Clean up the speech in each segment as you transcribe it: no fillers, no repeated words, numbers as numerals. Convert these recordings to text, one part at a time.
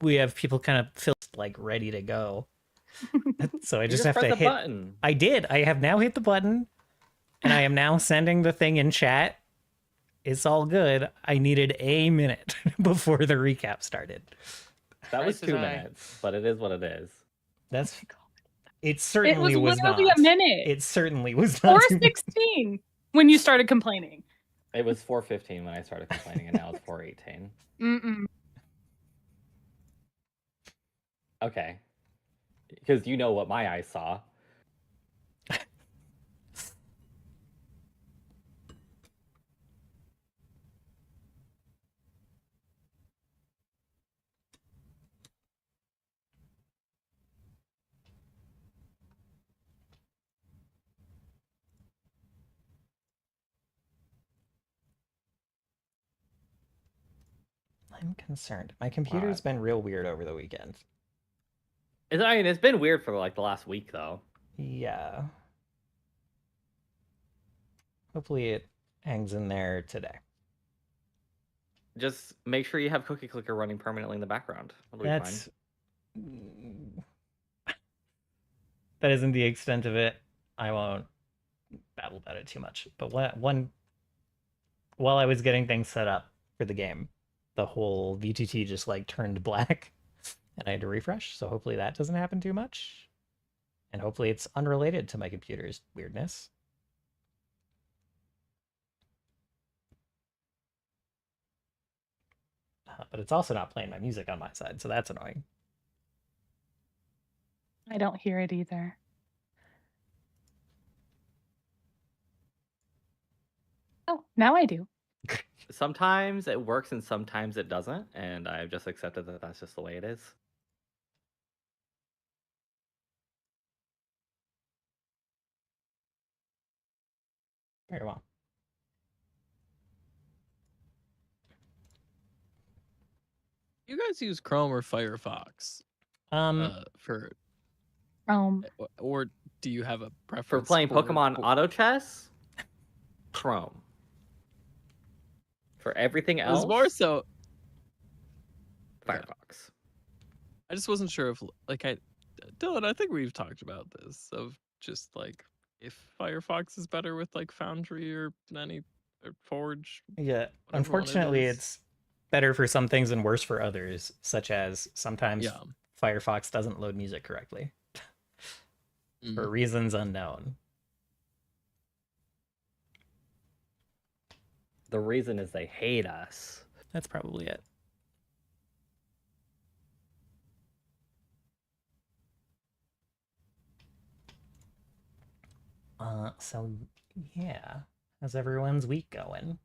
we have people kind of feel like ready to go. So I You just have press to a hit. button. I did. I have now hit the button, and I am now sending the thing in chat. It's all good. I needed a minute before the recap started. That was Price is 2 high. minutes, but it is what it is. That's. It certainly It was literally not. a minute. It certainly was not. 4:16 when you started complaining. It was 4:15 when I started complaining, and now it's 4:18. Mm-mm. Okay. Because you know what my eyes saw. I'm concerned. My computer's been real weird over the weekend. I mean, it's been weird for like the last week, though. Yeah. Hopefully it hangs in there today. Just make sure you have Cookie Clicker running permanently in the background. That'll be fine. That isn't the extent of it. I won't babble about it too much. But while I was getting things set up for the game, the whole VTT just like turned black, and I had to refresh. So hopefully that doesn't happen too much, and hopefully it's unrelated to my computer's weirdness. But it's also not playing my music on my side, so that's annoying. I don't hear it either. Oh, now I do. Sometimes it works and sometimes it doesn't, and I've just accepted that that's just the way it is. Very well. You guys use Chrome or Firefox? For Chrome. Or do you have a preference For playing Pokemon Auto Chess, Chrome. For everything It was else, more so Firefox. I just wasn't sure if, like, Dylan, I think we've talked about this, of just like if Firefox is better with like Foundry or Forge. Yeah, unfortunately, it's better for some things and worse for others, such as sometimes Firefox doesn't load music correctly for reasons unknown. The reason is they hate us. That's probably it. So yeah, how's everyone's week going?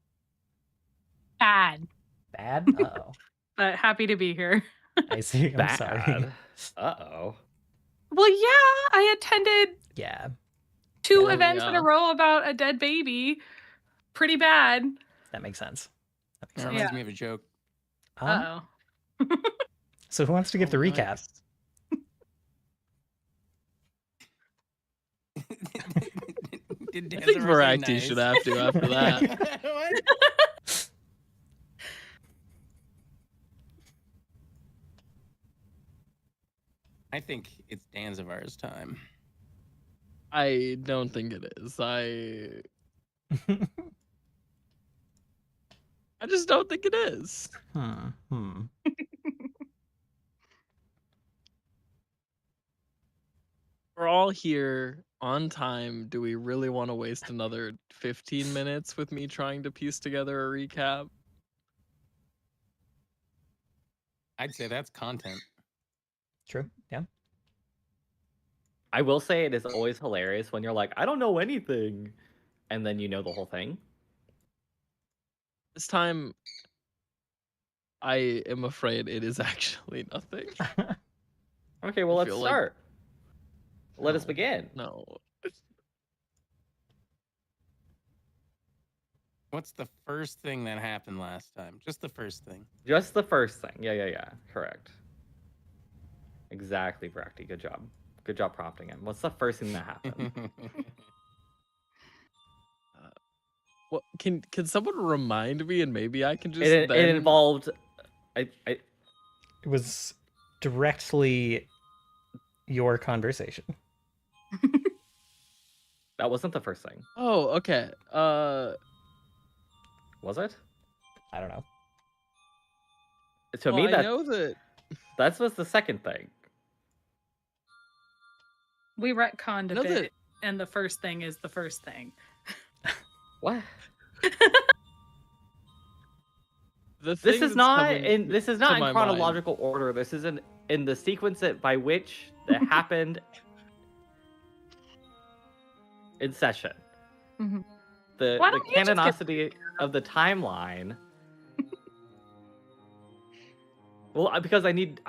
Bad. Bad? Uh-oh. But happy to be here. I see. I'm sorry. Uh-oh. Well, yeah, I attended two events in a row about a dead baby. Pretty bad. That makes sense. That reminds me of a joke. Uh-oh. So who wants to give the recap? I think Voraktee should have to after that. I think it's Danzivar's time. I don't think it is. I just don't think it is. We're all here on time. Do we really want to waste another 15 minutes with me trying to piece together a recap? I'd say that's content. True. Yeah. I will say it is always hilarious when you're like, I don't know anything, and then you know the whole thing. This time, I am afraid it is actually nothing. Okay, well, let's start. Let us begin. No. What's the first thing that happened last time? Just the first thing. Just the first thing. Yeah. Correct. Exactly, Voraktee. Good job. Good job prompting him. What's the first thing that happened? What can someone remind me, and maybe I can just. It involved. It was directly your conversation. That wasn't the first thing, Oh, okay. was it? I don't know. To well, me, I know that was the second thing. We retconned a know bit, that- and the first thing is the first thing. What? the This thing is that's not coming in to in my mind- chronological order. This is in the sequence by which that happened in session. Mhm. The Why don't you just get- canonicity of the timeline. Well, because I need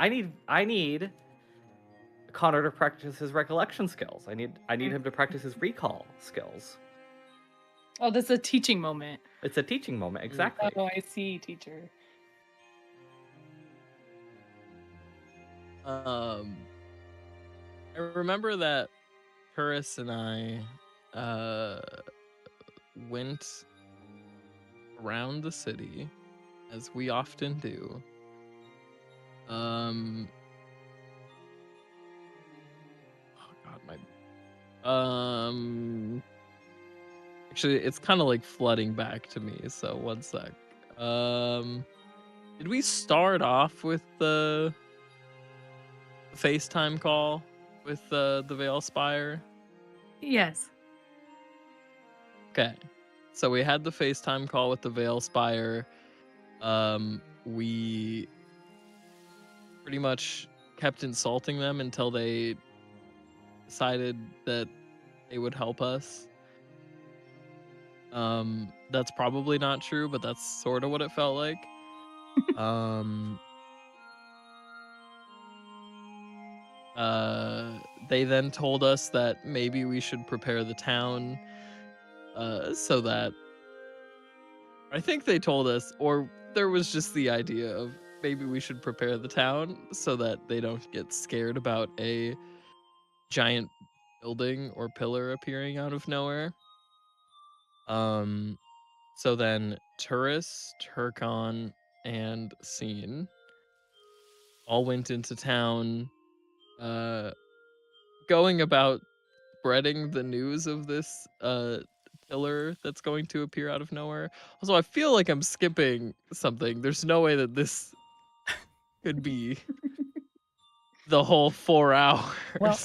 Konnor to practice his recollection skills. I need him to practice his recall skills. Oh, this is a teaching moment. It's a teaching moment, exactly. Oh, I see, teacher. I remember that Paris and I went around the city, as we often do. Oh God, actually, it's kind of like flooding back to me. So one sec. Did we start off with the FaceTime call with the Veil Spire? Yes. Okay. So we had the FaceTime call with the Veil Spire. We pretty much kept insulting them until they decided that they would help us. That's probably not true, but that's sort of what it felt like. They then told us that maybe we should prepare the town, so that I think they told us, or there was just the idea of maybe we should prepare the town so that they don't get scared about a giant building or pillar appearing out of nowhere. So then Turris, Turkon, and Scene all went into town, going about spreading the news of this pillar that's going to appear out of nowhere. Also, I feel like I'm skipping something. There's no way that this could be the whole 4 hours. Well,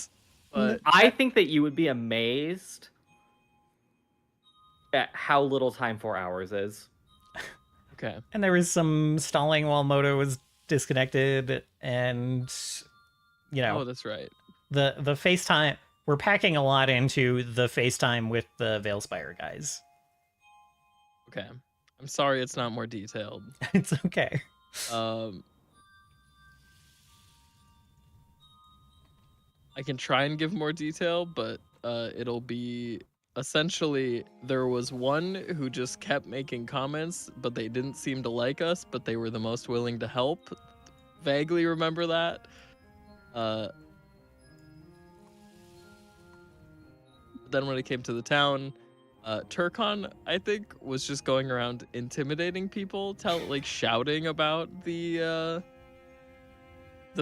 but I think that you would be amazed at how little time 4 hours is. okay. And there was some stalling while Moto was disconnected, and Oh, that's right. the FaceTime. We're packing a lot into the FaceTime with the Veilspire guys. Okay. I'm sorry it's not more detailed. It's okay. I can try and give more detail, but it'll be essentially there was one who just kept making comments, but they didn't seem to like us, but they were the most willing to help. Vaguely remember that. Then when it came to the town, Turkon, I think, was just going around intimidating people, shouting about the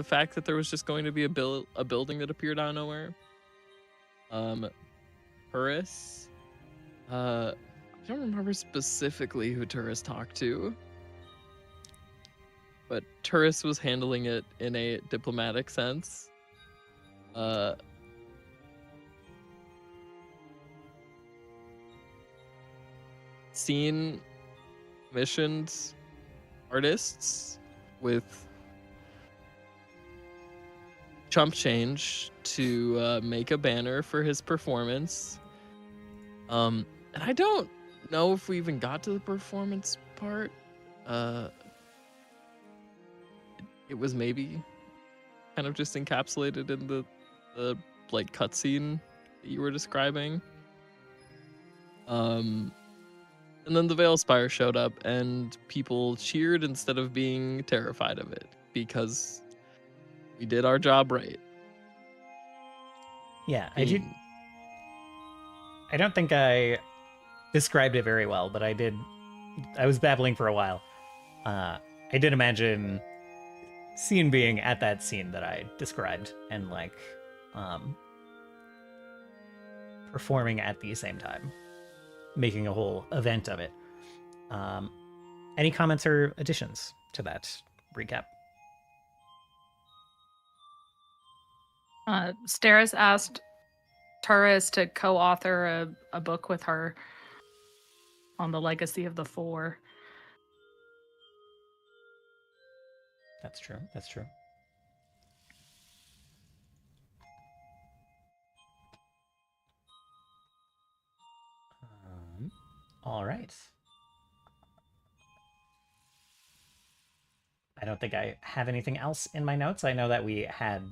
fact that there was just going to be a building that appeared out of nowhere. Turris, I don't remember specifically who Turris talked to, but Turris was handling it in a diplomatic sense. Scene missioned artists with chump change to make a banner for his performance. And I don't know if we even got to the performance part. It was maybe kind of just encapsulated in the cutscene that you were describing. And then the Veilspire showed up, and people cheered instead of being terrified of it because we did our job right. Yeah, I don't think I described it very well, but I did. I was babbling for a while. I did imagine scene being at that scene that I described and like performing at the same time, making a whole event of it. Any comments or additions to that recap? Steris asked Turris to co-author a book with her on the legacy of the Four. That's true. That's true. All right. I don't think I have anything else in my notes. I know that we had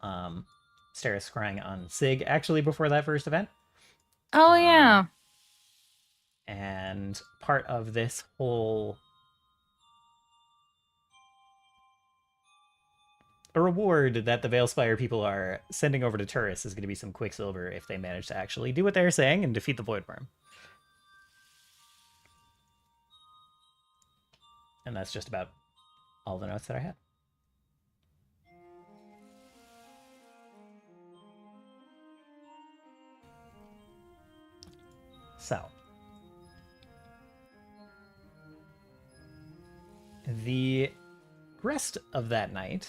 Steris scrying on Sig actually before that first event. Oh, yeah. And part of this whole a reward that the Veilspire people are sending over to Turris is going to be some Quicksilver if they manage to actually do what they're saying and defeat the Voidwyrm. And that's just about all the notes that I had. So, the rest of that night,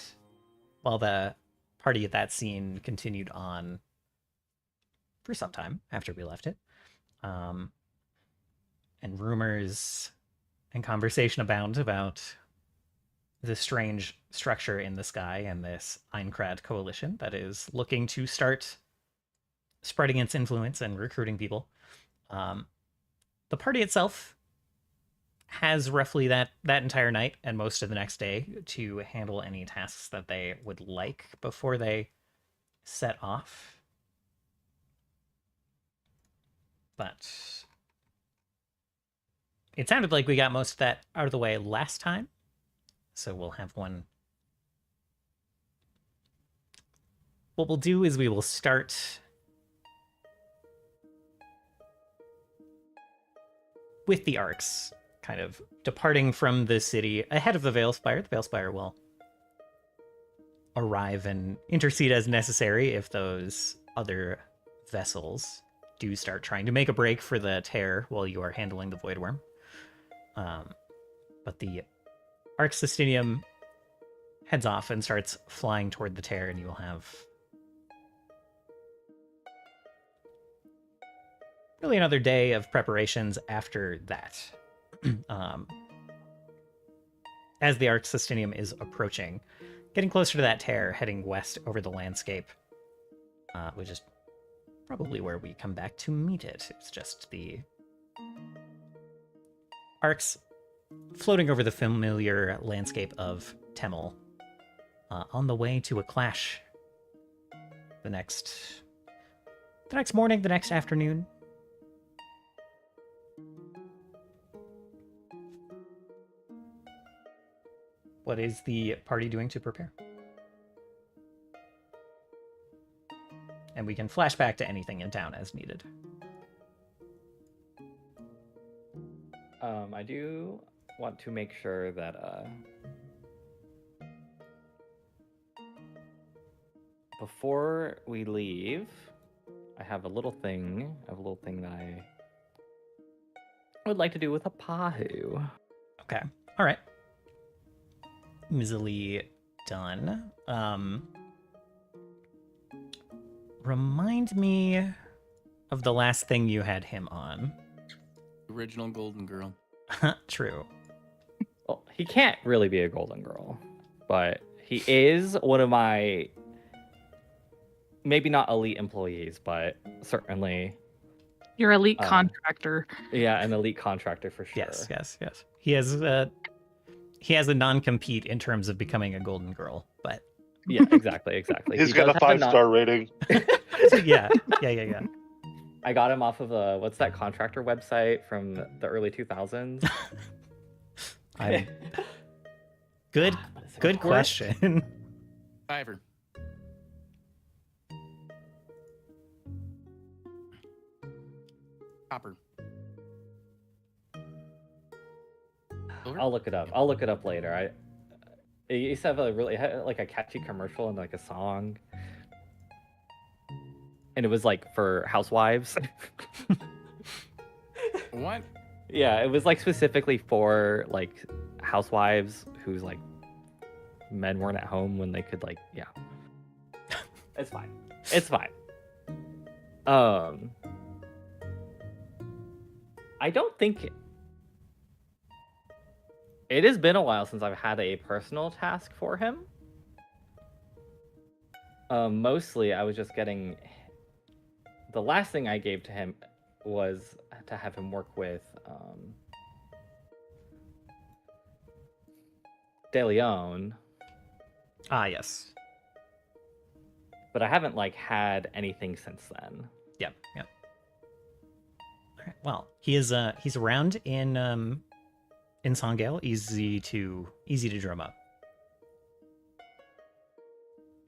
while the party at that scene continued on for some time after we left it, and rumors and conversation abound about the strange structure in the sky and this Einkrad coalition that is looking to start spreading its influence and recruiting people. The party itself has roughly that entire night and most of the next day to handle any tasks that they would like before they set off. But it sounded like we got most of that out of the way last time, so we'll have one. What we'll do is we will start with the arcs kind of departing from the city ahead of the Veilspire. The Veilspire will arrive and intercede as necessary if those other vessels do start trying to make a break for the tear while you are handling the Voidwyrm. But the Arc Systinium heads off and starts flying toward the tear, and you will have really another day of preparations after that. As the Arc Systinium is approaching, getting closer to that tear, heading west over the landscape, which is probably where we come back to meet it. It's just the arcs floating over the familiar landscape of Temel, on the way to a clash the next morning, the next afternoon. What is the party doing to prepare? And we can flash back to anything in town as needed. I do want to make sure that before we leave, I have a little thing that I would like to do with a Pahu. Okay. All right. Easily done. Remind me of the last thing you had him on. Original Golden Girl. True. Well, he can't really be a golden girl, but he is one of my maybe not elite employees, but certainly Your elite contractor. Yeah, an elite contractor for sure. Yes. He has a non-compete in terms of becoming a golden girl, but yeah, exactly. He's got a 5-star rating. yeah. I got him off of what's that contractor website from the early 2000s? Good question. Fiverr. Copper. I'll look it up. I'll look it up later. It used to have a really like a catchy commercial and like a song, and it was like for housewives. What? Yeah, it was like specifically for like housewives whose like men weren't at home when they could like yeah. It's fine. It's fine. I don't think it has been a while since I've had a personal task for him. Mostly I was just getting the last thing I gave to him was to have him work with De Leon. Ah, yes. But I haven't like had anything since then. Yep. All right. Well, he's around in Songale, easy to drum up.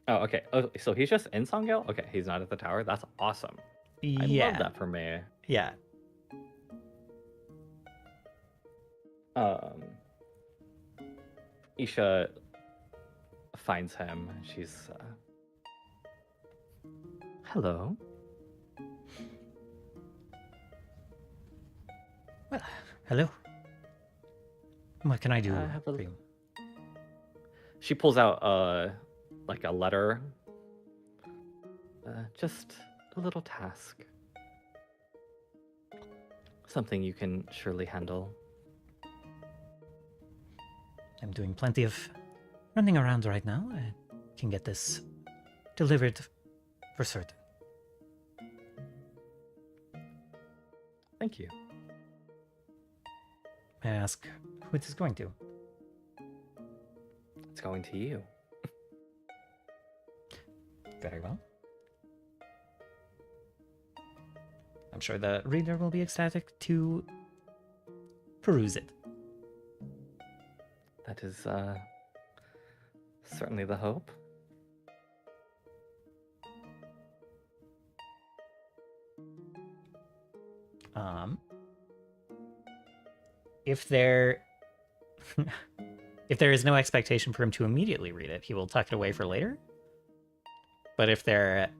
Oh, okay. Oh, so he's just in Songale? Okay, he's not at the tower. That's awesome. I love that for me. Yeah. Isha finds him. She's hello. Well, hello. What can I do have for you? She pulls out like a letter. Just a little task. Something you can surely handle. I'm doing plenty of running around right now. I can get this delivered for certain. Thank you. May I ask who it is going to? It's going to you. Very well. I'm sure the reader will be ecstatic to peruse it. That is certainly the hope. If there is no expectation for him to immediately read it, he will tuck it away for later. But if there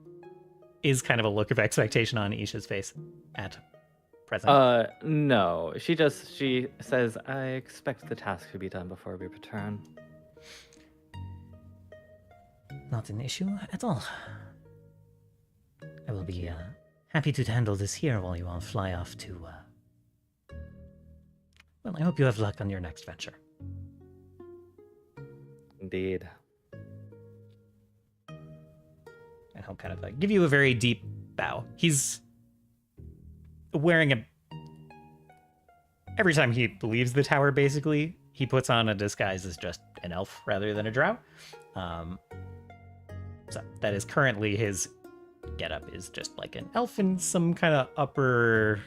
is kind of a look of expectation on Isha's face at present. No. She says, I expect the task to be done before we return. Not an issue at all. I will be happy to handle this here while you all fly off to... Well, I hope you have luck on your next venture. Indeed. And he'll kind of give you a very deep bow. He's wearing a... Every time he leaves the tower, basically, he puts on a disguise as just an elf rather than a drow. So that is currently his getup, is just like an elf in some kind of upper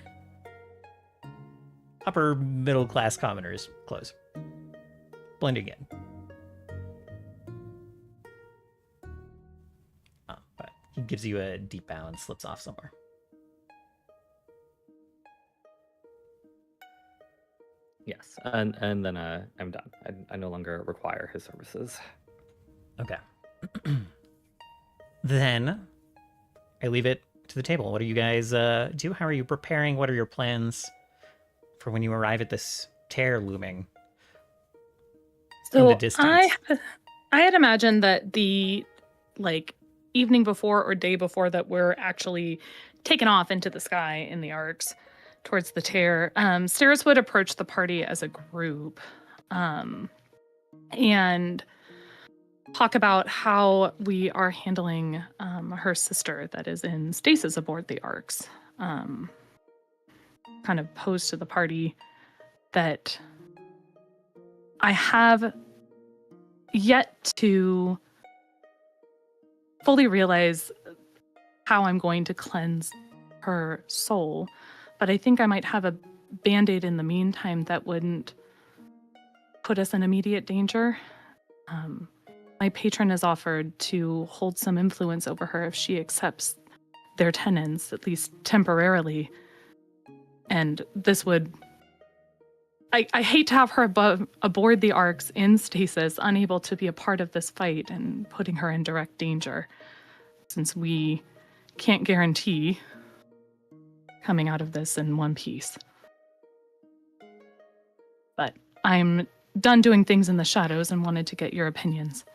middle class commoner's clothes, blending in. But he gives you a deep bow and slips off somewhere. Yes, and then I'm done. I no longer require his services. Okay. Then I leave it to the table. What do you guys do? How are you preparing? What are your plans for when you arrive at this tear looming in the distance? I had imagined that the evening before or day before that we're actually taken off into the sky in the arcs towards the tear, Steris would approach the party as a group and talk about how we are handling her sister that is in stasis aboard the arcs. Kind of pose to the party that I have yet to fully realize how I'm going to cleanse her soul, but I think I might have a band-aid in the meantime that wouldn't put us in immediate danger. My patron has offered to hold some influence over her if she accepts their tenets, at least temporarily. And this would I hate to have her aboard the Arks in stasis, unable to be a part of this fight and putting her in direct danger, since we can't guarantee coming out of this in one piece. But I'm done doing things in the shadows and wanted to get your opinions.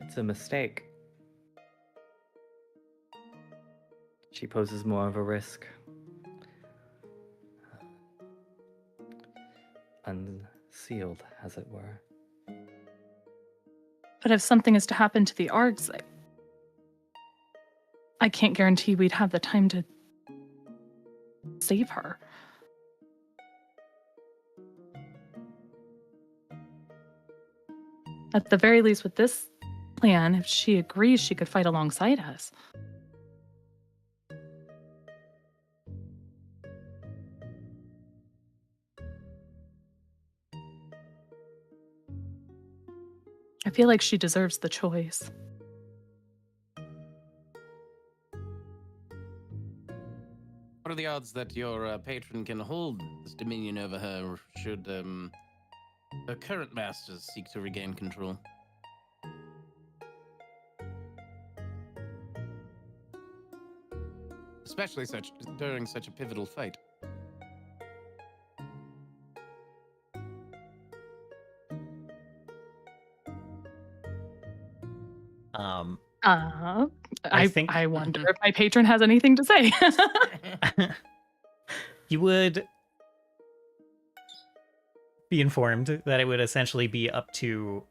It's a mistake. She poses more of a risk. Unsealed, as it were. But if something is to happen to the Args, I can't guarantee we'd have the time to save her. At the very least, with this plan, if she agrees, she could fight alongside us. I feel like she deserves the choice. What are the odds that your patron can hold this dominion over her should her current masters seek to regain control? Especially during such a pivotal fight. I wonder if my patron has anything to say. You would be informed that it would essentially be up to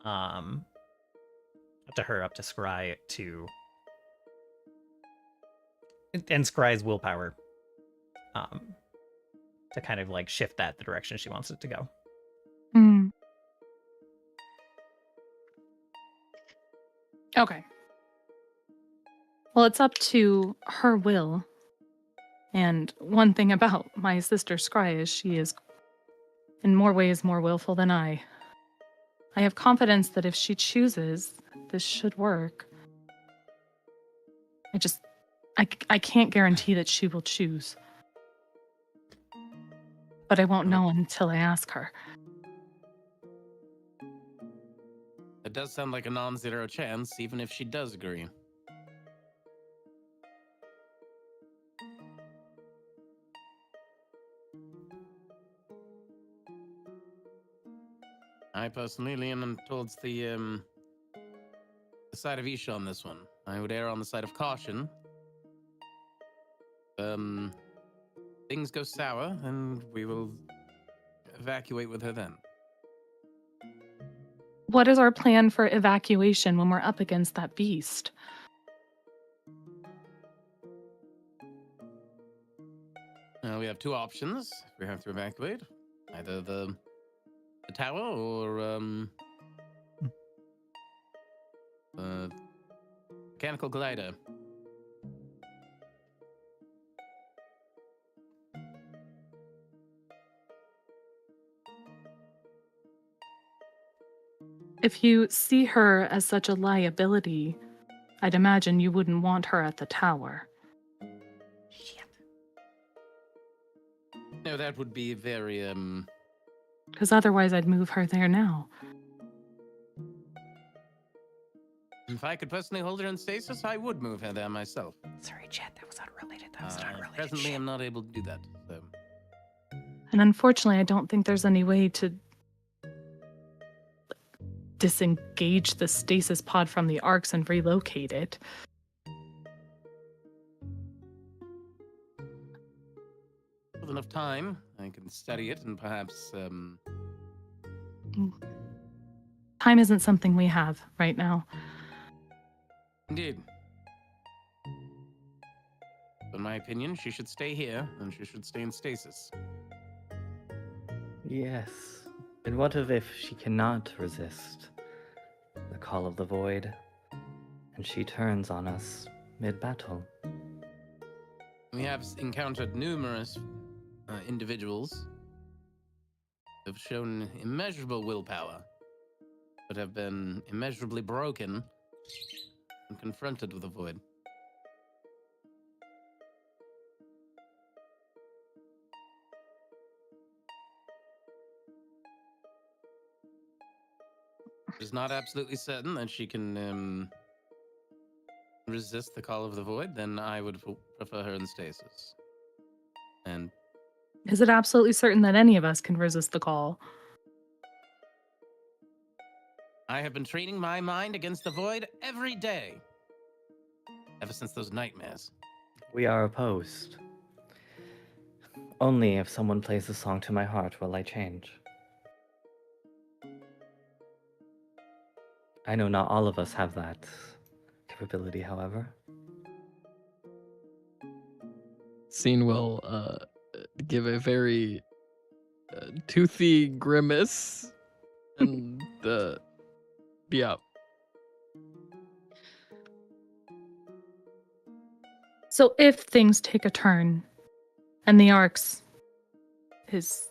her, up to Scry and Scry's willpower to kind of like shift that the direction she wants it to go. Mm. Okay. Well, it's up to her will. And one thing about my sister Scry is she is in more ways more willful than I. I have confidence that if she chooses, this should work. I can't guarantee that she will choose. But I won't know until I ask her. It does sound like a non-zero chance, even if she does agree. I personally lean towards the side of Isha on this one. I would err on the side of caution. Things go sour, and we will evacuate with her then. What is our plan for evacuation when we're up against that beast? We have two options if we have to evacuate. Either the tower or mechanical glider. If you see her as such a liability, I'd imagine you wouldn't want her at the tower. Shit. No, that would be very Because otherwise I'd move her there now. If I could personally hold her in stasis, I would move her there myself. Sorry, chat, that was unrelated. That was unrelated. Presently, shit. I'm not able to do that. So. And unfortunately, I don't think there's any way to disengage the stasis pod from the arcs and relocate it. With enough time, I can study it and perhaps. Time isn't something we have right now. Indeed. In my opinion, she should stay here, and she should stay in stasis. Yes. And what if she cannot resist the call of the void, and she turns on us mid-battle? We have encountered numerous individuals who have shown immeasurable willpower, but have been immeasurably broken and confronted with the void. It's not absolutely certain that she can resist the call of the void, then I would prefer her in stasis. And Is it absolutely certain that any of us can resist the call? I have been training my mind against the void every day. Ever since those nightmares. We are opposed. Only if someone plays a song to my heart will I change. I know not all of us have that capability, however. Scene will give a very toothy grimace and be out. So if things take a turn and the Arx is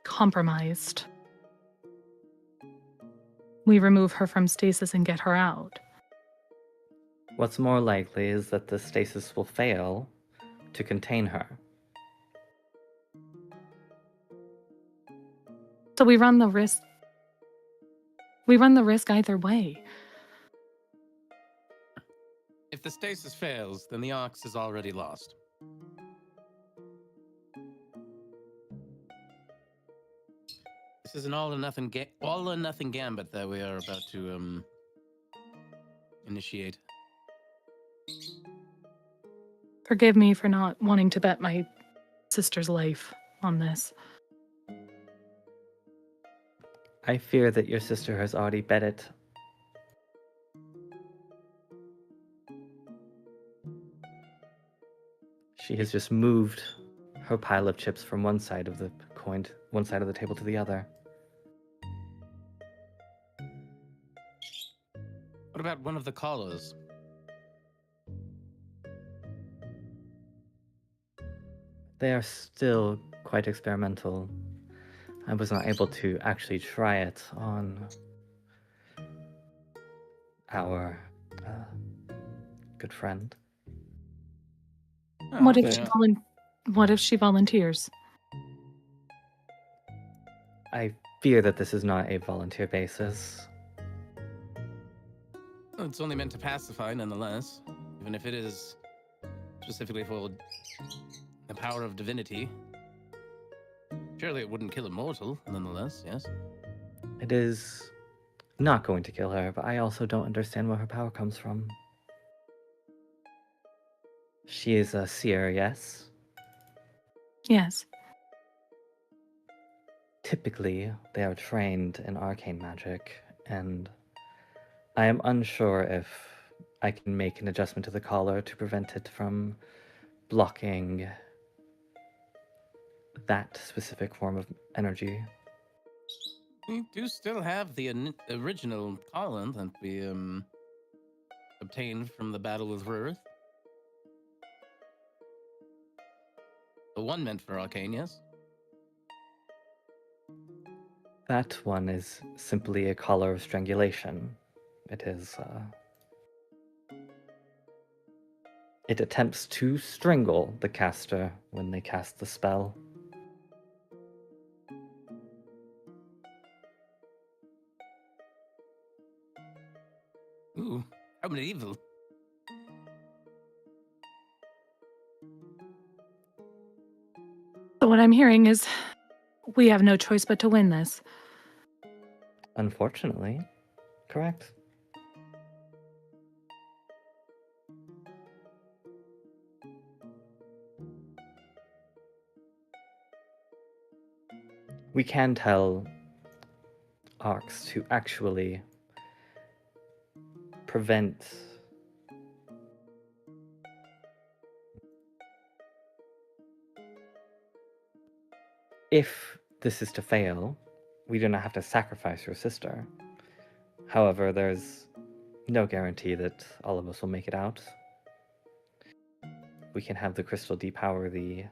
compromised, we remove her from stasis and get her out. What's more likely is that the stasis will fail to contain her. So we run the risk. We run the risk either way. If the stasis fails, then the Ox is already lost. This is an all or nothing gambit that we are about to initiate. Forgive me for not wanting to bet my sister's life on this. I fear that your sister has already bet it. She has just moved her pile of chips from one side of the table to the other. What about one of the callers? They are still quite experimental. I was not able to actually try it on our good friend. What if okay. what if she volunteers? I fear that this is not a volunteer basis. Well, it's only meant to pacify, nonetheless. Even if it is specifically for the power of divinity. Surely it wouldn't kill a mortal, nonetheless, yes? It is not going to kill her, but I also don't understand where her power comes from. She is a seer, yes? Yes. Typically, they are trained in arcane magic, and I am unsure if I can make an adjustment to the collar to prevent it from blocking that specific form of energy. We do still have the original collar that we obtained from the battle with Rurith. The one meant for arcane, yes? That one is simply a collar of strangulation. It is, it attempts to strangle the caster when they cast the spell. Ooh, how medieval. So what I'm hearing is we have no choice but to win this. Unfortunately, correct. We can tell Arx to actually prevent if this is to fail, we do not have to sacrifice your sister. However, there's no guarantee that all of us will make it out. We can have the crystal depower the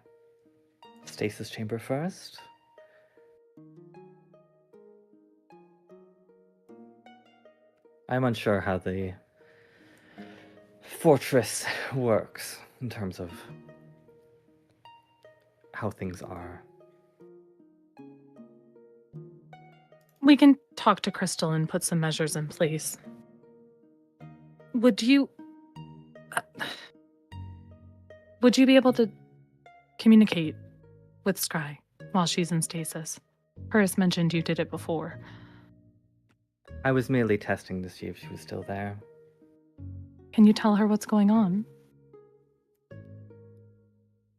stasis chamber first. I'm unsure how the fortress works in terms of how things are. We can talk to Crystal and put some measures in place. Would you be able to communicate with Scry while she's in stasis? Paris mentioned you did it before. I was merely testing to see if she was still there. Can you tell her what's going on?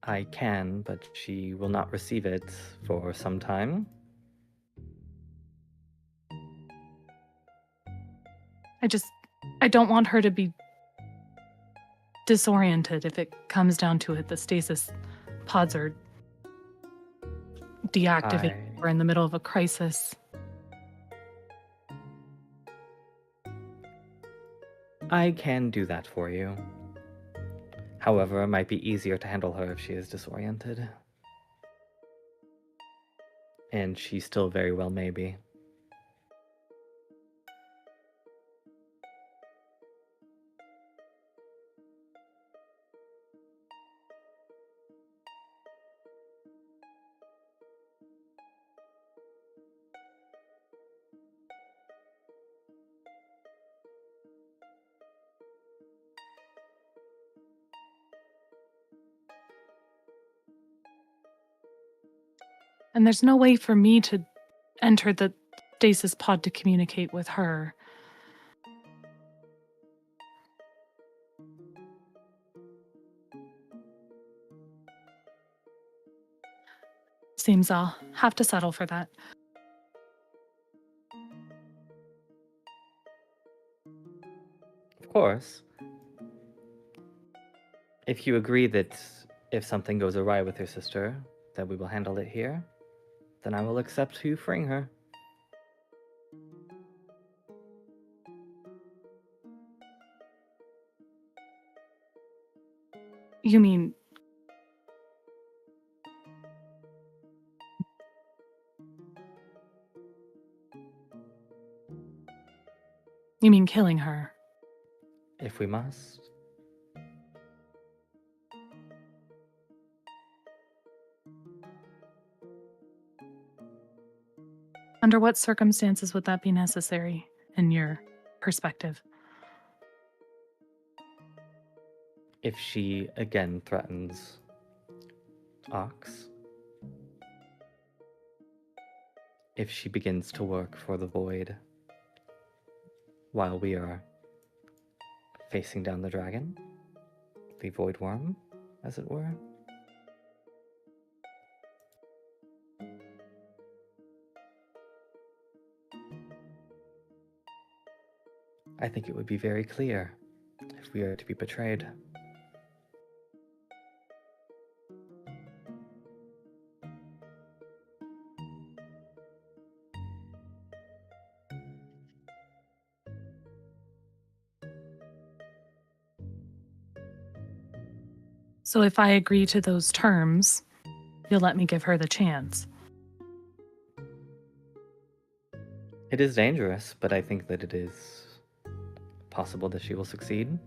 I can, but she will not receive it for some time. I don't want her to be disoriented if it comes down to it. The stasis pods are deactivated. We're in the middle of a crisis. I can do that for you. However, it might be easier to handle her if she is disoriented. And she still very well may be. And there's no way for me to enter the stasis pod to communicate with her. Seems I'll have to settle for that. Of course. If you agree that if something goes awry with your sister, that we will handle it here, then I will accept you freeing her. You mean... You mean killing her? If we must. Under what circumstances would that be necessary, in your perspective? If she again threatens Ox. If she begins to work for the Void while we are facing down the dragon, the Voidwyrm, as it were. I think it would be very clear if we are to be betrayed. So if I agree to those terms, you'll let me give her the chance. It is dangerous, but I think that it is possible that she will succeed.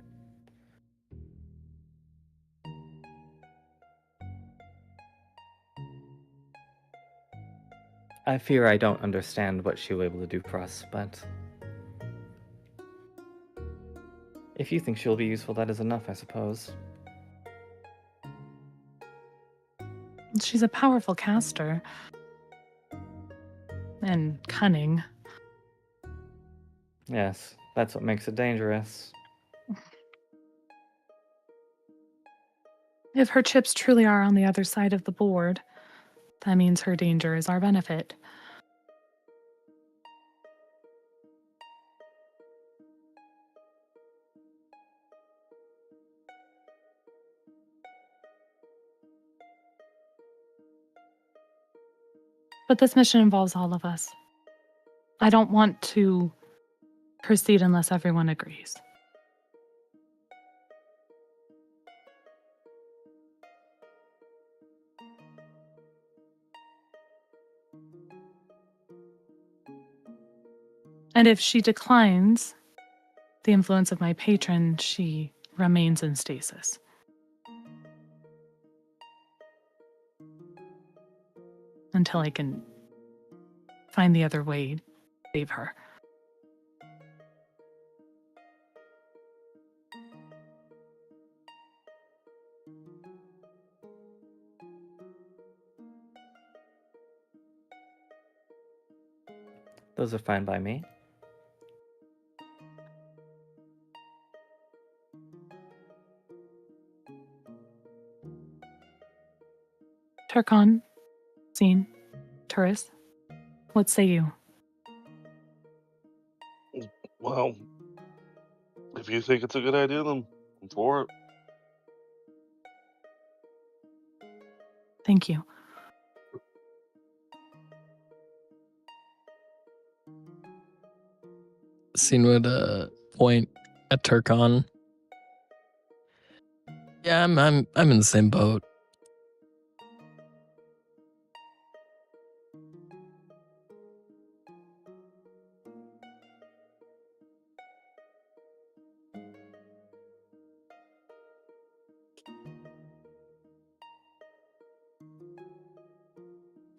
I fear I don't understand what she will be able to do for us, but if you think she'll be useful, that is enough, I suppose. She's a powerful caster. And cunning. Yes, that's what makes it dangerous. If her chips truly are on the other side of the board, that means her danger is our benefit. But this mission involves all of us. I don't want to proceed unless everyone agrees. And if she declines the influence of my patron, she remains in stasis. Until I can find the other way save her. Those are fine by me. Turkon, Scene, Turris, what say you? Well, if you think it's a good idea, then I'm for it. Thank you. Scene would point at Turkon. Yeah, I'm in the same boat.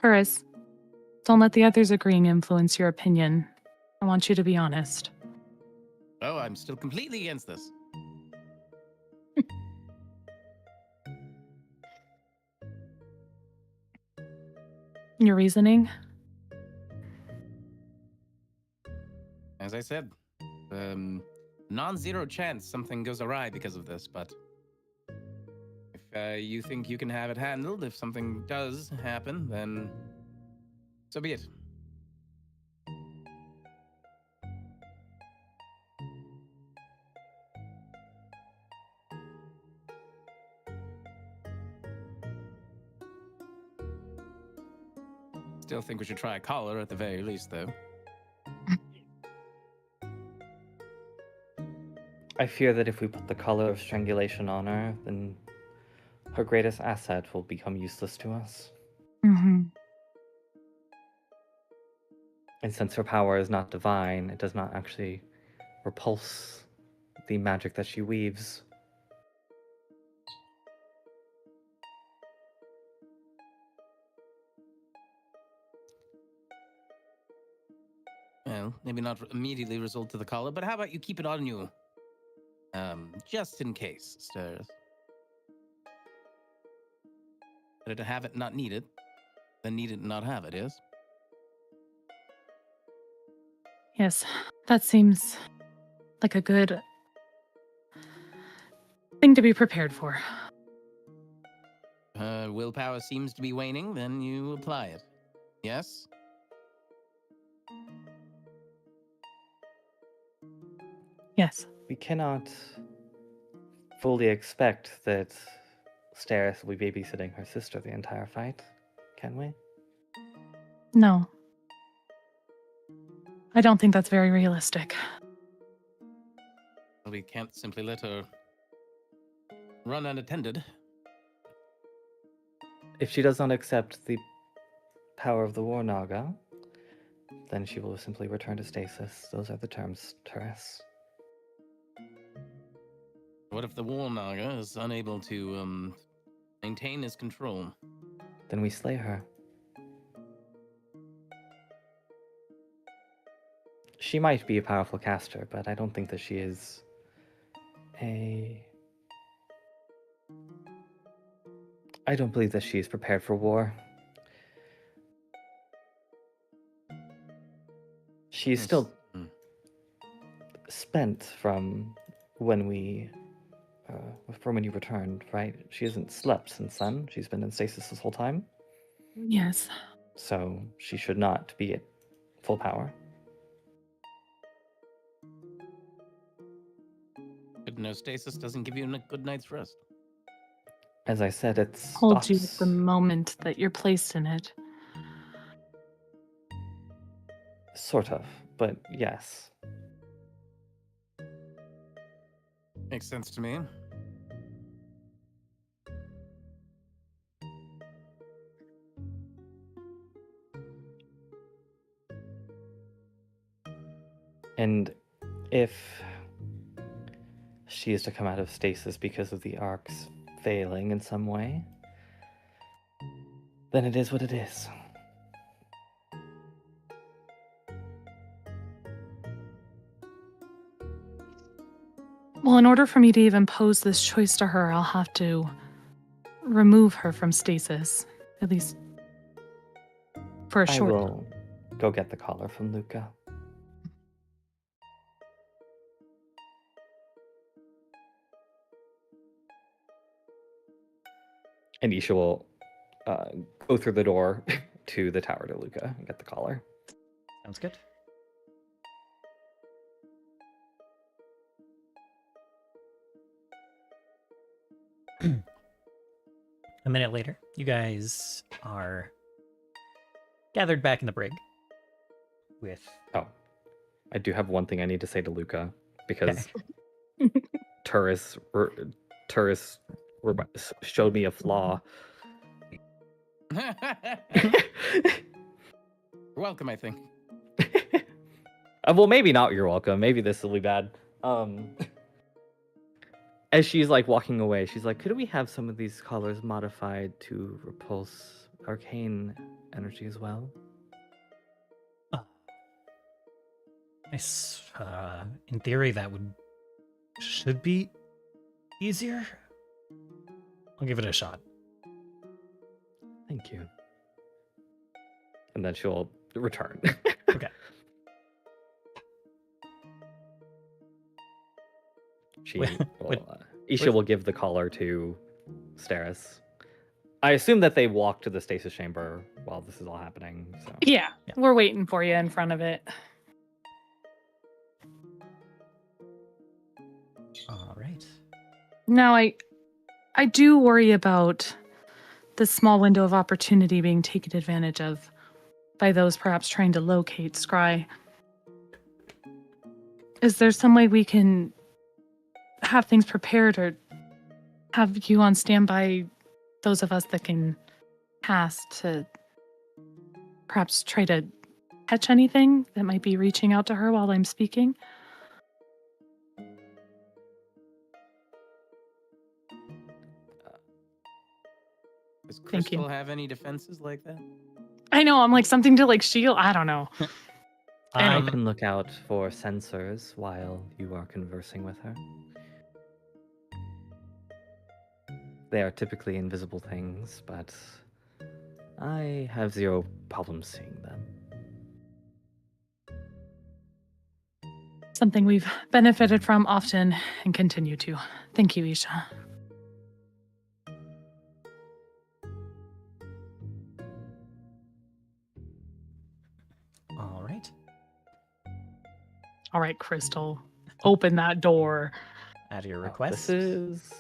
Turris, don't let the others agreeing influence your opinion. I want you to be honest. Oh, I'm still completely against this. Your reasoning? As I said, non-zero chance something goes awry because of this, but if you think you can have it handled, if something does happen, then so be it. Still think we should try a collar at the very least, though. I fear that if we put the collar of strangulation on her, then her greatest asset will become useless to us. Mm-hmm. And since her power is not divine, it does not actually repulse the magic that she weaves. Well, maybe not immediately result to the collar, but how about you keep it on you? Just in case, Stairs. Better to have it not need it than need it and not have it, yes? Yes, that seems like a good thing to be prepared for. Willpower seems to be waning, then you apply it. Yes? Yes. We cannot fully expect that Steris will be babysitting her sister the entire fight, can we? No. I don't think that's very realistic. We can't simply let her run unattended. If she does not accept the power of the War Naga, then she will simply return to stasis. Those are the terms, Turris. What if the War Naga is unable to maintain his control? Then we slay her. She might be a powerful caster, but I don't think that she is I don't believe that she is prepared for war. She's still spent from when you returned, right? She hasn't slept since then. She's been in stasis this whole time. Yes. So she should not be at full power. But no, stasis doesn't give you a good night's rest. As I said, it Holds you at stops. the moment that you're placed in it. Sort of, but yes. Makes sense to me. And if she is to come out of stasis because of the arcs failing in some way, then it is what it is. Well, in order for me to even pose this choice to her, I'll have to remove her from stasis, at least for a I short. will go get the collar from Luca. And Isha will go through the door to the tower to Luca and get the collar. Sounds good. A minute later, you guys are gathered back in the brig with... Oh, I do have one thing I need to say to Luca because Turris showed me a flaw. You're welcome, I think. Well, maybe not. You're welcome. Maybe this will be bad. As she's like walking away, she's like, "Could we have some of these collars modified to repulse arcane energy as well?" Nice. In theory, that should be easier. I'll give it a shot. Thank you. And then she'll return. Okay. Isha will give the collar to Steris. I assume that they walk to the stasis chamber while this is all happening. So Yeah, we're waiting for you in front of it. All right. Now, I do worry about the small window of opportunity being taken advantage of by those perhaps trying to locate Scry. Is there some way we can have things prepared or have you on standby, those of us that can cast, to perhaps try to catch anything that might be reaching out to her while I'm speaking? Does Thank you. Crystal have any defenses like that? I know, I'm like something to like shield. I don't know. I Um, can look out for sensors while you are conversing with her. They are typically invisible things, but I have zero problem seeing them. Something we've benefited from often and continue to. Thank you, Isha. all right. All right, Crystal, open that door. At your Oh, request. this is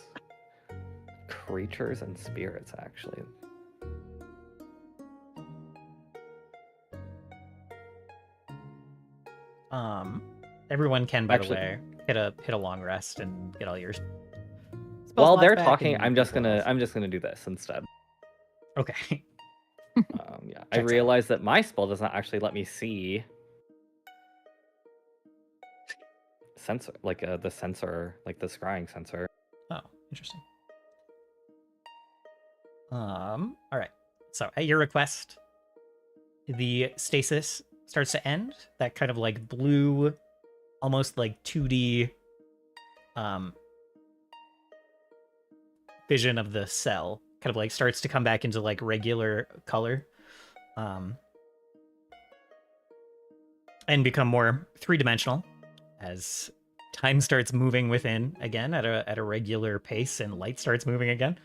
creatures and spirits, actually. Everyone can, by Actually- the way, hit a long rest and get all your spell While slots they're back talking, and I'm just everything else. gonna do this instead. Okay. Yeah, I Checks out. realized that my spell does not actually let me see sensor, like the sensor, like the scrying sensor. Oh, interesting. All right. So at your request, the stasis starts to end. That kind of like blue, almost like 2D vision of the cell kind of like starts to come back into like regular color. And become more three-dimensional as time starts moving within again at a regular pace and light starts moving again.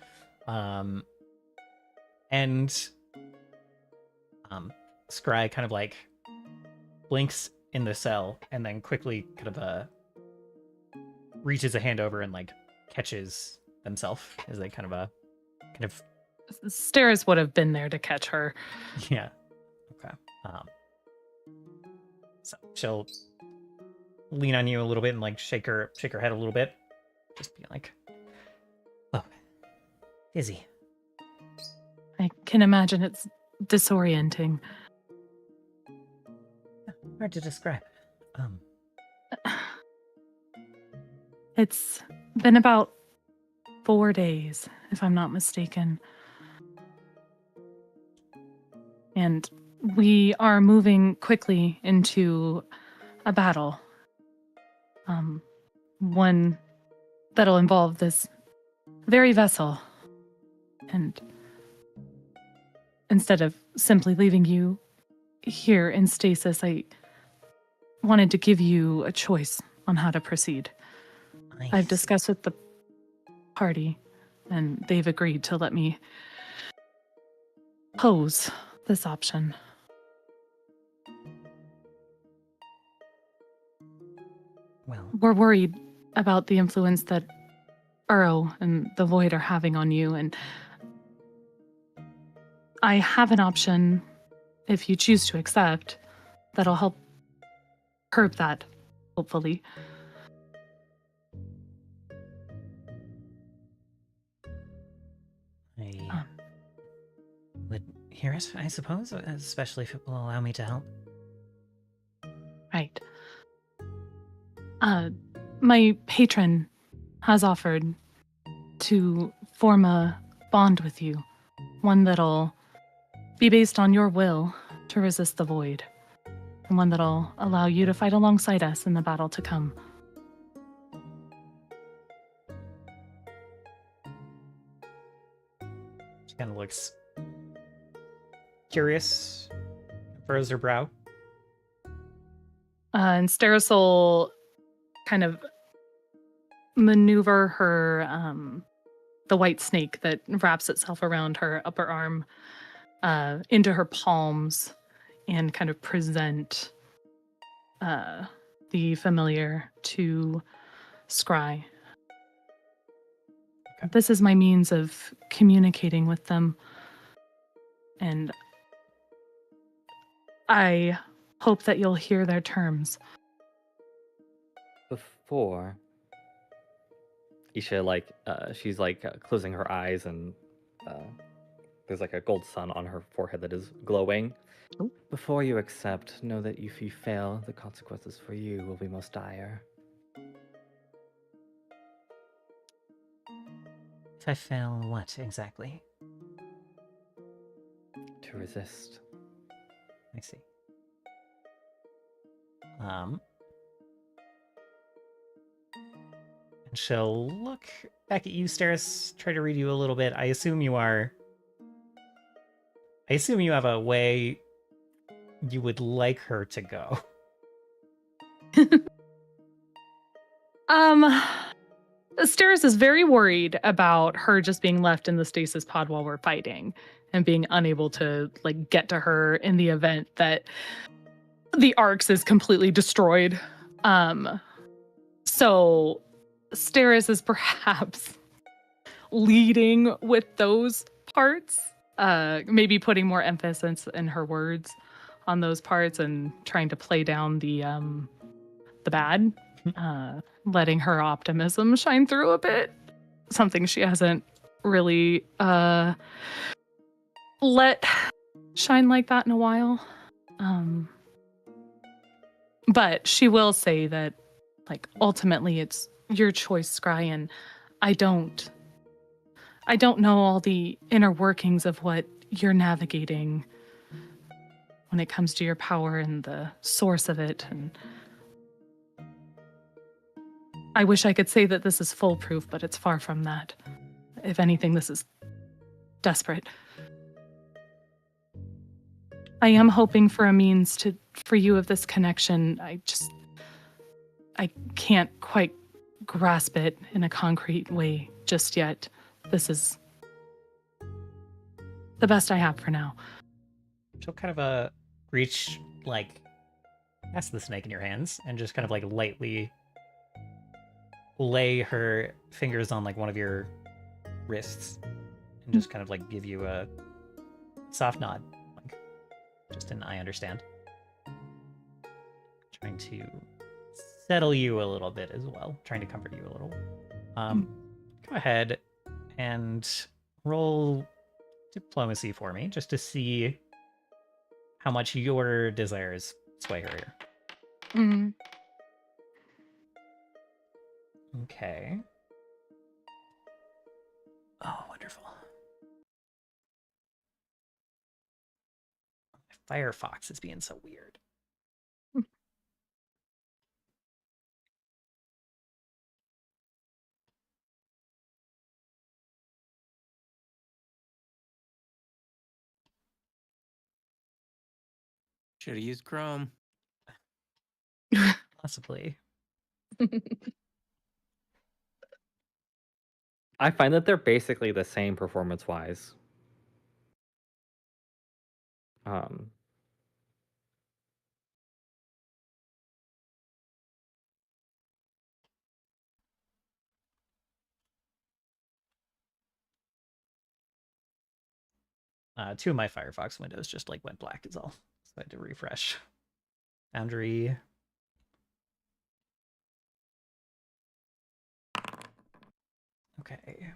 Scry kind of like blinks in the cell and then quickly kind of reaches a hand over and like catches themselves as they kind of Steris would have been there to catch her. yeah. Okay. So she'll lean on you a little bit and like shake her head a little bit, just be like, "Oh, dizzy." I can imagine it's disorienting. Hard to describe. It's been about 4 days, if I'm not mistaken. And we are moving quickly into a battle. One that'll involve this very vessel. And instead of simply leaving you here in stasis, I wanted to give you a choice on how to proceed. I've discussed with the party, and they've agreed to let me pose this option. Well, We're worried about the influence that Uro and the Void are having on you, and I have an option, if you choose to accept, that'll help curb that, hopefully. I would hear it, I suppose, especially if it will allow me to help. Right. My patron has offered to form a bond with you, one that'll be based on your will to resist the void, and one that'll allow you to fight alongside us in the battle to come. She kind of looks curious, furrows her brow. And Steris will kind of maneuver her, the white snake that wraps itself around her upper arm, into her palms and kind of present the familiar to Scry. Okay. This is my means of communicating with them, and I hope that you'll hear their terms. Before Isha, she's closing her eyes, and there's like a gold sun on her forehead that is glowing. Oh. Before you accept, know that if you fail, the consequences for you will be most dire. If I fail, what exactly? To resist. I see. And she'll look back at you, Steris, try to read you a little bit. I assume you have a way you would like her to go. Steris is very worried about her just being left in the stasis pod while we're fighting and being unable to get to her in the event that the Arx is completely destroyed. So Steris is perhaps leading with those parts, maybe putting more emphasis in her words on those parts and trying to play down the bad, letting her optimism shine through a bit. Something she hasn't really let shine like that in a while. But she will say that, ultimately it's your choice, Scry, and I don't know all the inner workings of what you're navigating when it comes to your power and the source of it. And I wish I could say that this is foolproof, but it's far from that. If anything, this is desperate. I am hoping for a means for you of this connection. I can't quite grasp it in a concrete way just yet. This is the best I have for now. She'll kind of reach past the snake in your hands and just kind of lightly lay her fingers on one of your wrists and just kind of give you a soft nod, just an I understand. Trying to settle you a little bit as well, trying to comfort you a little. Go ahead and roll diplomacy for me, just to see how much your desires sway her here. Mm. Okay. Oh, wonderful. Firefox is being so weird. Should have used Chrome. Possibly. I find that they're basically the same performance-wise. Um, Two of my Firefox windows just like went black is all. So I had to refresh. Foundry. Okay.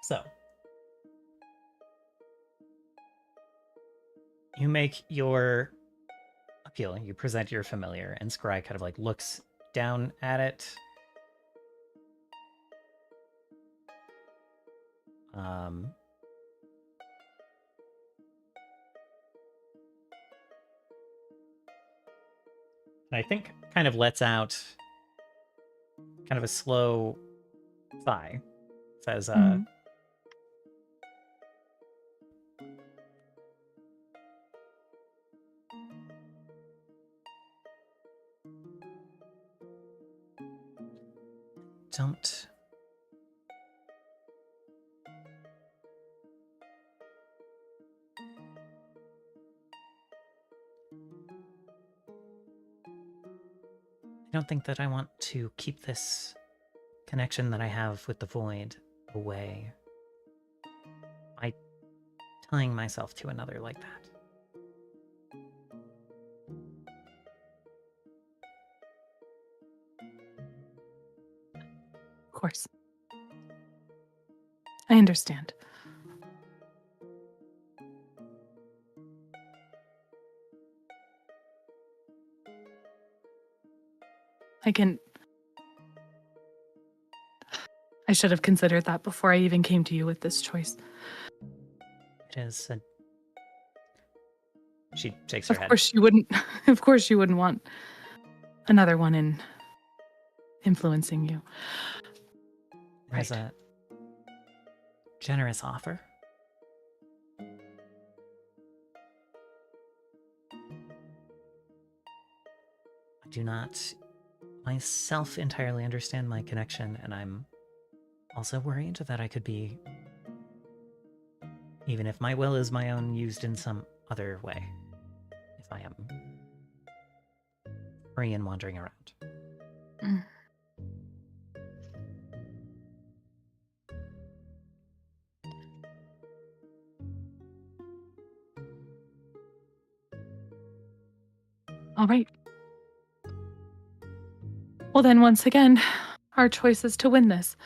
So you make your appeal, you present your familiar, and Scry kind of like looks down at it. And I think kind of lets out kind of a slow sigh. Says, don't. I don't think that I want to keep this connection that I have with the void away by tying myself to another like that. Of course. I understand. I should have considered that before I even came to you with this choice. It is a... She shakes her head. Of course you wouldn't want another one in influencing you. There's Right. a generous offer. I do not myself entirely understand my connection, and I'm also worried that I could be, even if my will is my own, used in some other way, if I am free and wandering around. Mm. All right. Well, then, once again, our choice is to win this.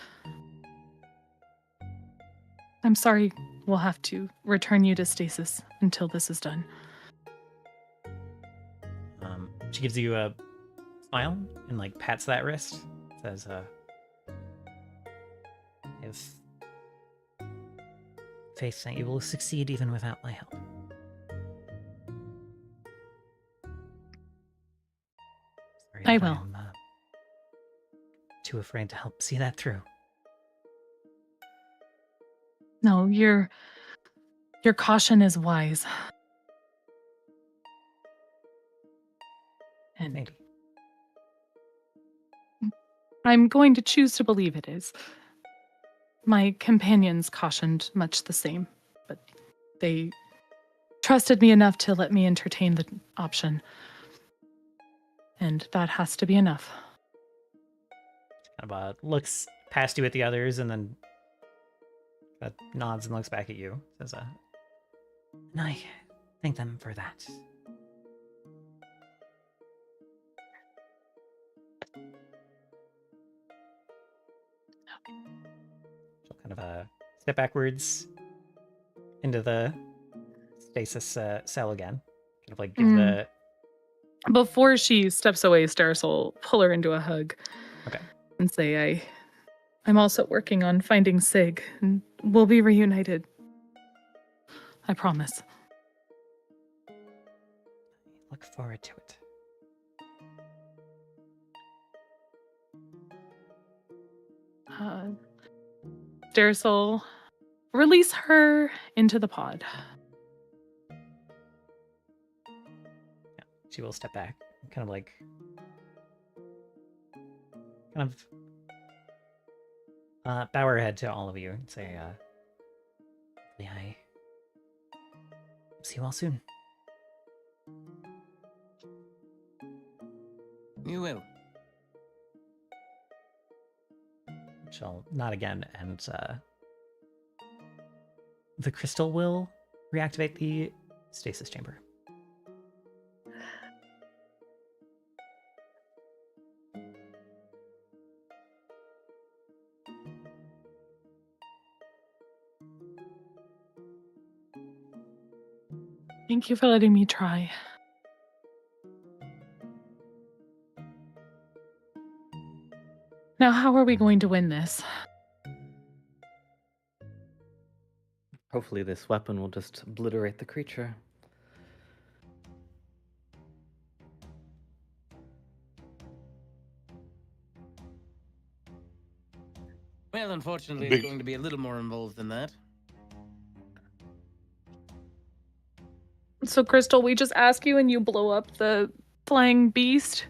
I'm sorry we'll have to return you to stasis until this is done. She gives you a smile and like pats that wrist. Says, I have faith that you will succeed even without my help. Sorry I that will. I'm too afraid to help see that through. No, your caution is wise. And Maybe. I'm going to choose to believe it is. My companions cautioned much the same, but they trusted me enough to let me entertain the option. And that has to be enough. Kind of looks past you at the others and then nods and looks back at you. Says, and I thank them for that. She'll kind of step backwards, into the stasis cell again. Kind of like give Mm. the Before she steps away, Steris will pull her into a hug. Okay. And say, I'm also working on finding Sig, and we'll be reunited. I promise. look forward to it. Steris will release her into the pod. She will step back, kind of bow her head to all of you and say, I see you all soon. You will. She'll nod again, and the crystal will reactivate the stasis chamber. Thank you for letting me try. Now, how are we going to win this? Hopefully this weapon will just obliterate the creature. Well, unfortunately, Big- it's going to be a little more involved than that. So, Crystal, we just ask you and you blow up the flying beast?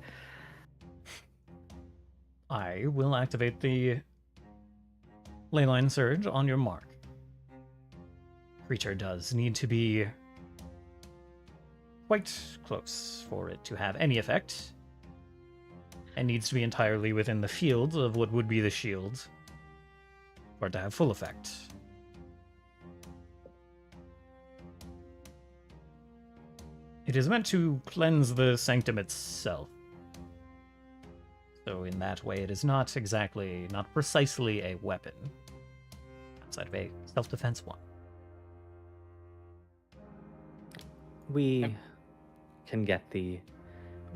I will activate the leyline surge on your mark. Creature does need to be quite close for it to have any effect, and needs to be entirely within the field of what would be the shield for it to have full effect. It is meant to cleanse the sanctum itself. So in that way, it is not precisely a weapon, outside of a self-defense one. We can get the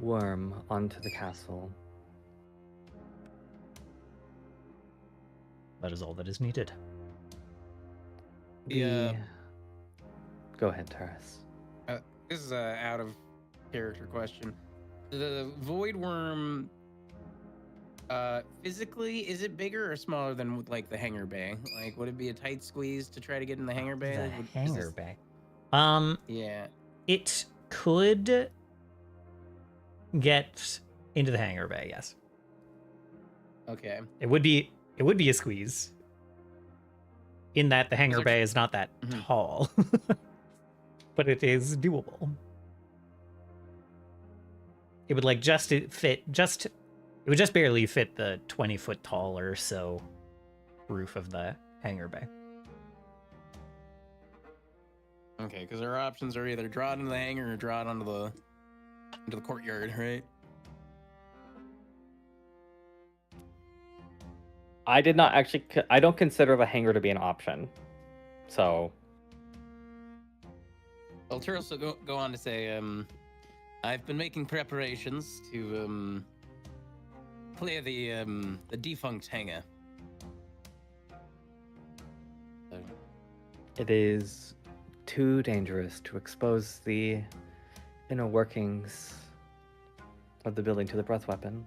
worm onto the castle. That is all that is needed. Yeah. Go ahead, Taurus. This is a out of character question. The Voidwyrm, physically, is it bigger or smaller than like the hangar bay? Like, would it be a tight squeeze to try to get in the hangar bay? The Like, is hangar this- bay. Yeah. It could get into the hangar bay, yes. Okay. It would be a squeeze. In that the hangar there- bay is not that Mhm. tall. But it is doable. It would it would just barely fit the 20-foot tall or so roof of the hangar bay. Okay, because our options are either draw it into the hangar or draw it into the courtyard, right? I did not actually. I don't consider the hangar to be an option. So Well, Turles will go on to say, I've been making preparations to clear the defunct hangar. So, it is too dangerous to expose the inner workings of the building to the breath weapon.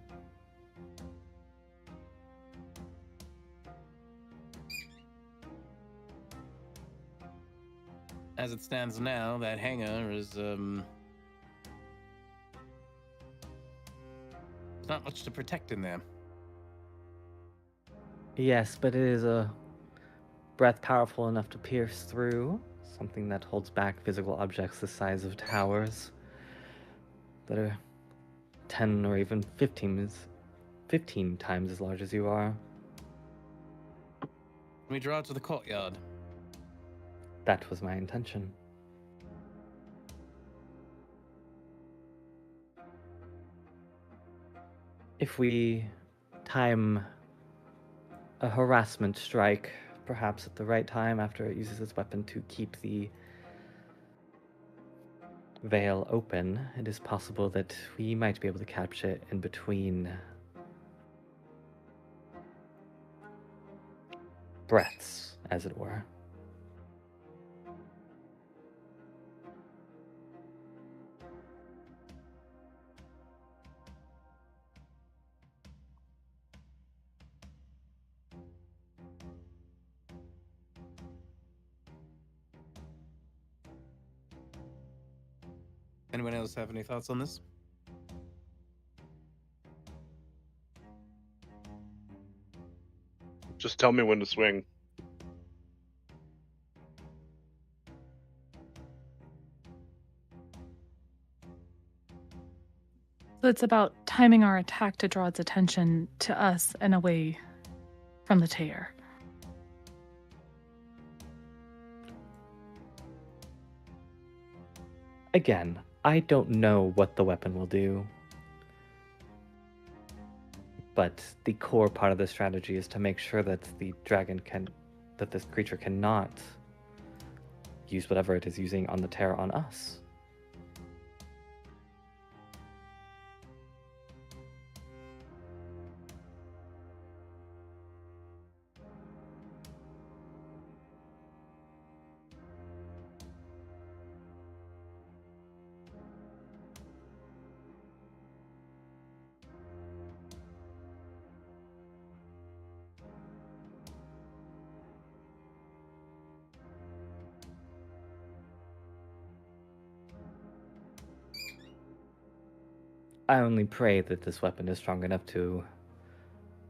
as it stands now, that hangar is there's not much to protect in there. Yes, but it is a breath powerful enough to pierce through, something that holds back physical objects the size of towers that are 10 or even 15 times as large as you are. We draw to the courtyard. That was my intention. If we time a harassment strike perhaps at the right time after it uses its weapon to keep the veil open, it is possible that we might be able to catch it in between breaths, as it were. Anyone else have any thoughts on this? Just tell me when to swing. So it's about timing our attack to draw its attention to us and away from the tear. Again, I don't know what the weapon will do, but the core part of the strategy is to make sure that that this creature cannot use whatever it is using on the tear on us. I only pray that this weapon is strong enough to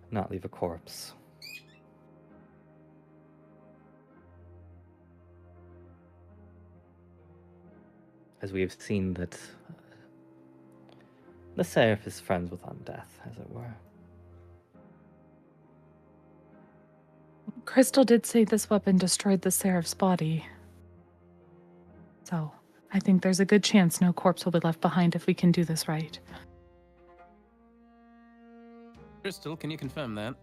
not leave a corpse. As we have seen that the Seraph is friends with undeath, as it were. Crystal did say this weapon destroyed the Seraph's body. So I think there's a good chance no corpse will be left behind if we can do this right. Crystal, can you confirm that?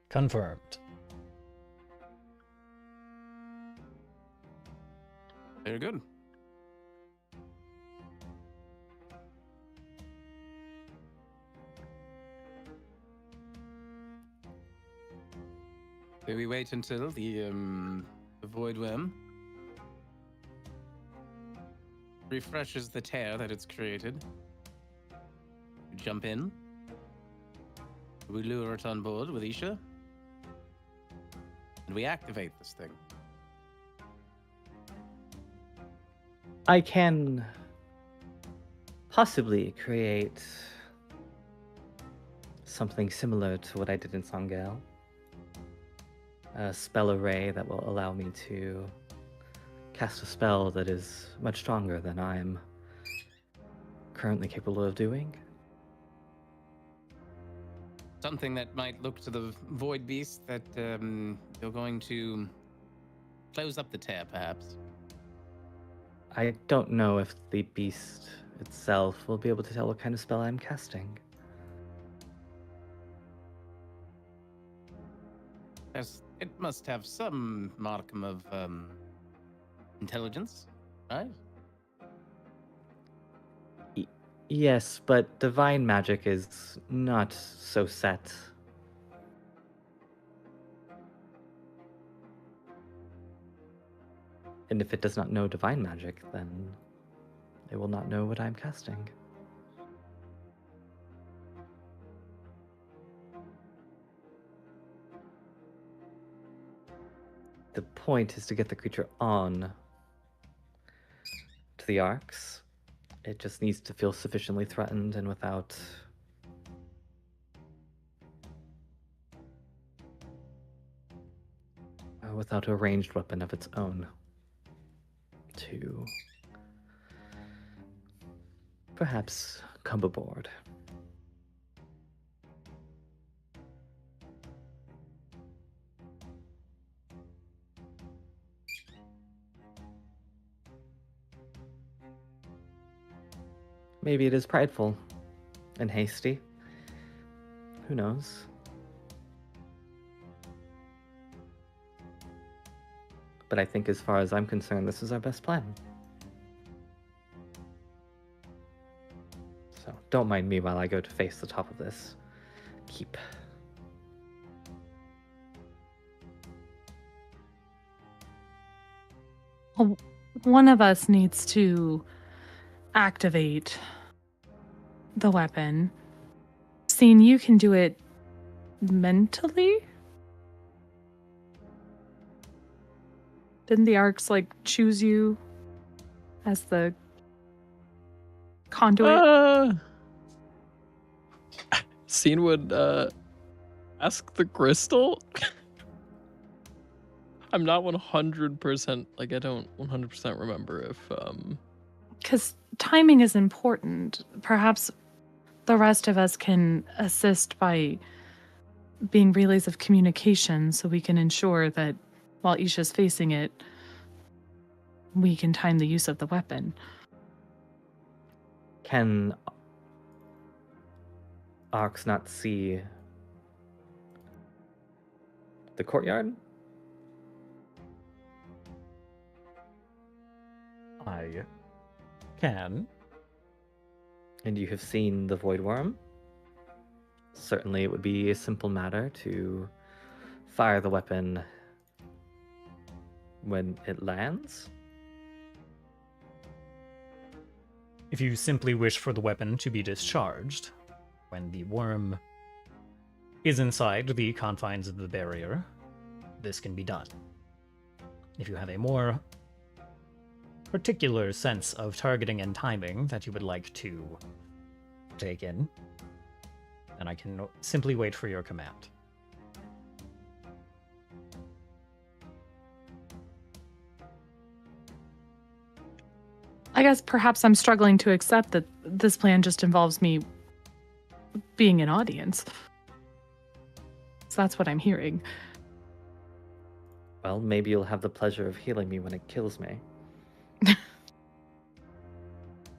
Confirmed. Very good. So we wait until the Voidwyrm refreshes the tear that it's created. We jump in. We lure it on board with Isha. And we activate this thing. I can possibly create something similar to what I did in Sangel. A spell array that will allow me to cast a spell that is much stronger than I'm currently capable of doing. Something that might look to the void beast that you're going to close up the tear, perhaps. I don't know if the beast itself will be able to tell what kind of spell I'm casting. Yes, it must have some modicum of intelligence, right? Yes, but divine magic is not so set. And if it does not know divine magic, then it will not know what I'm casting. The point is to get the creature on to the arcs. It just needs to feel sufficiently threatened and without a ranged weapon of its own to perhaps come aboard. Maybe it is prideful and hasty. Who knows? But I think as far as I'm concerned, this is our best plan. So don't mind me while I go to face the top of this keep. One of us needs to activate the weapon. Seeing you can do it mentally? Didn't the arcs like choose you as the conduit? Scene would ask the crystal. I'm not 100%, like, I don't 100% remember if Because timing is important. Perhaps the rest of us can assist by being relays of communication so we can ensure that while Isha's facing it, we can time the use of the weapon. Can Ox not see the courtyard? I can. And you have seen the Voidwyrm? Certainly it would be a simple matter to fire the weapon when it lands. If you simply wish for the weapon to be discharged when the worm is inside the confines of the barrier, this can be done. If you have a more particular sense of targeting and timing that you would like to take in, then I can simply wait for your command. I guess perhaps I'm struggling to accept that this plan just involves me being an audience. So that's what I'm hearing. Well, maybe you'll have the pleasure of healing me when it kills me.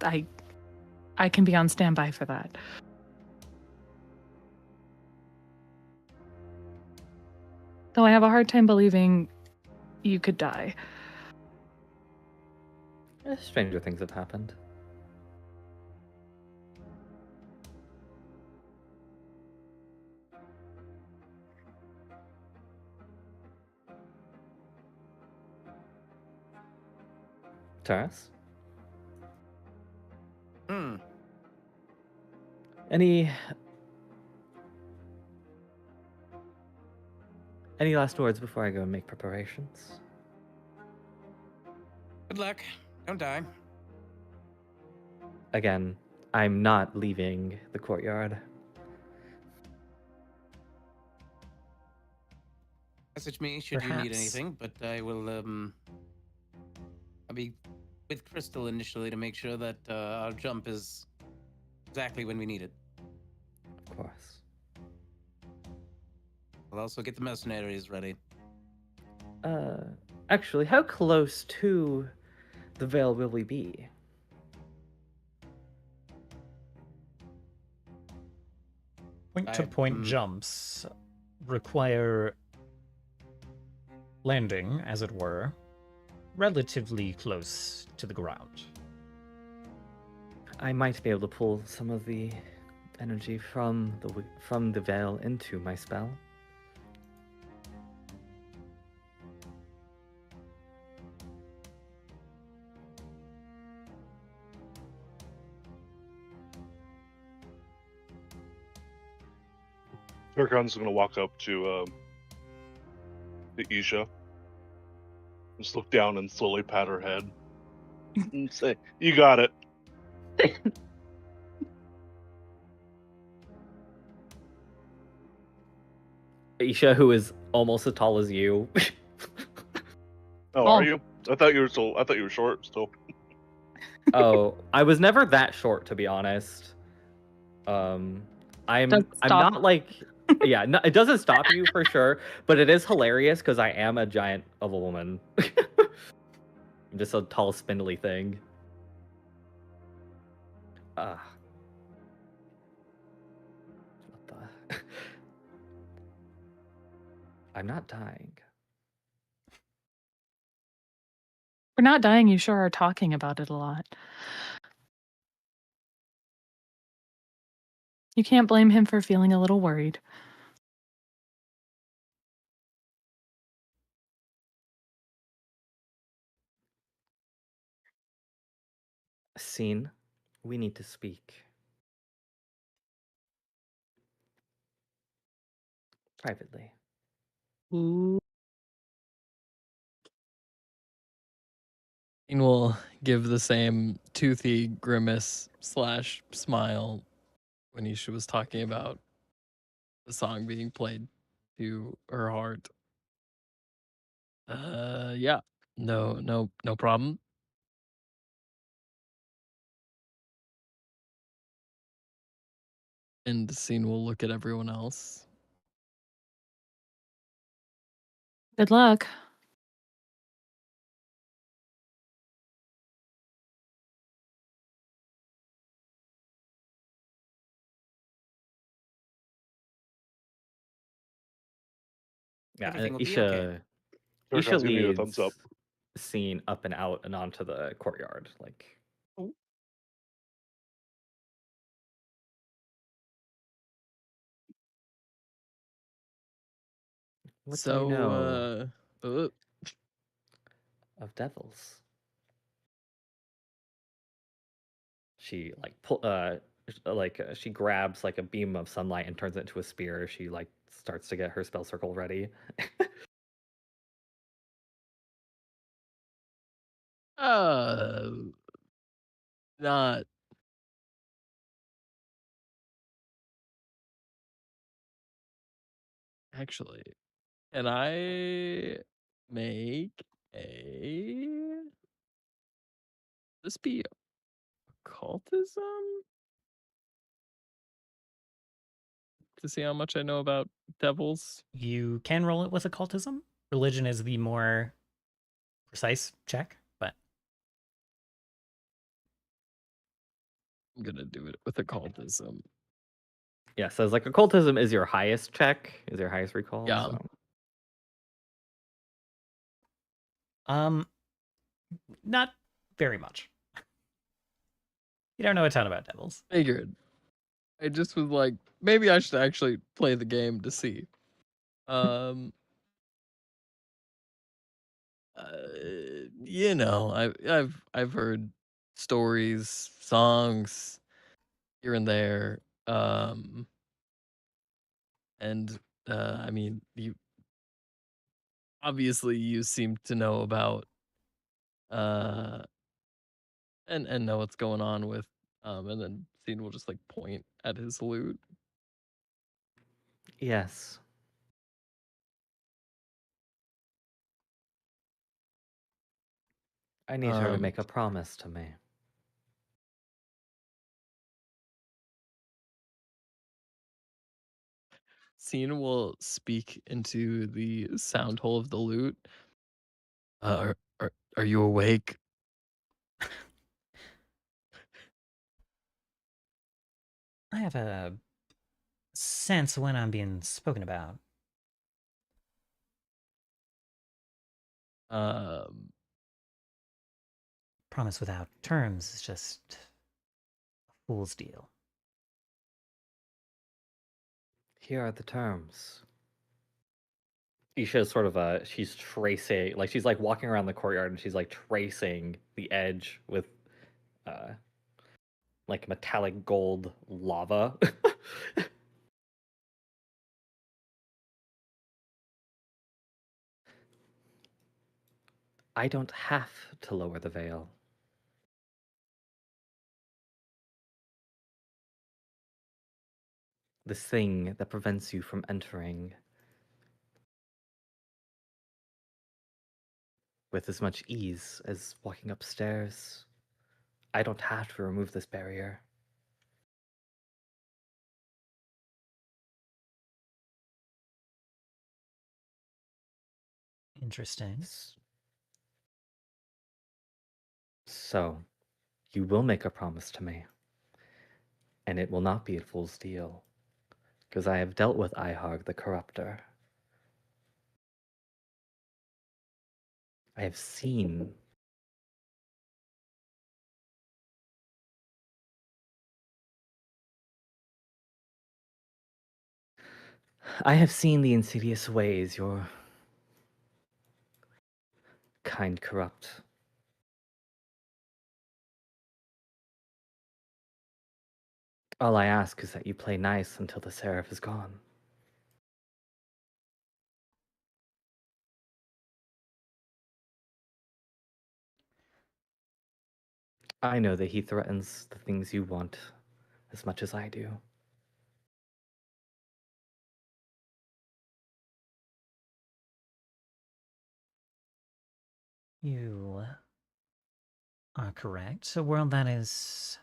I can be on standby for that. Though I have a hard time believing you could die. Stranger things have happened. Taras? Any last words before I go and make preparations? Good luck. Don't die. Again, I'm not leaving the courtyard. Message me should you need Perhaps. anything, but I will I'll be with Crystal initially to make sure that our jump is exactly when we need it. Of course. I'll also get the mercenaries ready. Actually, how close to the Veil will we be? Point-to-point jumps require landing, as it were, relatively close to the ground. I might be able to pull some of the energy from the Veil into my spell. Turkon's gonna walk up to Isha. Just look down and slowly pat her head. And say, "You got it." Isha, who is almost as tall as you. Oh, are you? I thought you were short still. Oh, I was never that short, to be honest. I'm Doesn't not stop. like, yeah, no, it doesn't stop you for sure, but it is hilarious because I am a giant of a woman. I'm just a tall, spindly thing. What the? I'm not dying. For not dying, you sure are talking about it a lot. You can't blame him for feeling a little worried. Scene, we need to speak. Privately. And will give the same toothy grimace slash smile when he was talking about the song being played to her heart. Yeah. No problem. And the scene will look at everyone else. Good luck. Yeah, Everything will be Isha, okay. Isha Sarah's giving you a thumbs up. leads Scene up and out and onto the courtyard. Like, what do you know of devils? She she grabs like a beam of sunlight and turns it into a spear. She like starts to get her spell circle ready. uh, not actually. Can I make a this be occultism to see how much I know about devils? You can roll it with occultism. Religion is the more precise check, but I'm gonna do it with occultism. Yeah, so it's like occultism is your highest check, is your highest recall. Yeah. So. Not very much. You don't know a ton about devils. Figured. I just was like, maybe I should actually play the game to see. You know, I've heard stories, songs here and there. And I mean, you obviously you seem to know about uh and know what's going on with and then Scene will just like point at his lute. Yes. I need her to make a promise to me. Scene will speak into the sound hole of the lute. Are you awake? I have a sense when I'm being spoken about. Promise without terms is just a fool's deal. Here are the terms. Isha is sort of she's tracing, like she's like walking around the courtyard and she's like tracing the edge with like metallic gold lava. I don't have to lower the veil. This thing that prevents you from entering with as much ease as walking upstairs. I don't have to remove this barrier. Interesting. So, you will make a promise to me, and it will not be a fool's deal, because I have dealt with Ihog the Corruptor. I have seen I have seen the insidious ways your kind corrupt. All I ask is that you play nice until the Seraph is gone. I know that he threatens the things you want as much as I do. You are correct. A world that is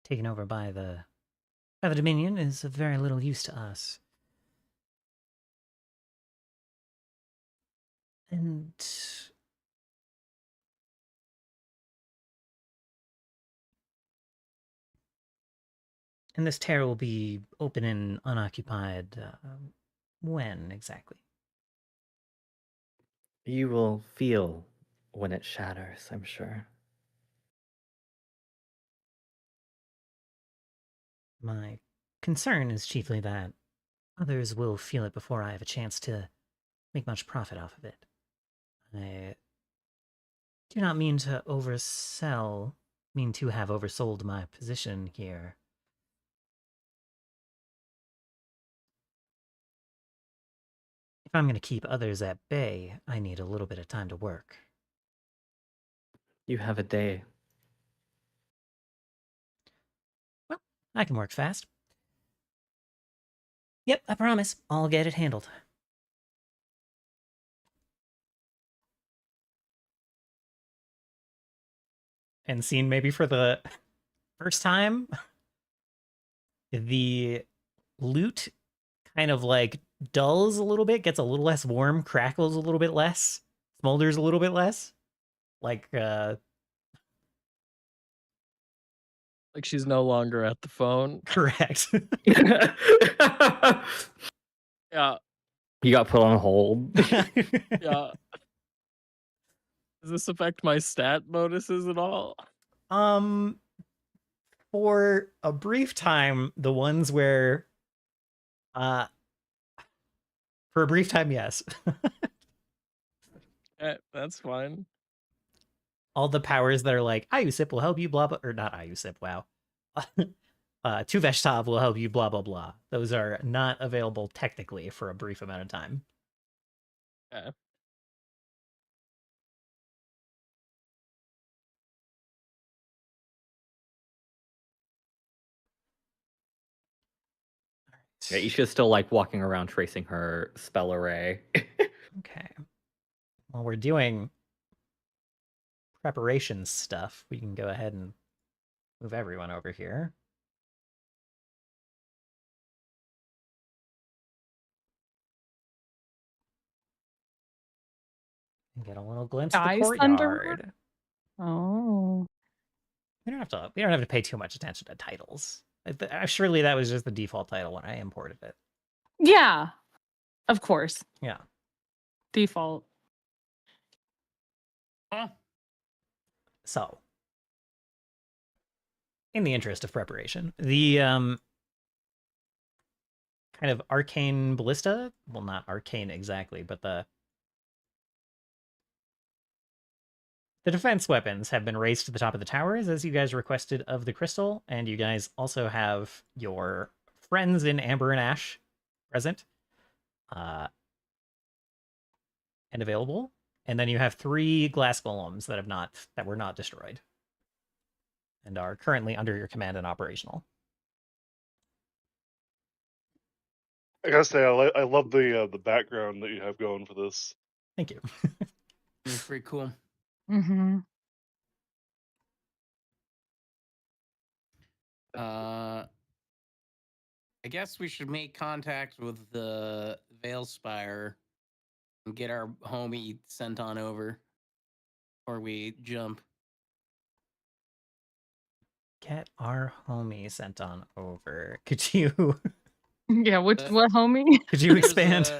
taken over by the Dominion is of very little use to us. And this tear will be open and unoccupied when exactly? You will feel when it shatters, I'm sure. My concern is chiefly that others will feel it before I have a chance to make much profit off of it. I do not mean to have oversold my position here. If I'm going to keep others at bay, I need a little bit of time to work. You have a day. Well, I can work fast. Yep, I promise. I'll get it handled. And seen maybe for the first time, the loot kind of like dulls a little bit, gets a little less warm, crackles a little bit less, smolders a little bit less. Like she's no longer at the phone. correct. Yeah. You got put on hold. Yeah. Does this affect my stat bonuses at all? For a brief time, the ones where for a brief time, yes. That's fine. All the powers that are like, Ayusip will help you, blah, blah, or not Ayusip, wow. Tuveshtav will help you, blah, blah, blah. Those are not available technically for a brief amount of time. Yeah. Yeah, Isha's still like walking around tracing her spell array. Okay. While we're doing preparation stuff, we can go ahead and move everyone over here. And get a little glimpse of the Guys Thunder? courtyard. Oh. We don't have to pay too much attention to titles. Surely that was just the default title when I imported it. Yeah. Of course. Yeah. Default. Huh? So, in the interest of preparation, the kind of arcane ballista, well, not arcane exactly, but the defense weapons have been raised to the top of the towers, as you guys requested of the crystal, and you guys also have your friends in Amber and Ash present and available. And then you have 3 glass golems that were not destroyed and are currently under your command and operational. I gotta say, I love the background that you have going for this. Thank you. It's pretty cool. Mm-hmm. I guess we should make contact with the Veilspire and get our homie sent on over, or we jump. Get our homie sent on over. Could you Yeah, what homie? could you expand?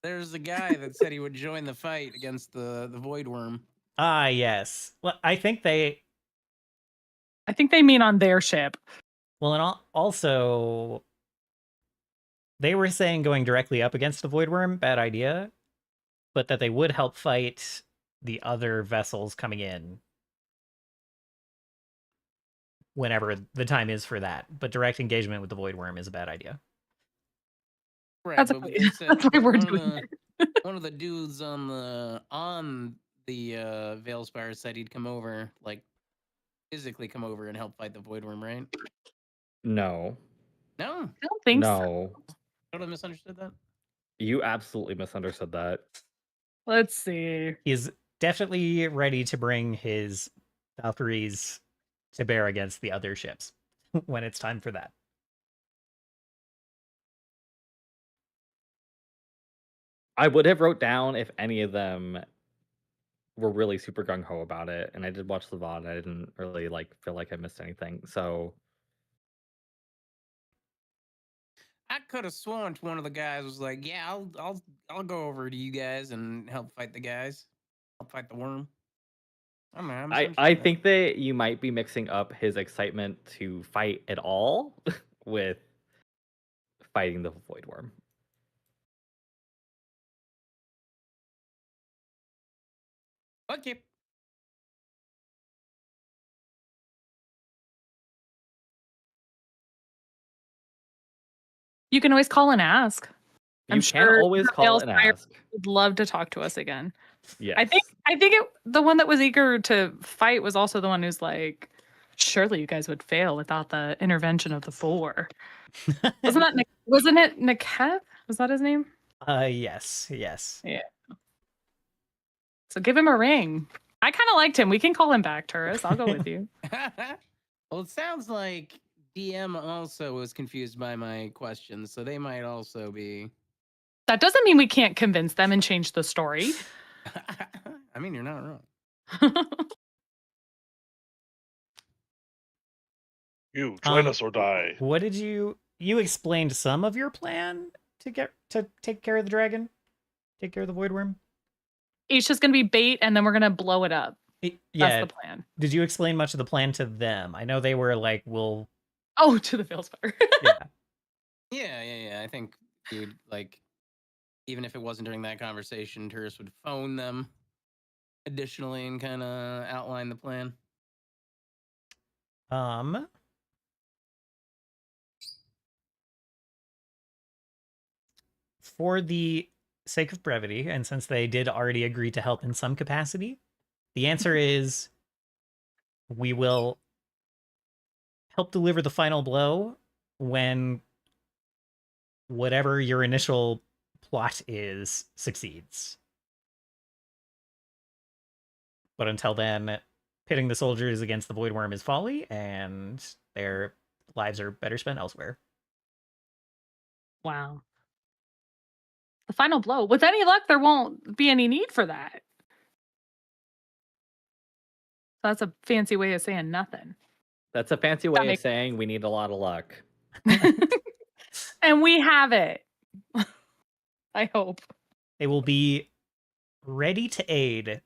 There's a guy that said he would join the fight against the Voidwyrm. Ah, yes. Well, I think they I think they mean on their ship. well, and also they were saying going directly up against the Voidwyrm, bad idea, but that they would help fight the other vessels coming in whenever the time is for that. But direct engagement with the Voidwyrm is a bad idea. Right, That's but okay. they said That's why we're one of doing one of the dudes on the Veilspire said he'd come over, like physically come over and help fight the Voidwyrm, right? No. No, I don't think so. No. totally misunderstood that. You absolutely misunderstood that. Let's see. He's definitely ready to bring his Valkyries to bear against the other ships when it's time for that. I would have wrote down if any of them were really super gung ho about it, and I did watch the VOD. I didn't really feel like I missed anything. So I could have sworn one of the guys was like, "Yeah, I'll go over to you guys and help fight the guys, help fight the worm." I don't know. I misunderstood that. think that you might be mixing up his excitement to fight at all with fighting the Voidwyrm. Okay. You can always call and ask. I'm You can sure always the call and Veilspire ask. would love to talk to us again. Yes. I think the one that was eager to fight was also the one who's like, surely you guys would fail without the intervention of the four. Wasn't it Niketh? Was that his name? Yes. Yeah. So give him a ring. I kind of liked him. We can call him back, Turris. I'll go with you. Well, it sounds like DM also was confused by my questions, so they might also be. That doesn't mean we can't convince them and change the story. I mean, you're not wrong. You join us or die. What did you explained some of your plan to take care of the dragon? Take care of the Voidwyrm? It's just gonna be bait and then we're gonna blow it up. Yeah. That's the plan. Did you explain much of the plan to them? I know they were like, we'll... Oh, to the Veilspire. Yeah. Yeah. I think he would, like, even if it wasn't during that conversation, Turris would phone them additionally and kind of outline the plan. For the sake of brevity, and since they did already agree to help in some capacity, the answer is we will help deliver the final blow when whatever your initial plot is succeeds. But until then, pitting the soldiers against the Voidwyrm is folly, and their lives are better spent elsewhere. Wow. The final blow. With any luck, there won't be any need for that. That's a fancy way of saying nothing. That's a fancy way of saying we need a lot of luck. And we have it. I hope. They will be ready to aid,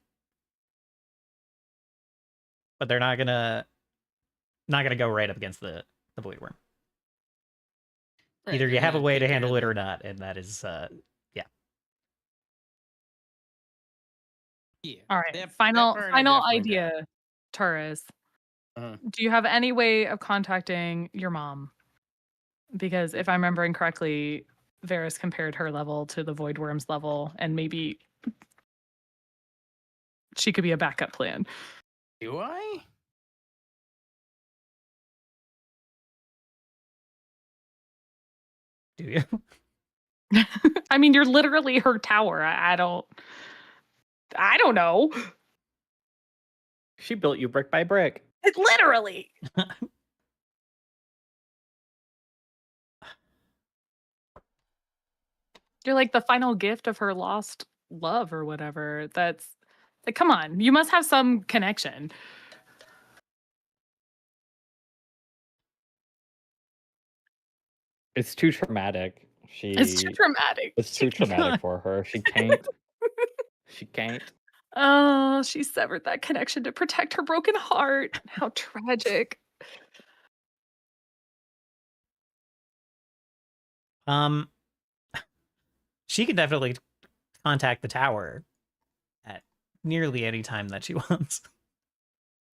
but they're not gonna go right up against the Voidwyrm. Right, Either they're you have a gonna way take to care handle of it or not, and that is Yeah. All right. That Final part I definitely got. idea, Turris. Uh-huh. Do you have any way of contacting your mom? Because if I'm remembering correctly, Varys compared her level to the Voidwyrm's level, and maybe she could be a backup plan. Do I? do you? I mean, you're literally her tower. I don't know. She built you brick by brick. Literally. You're like the final gift of her lost love or whatever. That's like, come on, you must have some connection. It's too traumatic. It's too dramatic. It's too traumatic for her. She can't. She can't. Oh, she severed that connection to protect her broken heart. How tragic. she can definitely contact the tower at nearly any time that she wants.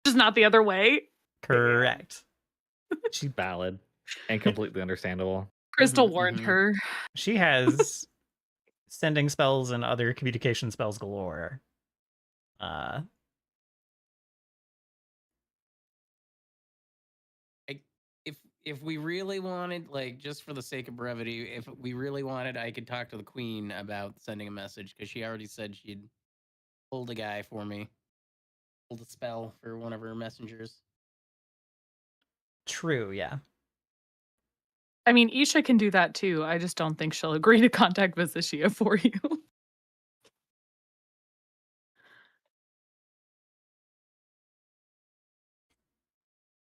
Just not the other way. Correct. She's valid and completely understandable. Crystal Mhm, warned mhm. her. She has sending spells and other communication spells galore. If we really wanted, like, just for the sake of brevity, if we really wanted, I could talk to the queen about sending a message, because she already said she'd pulled a guy for me, pulled a spell for one of her messengers. True, yeah. I mean, Isha can do that too. I just don't think she'll agree to contact Visitia for you.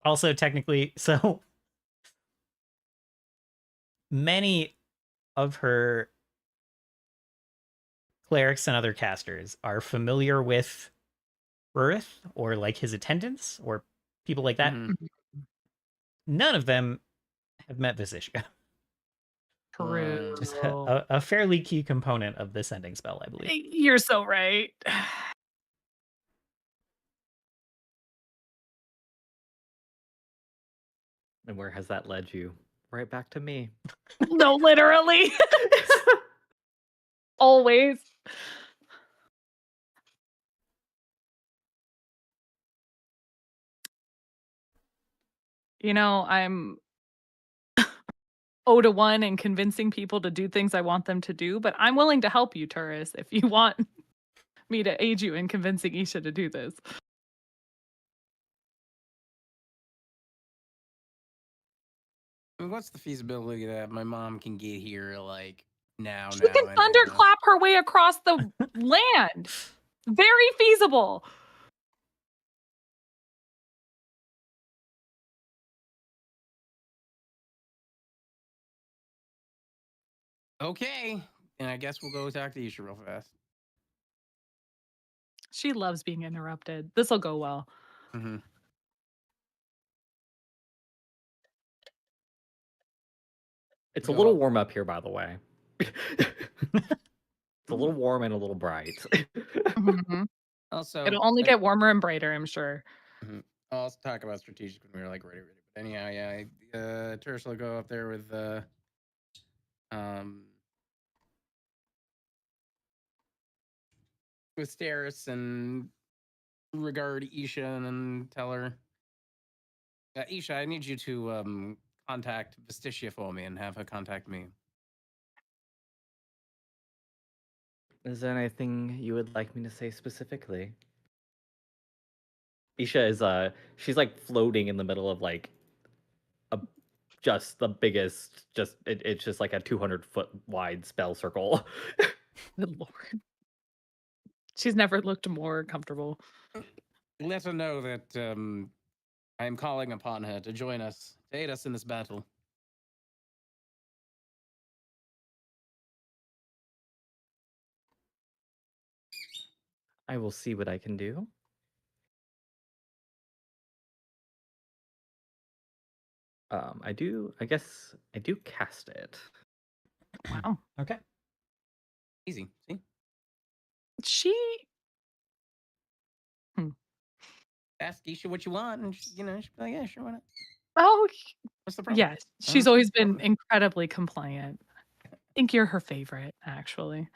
Also, technically, so many of her clerics and other casters are familiar with Urith or like his attendants or people like that. Mhm. None of them have met Visitia. True. Just a fairly key component of the sending spell, I believe. You're so right. And where has that led you? Right back to me. No, literally. Always. You know, I'm 0 to 1 in convincing people to do things I want them to do, but I'm willing to help you, Turris, if you want me to aid you in convincing Isha to do this. I mean, what's the feasibility that my mom can get here, like, now? She can thunderclap her way across the land. Very feasible. Okay, and I guess we'll go talk to Isha real fast. She loves being interrupted. This will go well. Mm-hmm. It's a little warm up here, by the way. It's a little warm and a little bright. Mhm. Also, It'll only like, get warmer and brighter, I'm sure. I'll also talk about strategic when we were like ready. But anyhow, yeah, Tersh will go up there with Steris and regard Isha and then tell her, Isha, I need you to contact Vestitia for me and have her contact me. Is there anything you would like me to say specifically? Isha is she's like floating in the middle of like just the biggest, it's just like a 200-foot wide spell circle. Good lord. She's never looked more comfortable. Let her know that I am calling upon her to join us, to aid us in this battle. I will see what I can do. I guess I do cast it. Wow. Okay. Easy. See? She Ask Isha what you want, and she'll be like, yeah, sure, why not? Oh, What's the problem? yes. She's always been incredibly compliant. I think you're her favorite, actually.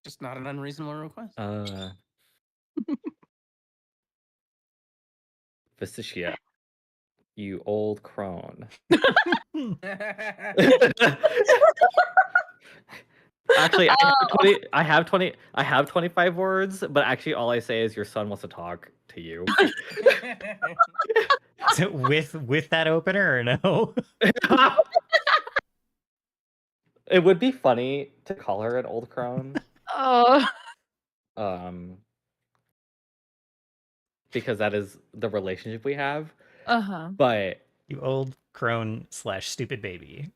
Just not an unreasonable request. Vestitia, you old crone. Actually, I have 25 words, but actually all I say is your son wants to talk to you. So with that opener or no? It would be funny to call her an old crone. Because that is the relationship we have. Uh-huh. But You old crone / stupid baby.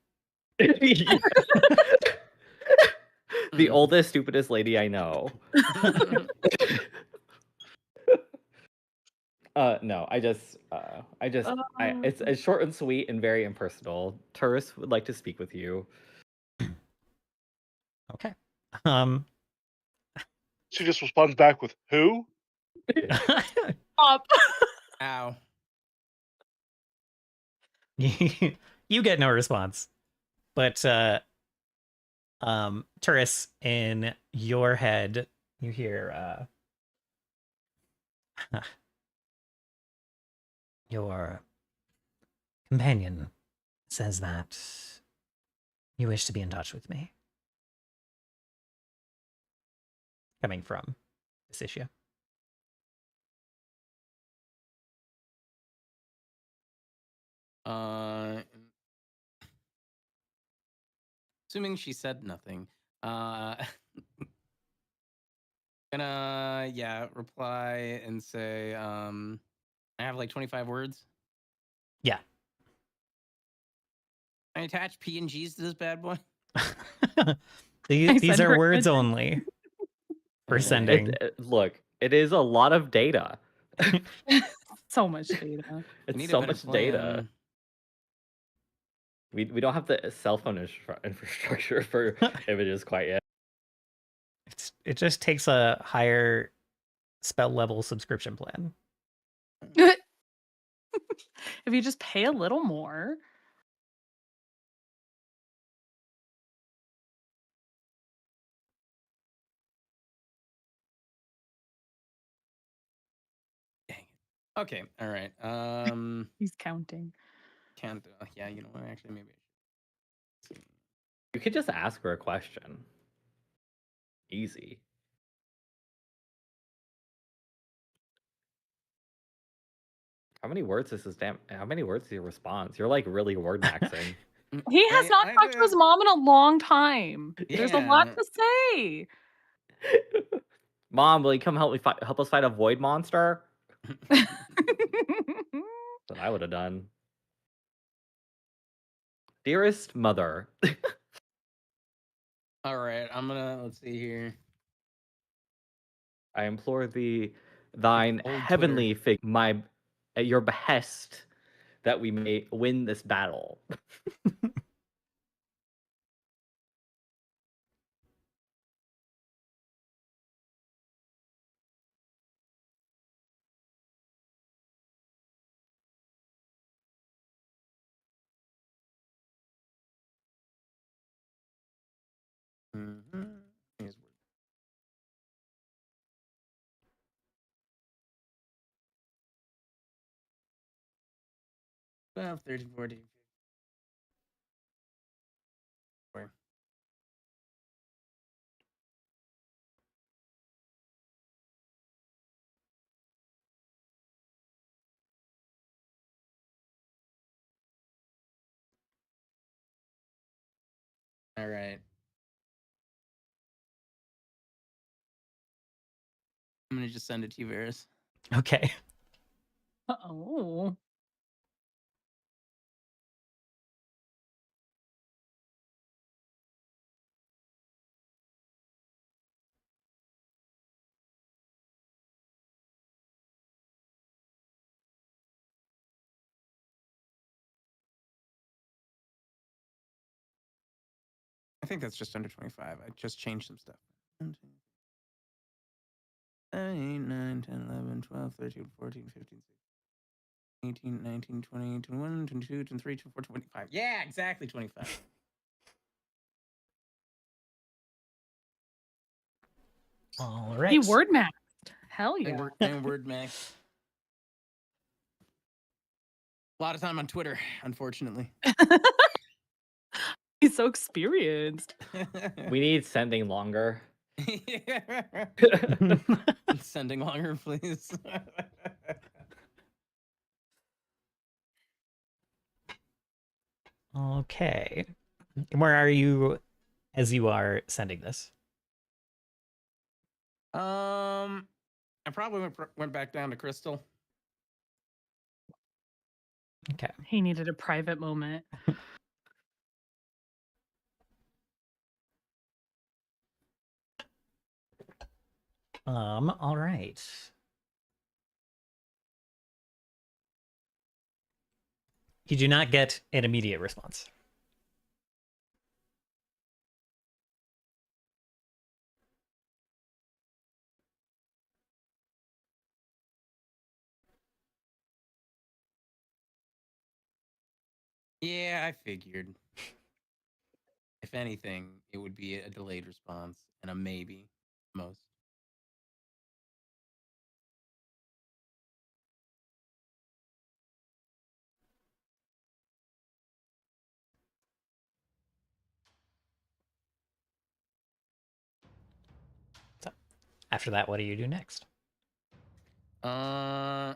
The oldest, stupidest lady I know. No, it's short and sweet and very impersonal. Turris would like to speak with you. Okay. Um. She just responds back with who? Stop. Ow. You get no response, but Turris, in your head, you hear your companion says that you wish to be in touch with me. Coming from this issue. Assuming she said nothing. Gonna reply and say, I have like 25 words. Yeah. I attach PNGs to this bad boy. These send are her words a- only for Okay. sending. Look, it is a lot of data. So much data. I It's need a so better much data. plan. We don't have the cell phone infrastructure for images quite yet. It just takes a higher spell level subscription plan. If you just pay a little more. Dang it. Okay. All right. He's counting. Can't. Yeah. You know what? Actually, maybe. You could just ask her a question. Easy. How many words is how many words is your response? You're like really word maxing. He has not talked to his mom in a long time. There's a lot Yeah. to say. Mom, will you come help us fight a void monster? That I would have done. Dearest mother. All right. Let's see here. I implore thee, thine Old heavenly fig, at your behest, that we may win this battle. Mm-hmm. Here's word. 12, 13, 14, 15. All right. I'm gonna just send it to you, Varys. Okay. Oh. I think that's just under 25. I just changed some stuff. 1, 2, 8, 9, 10, 11, 12, 13, 14, 15, 16, 18, 19, 20, 21, 22, 23, 24, 25. Yeah, exactly 25. All right. He word maxed. Hell I yeah. word max. A lot of time on Twitter, unfortunately. He's so experienced. We need sending longer. Sending longer, please. Okay. Where are you as you are sending this? I probably went back down to Crystal. Okay. He needed a private moment. All right. You do not get an immediate response. Yeah, I figured. If anything, it would be a delayed response and a maybe, most. So, after that, what do you do next? So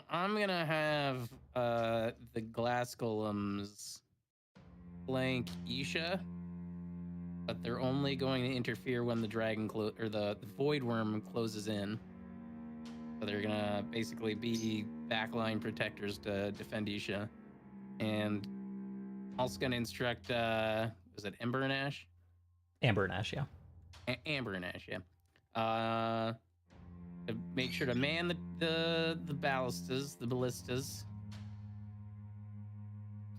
I'm gonna have the glass golems flank Isha, but they're only going to interfere when the dragon or the Voidwyrm closes in. So they're gonna basically be backline protectors to defend Isha, and also gonna instruct was it Ember and Ash? Amber and Ash, yeah. Amber and Ash, yeah. To make sure to man the ballistas,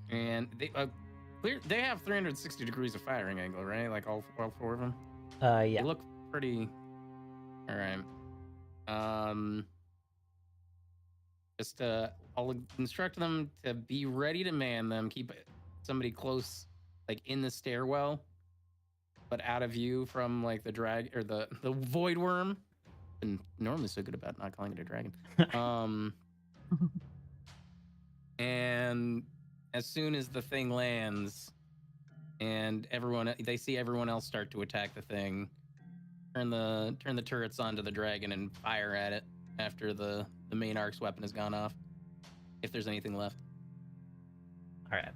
and they have 360 degrees of firing angle, right? Like all four of them. Yeah. They look pretty. All right. Just I'll instruct them to be ready to man them. Keep somebody close, like in the stairwell, but out of view from like the drag or the Voidwyrm. And normally so good about not calling it a dragon. And as soon as the thing lands and they see everyone else start to attack the thing, turn the turrets onto the dragon and fire at it after the main arc's weapon has gone off, if there's anything left. All right.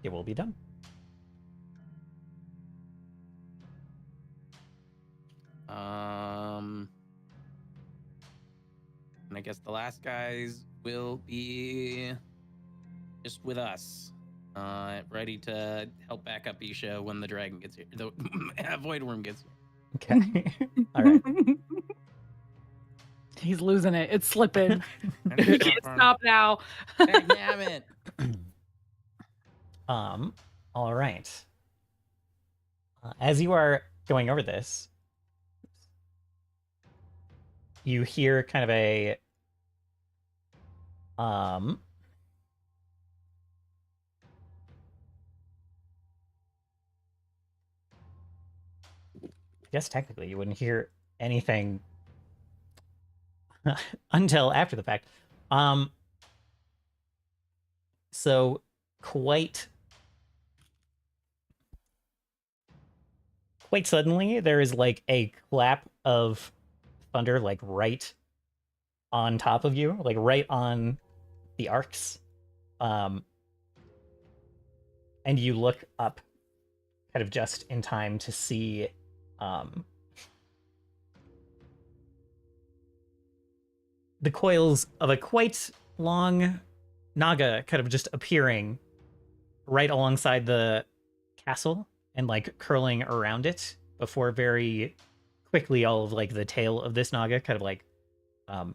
It will be done. And I guess the last guys will be just with us, ready to help back up Isha when the dragon gets here. The Voidwyrm gets here. Okay. All right. He's losing it. It's slipping. He can't stop now. Damn it. All right. As you are going over this, you hear kind of a I guess technically you wouldn't hear anything until after the fact. So quite suddenly there is like a clap of thunder, like right on top of you, like right on the arcs. And you look up kind of just in time to see the coils of a quite long naga kind of just appearing right alongside the castle and like curling around it before very quickly all of like the tail of this naga kind of like and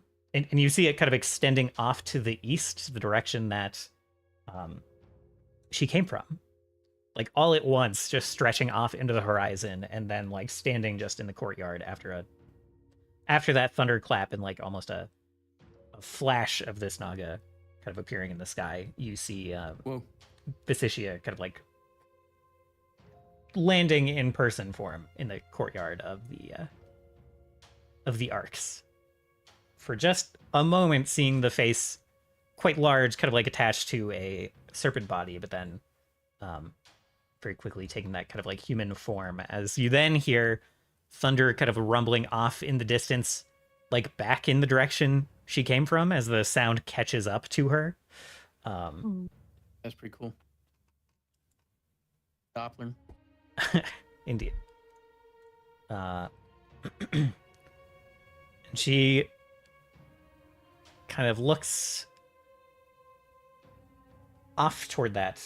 you see it kind of extending off to the east, the direction that she came from, like all at once, just stretching off into the horizon and then like standing just in the courtyard after that thunderclap and like almost a flash of this naga kind of appearing in the sky. You see Visitia kind of like landing in person form in the courtyard of the arcs. For just a moment, seeing the face quite large, kind of like attached to a serpent body, but then very quickly taking that kind of like human form, as you then hear thunder kind of rumbling off in the distance, like back in the direction she came from, as the sound catches up to her. That's pretty cool. Dolphin. Indeed. She kind of looks off toward that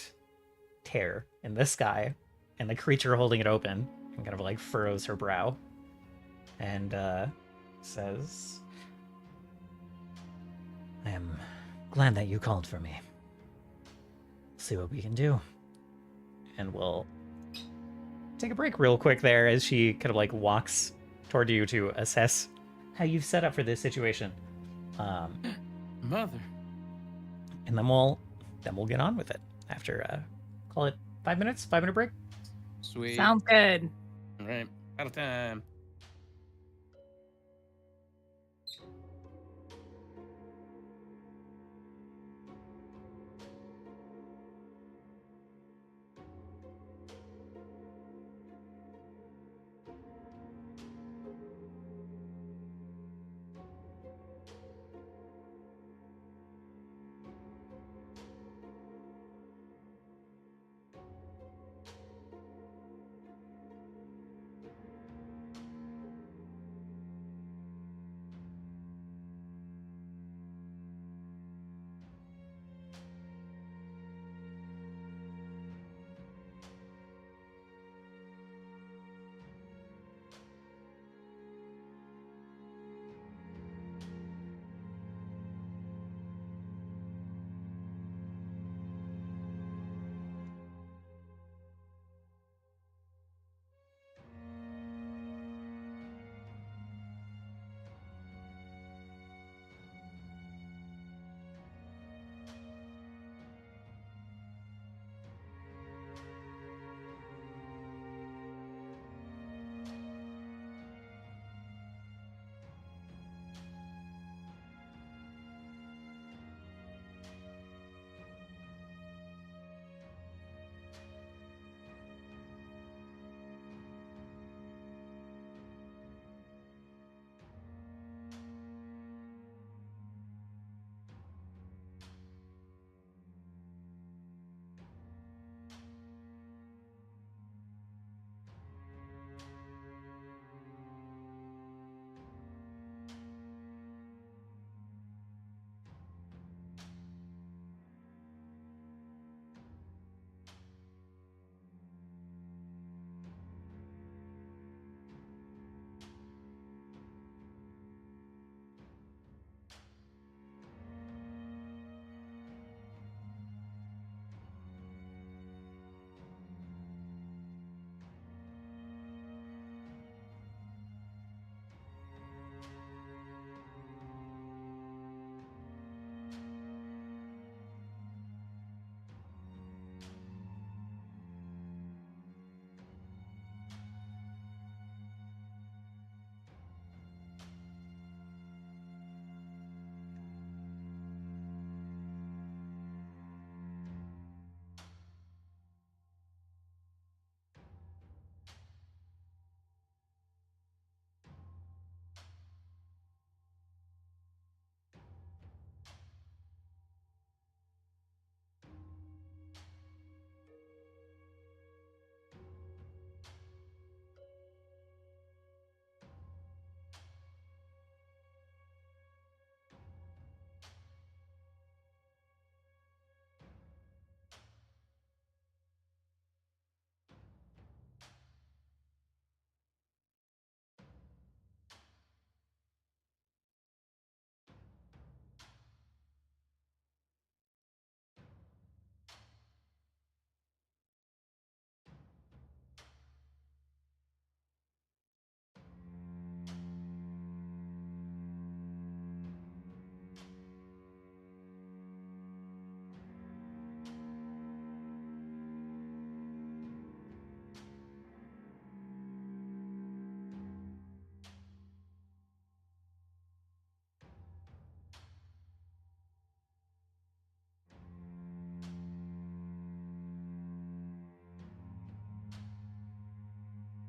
tear in the sky and the creature holding it open and kind of like furrows her brow and says, I am glad that you called for me. See what we can do. And we'll take a break real quick there as she kind of like walks toward you to assess how you've set up for this situation. Mother. And then we'll get on with it after call it 5 minutes, 5 minute break. Sweet. Sounds good. All right. Out of time.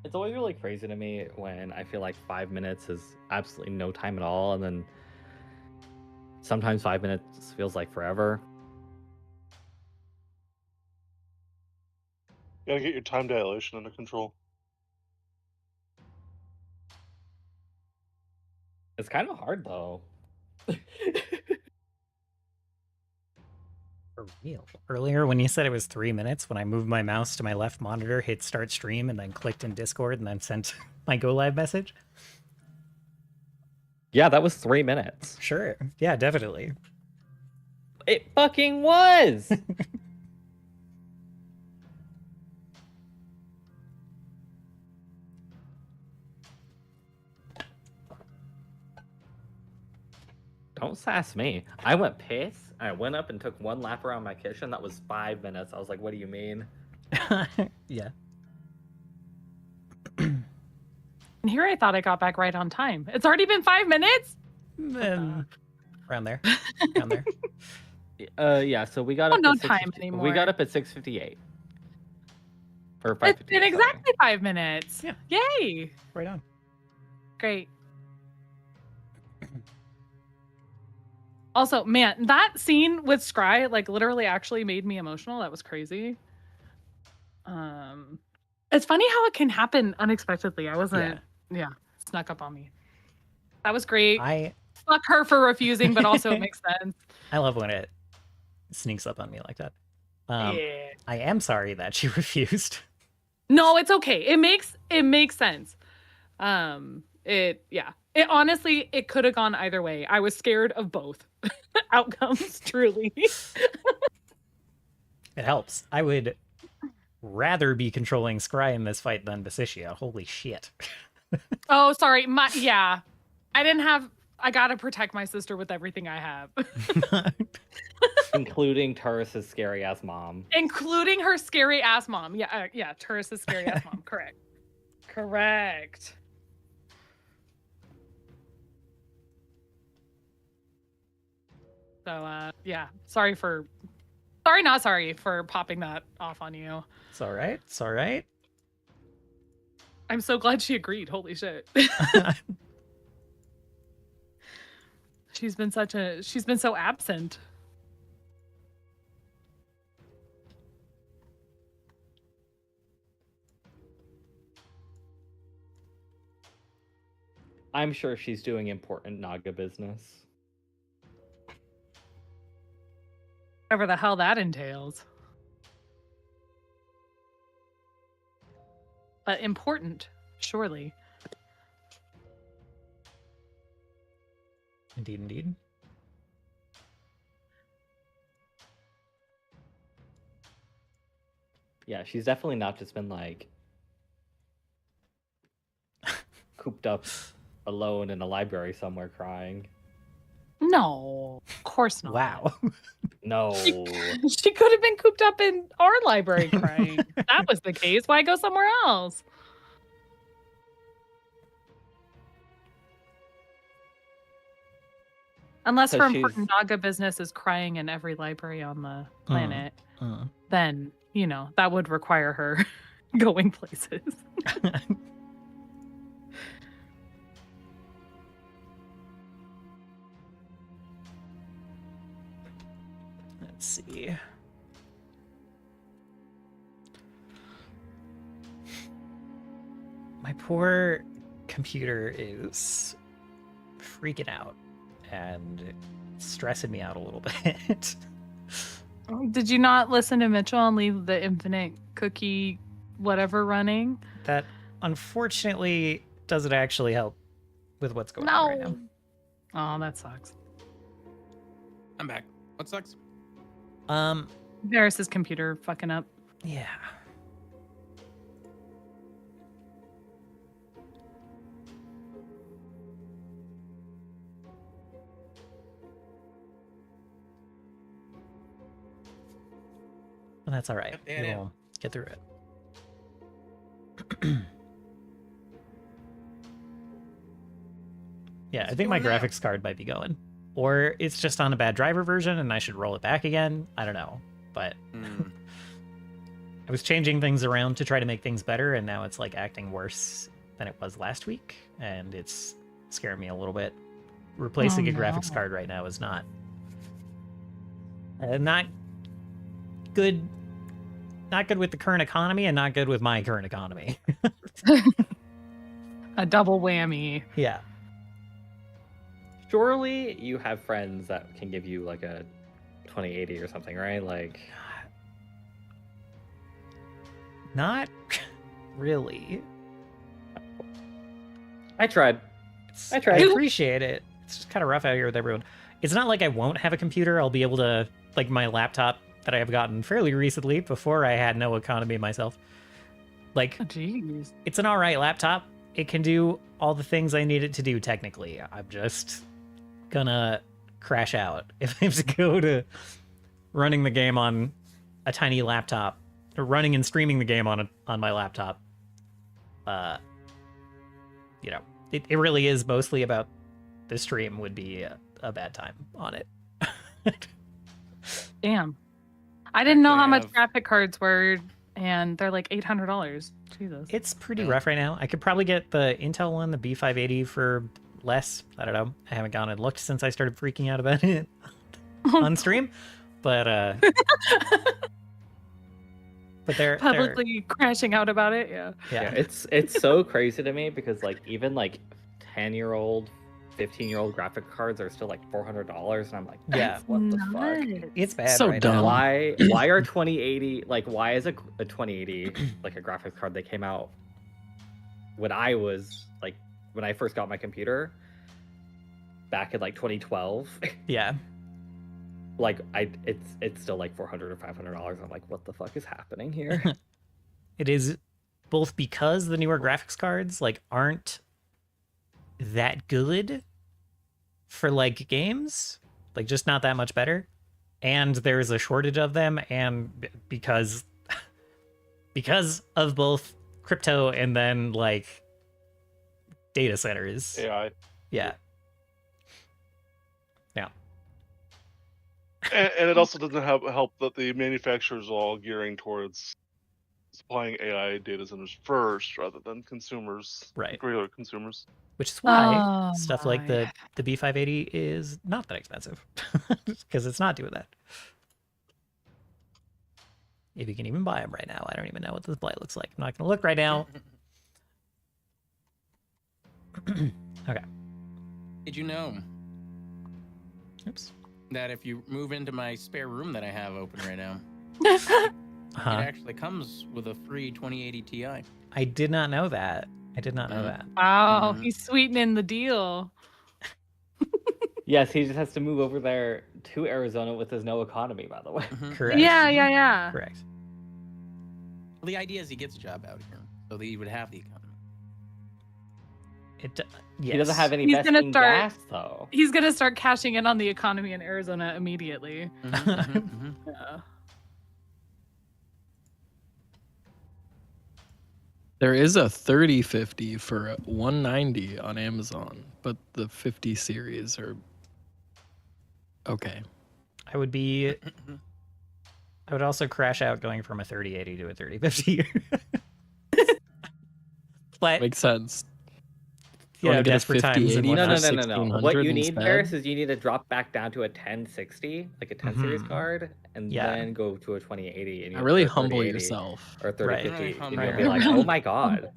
It's always really crazy to me when I feel like 5 minutes is absolutely no time at all, and then sometimes 5 minutes feels like forever. Gotta get your time dilation under control. It's kind of hard though. For real. Earlier, when you said it was 3 minutes, when I moved my mouse to my left monitor, hit start stream, and then clicked in Discord, and then sent my go live message. Yeah, that was 3 minutes. Sure. Yeah, definitely. It fucking was! Don't sass me. I went piss. I went up and took one lap around my kitchen. That was 5 minutes. I was like, what do you mean? Yeah. And here I thought I got back right on time. It's already been 5 minutes? Around there. Around there. Yeah, so we got Oh, up no at time 6:50 We anymore. got up at 6:58. Or 5:58. It's been exactly 5 minutes. Yeah. Yay. Right on. Great. Also, man, that scene with Scry like literally actually made me emotional. That was crazy. It's funny how it can happen unexpectedly. I wasn't snuck up on me. That was great. Fuck her for refusing, but also it makes sense. I love when it sneaks up on me like that. Yeah. I am sorry that she refused. No, it's okay. It makes sense. It honestly, it could have gone either way. I was scared of both outcomes, truly. It helps. I would rather be controlling Scry in this fight than Basicia. Holy shit. Oh, sorry. I gotta protect my sister with everything I have. Including Taurus's scary ass mom. Including her scary ass mom. Yeah, Taurus's scary ass mom. Correct. So, sorry for popping that off on you. It's all right. It's all right. I'm so glad she agreed. Holy shit. She's been so absent. I'm sure she's doing important Naga business. Whatever the hell that entails. But important, surely. Indeed, indeed. Yeah, she's definitely not just been like cooped up alone in a library somewhere crying. No, of course not. Wow. No. She could have been cooped up in our library crying. If that was the case, why go somewhere else? Unless her important Naga business is crying in every library on the planet, then, that would require her going places. Let's see. My poor computer is freaking out and stressing me out a little bit. Did you not listen to Mitchell and leave the infinite cookie whatever running? That unfortunately doesn't actually help with what's going on right now. Oh, that sucks. I'm back. What sucks? Varys's computer fucking up. Yeah. Well, that's all right. We'll get through it. Yeah, I think my graphics card might be going. Or it's just on a bad driver version and I should roll it back again. I don't know. But I was changing things around to try to make things better, and now it's like acting worse than it was last week, and it's scaring me a little bit. Replacing a graphics card right now is not good. Not good with the current economy, and not good with my current economy. A double whammy. Yeah. Surely you have friends that can give you like a 2080 or something, right? Like, Not really. I tried. It's, I tried. I appreciate it. It's just kind of rough out here with everyone. It's not like I won't have a computer. I'll be able to, like my laptop that I have gotten fairly recently before I had no economy myself. Like, Oh, jeez. it's an all right laptop. It can do all the things I need it to do technically. I'm just gonna crash out if I have to go to running the game on a tiny laptop, or running and streaming the game on my laptop. You know, it really is mostly about the stream would be a bad time on it. Damn. I didn't know Actually, how I much have- graphic cards were, and they're like $800. Jesus. It's pretty Yeah. rough right now. I could probably get the Intel one, the B580, for less. I don't know. I haven't gone and looked since I started freaking out about it on stream. But they're Publicly crashing out about it. Yeah. yeah. It's so crazy to me because like even like 10-year-old, 15-year-old graphic cards are still like $400, and I'm like, Yeah. what the fuck? Nuts. It's bad So right dumb. now. Why are 2080 like why is a 2080 like a graphics card that came out when I was like when I first got my computer back in like 2012? Yeah. Like it's still like $400 or $500. I'm like, what the fuck is happening here? It is both because the newer graphics cards like aren't that good for like games, like just not that much better, and there's a shortage of them, and because of both crypto and then like data centers. AI. Yeah. And it also doesn't help that the manufacturers are all gearing towards supplying AI data centers first rather than consumers, Right. regular consumers. Which is why Oh stuff like my. the B580 is not that expensive, because it's not doing that. If you can even buy them right now, I don't even know what the display looks like. I'm not going to look right now. Okay. Did you know Oops. that if you move into my spare room that I have open right now, Uh-huh. it actually comes with a free 2080 Ti? I did not know that. I did not know Mhm. that. Wow, Mhm. he's sweetening the deal. Yes, he just has to move over there to Arizona with his no economy, by the way. Mhm. Correct. Yeah. Correct. Well, the idea is he gets a job out here, so that he would have the economy. Yes. He doesn't have any He's best gonna in start- gas though. He's gonna start cashing in on the economy in Arizona immediately. Mhm, mhm, mhm. Yeah. There is a 3050 for $190 on Amazon, but the 50 series are okay. I would be. I would also crash out going from a 3080 to a 3050. But Makes sense. you wanna know, get a desperate times 5080 and No, whatnot. no. What 1600 you need, instead? Paris, is you need to drop back down to a 1060, like a 10 series Mhm. card, and Yeah. then go to a 2080. And I really or humble 3080 yourself. Or 3050. Right. And Right. you'll be like, oh my god.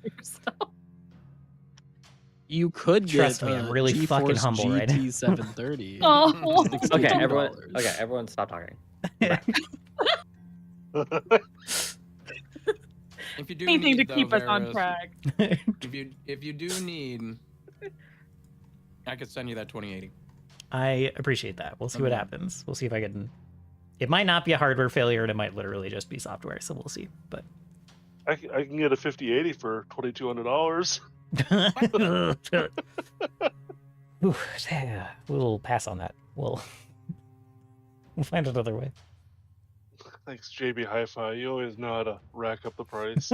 You could Trust get me, a I'm really GeForce fucking humble right now. GT 730. Oh. Okay, everyone. $62. Okay, everyone, stop talking. If you do Anything to need, though, keep us on Varus, track. If you do need, I could send you that 2080. I appreciate that. We'll see what Mhm. happens. We'll see if I can. It might not be a hardware failure, and it might literally just be software. So we'll see. But I can get a 5080 for $2,200. Ooh, yeah, we'll pass on that. We'll find another way. Thanks, JB Hi-Fi. You always know how to rack up the price.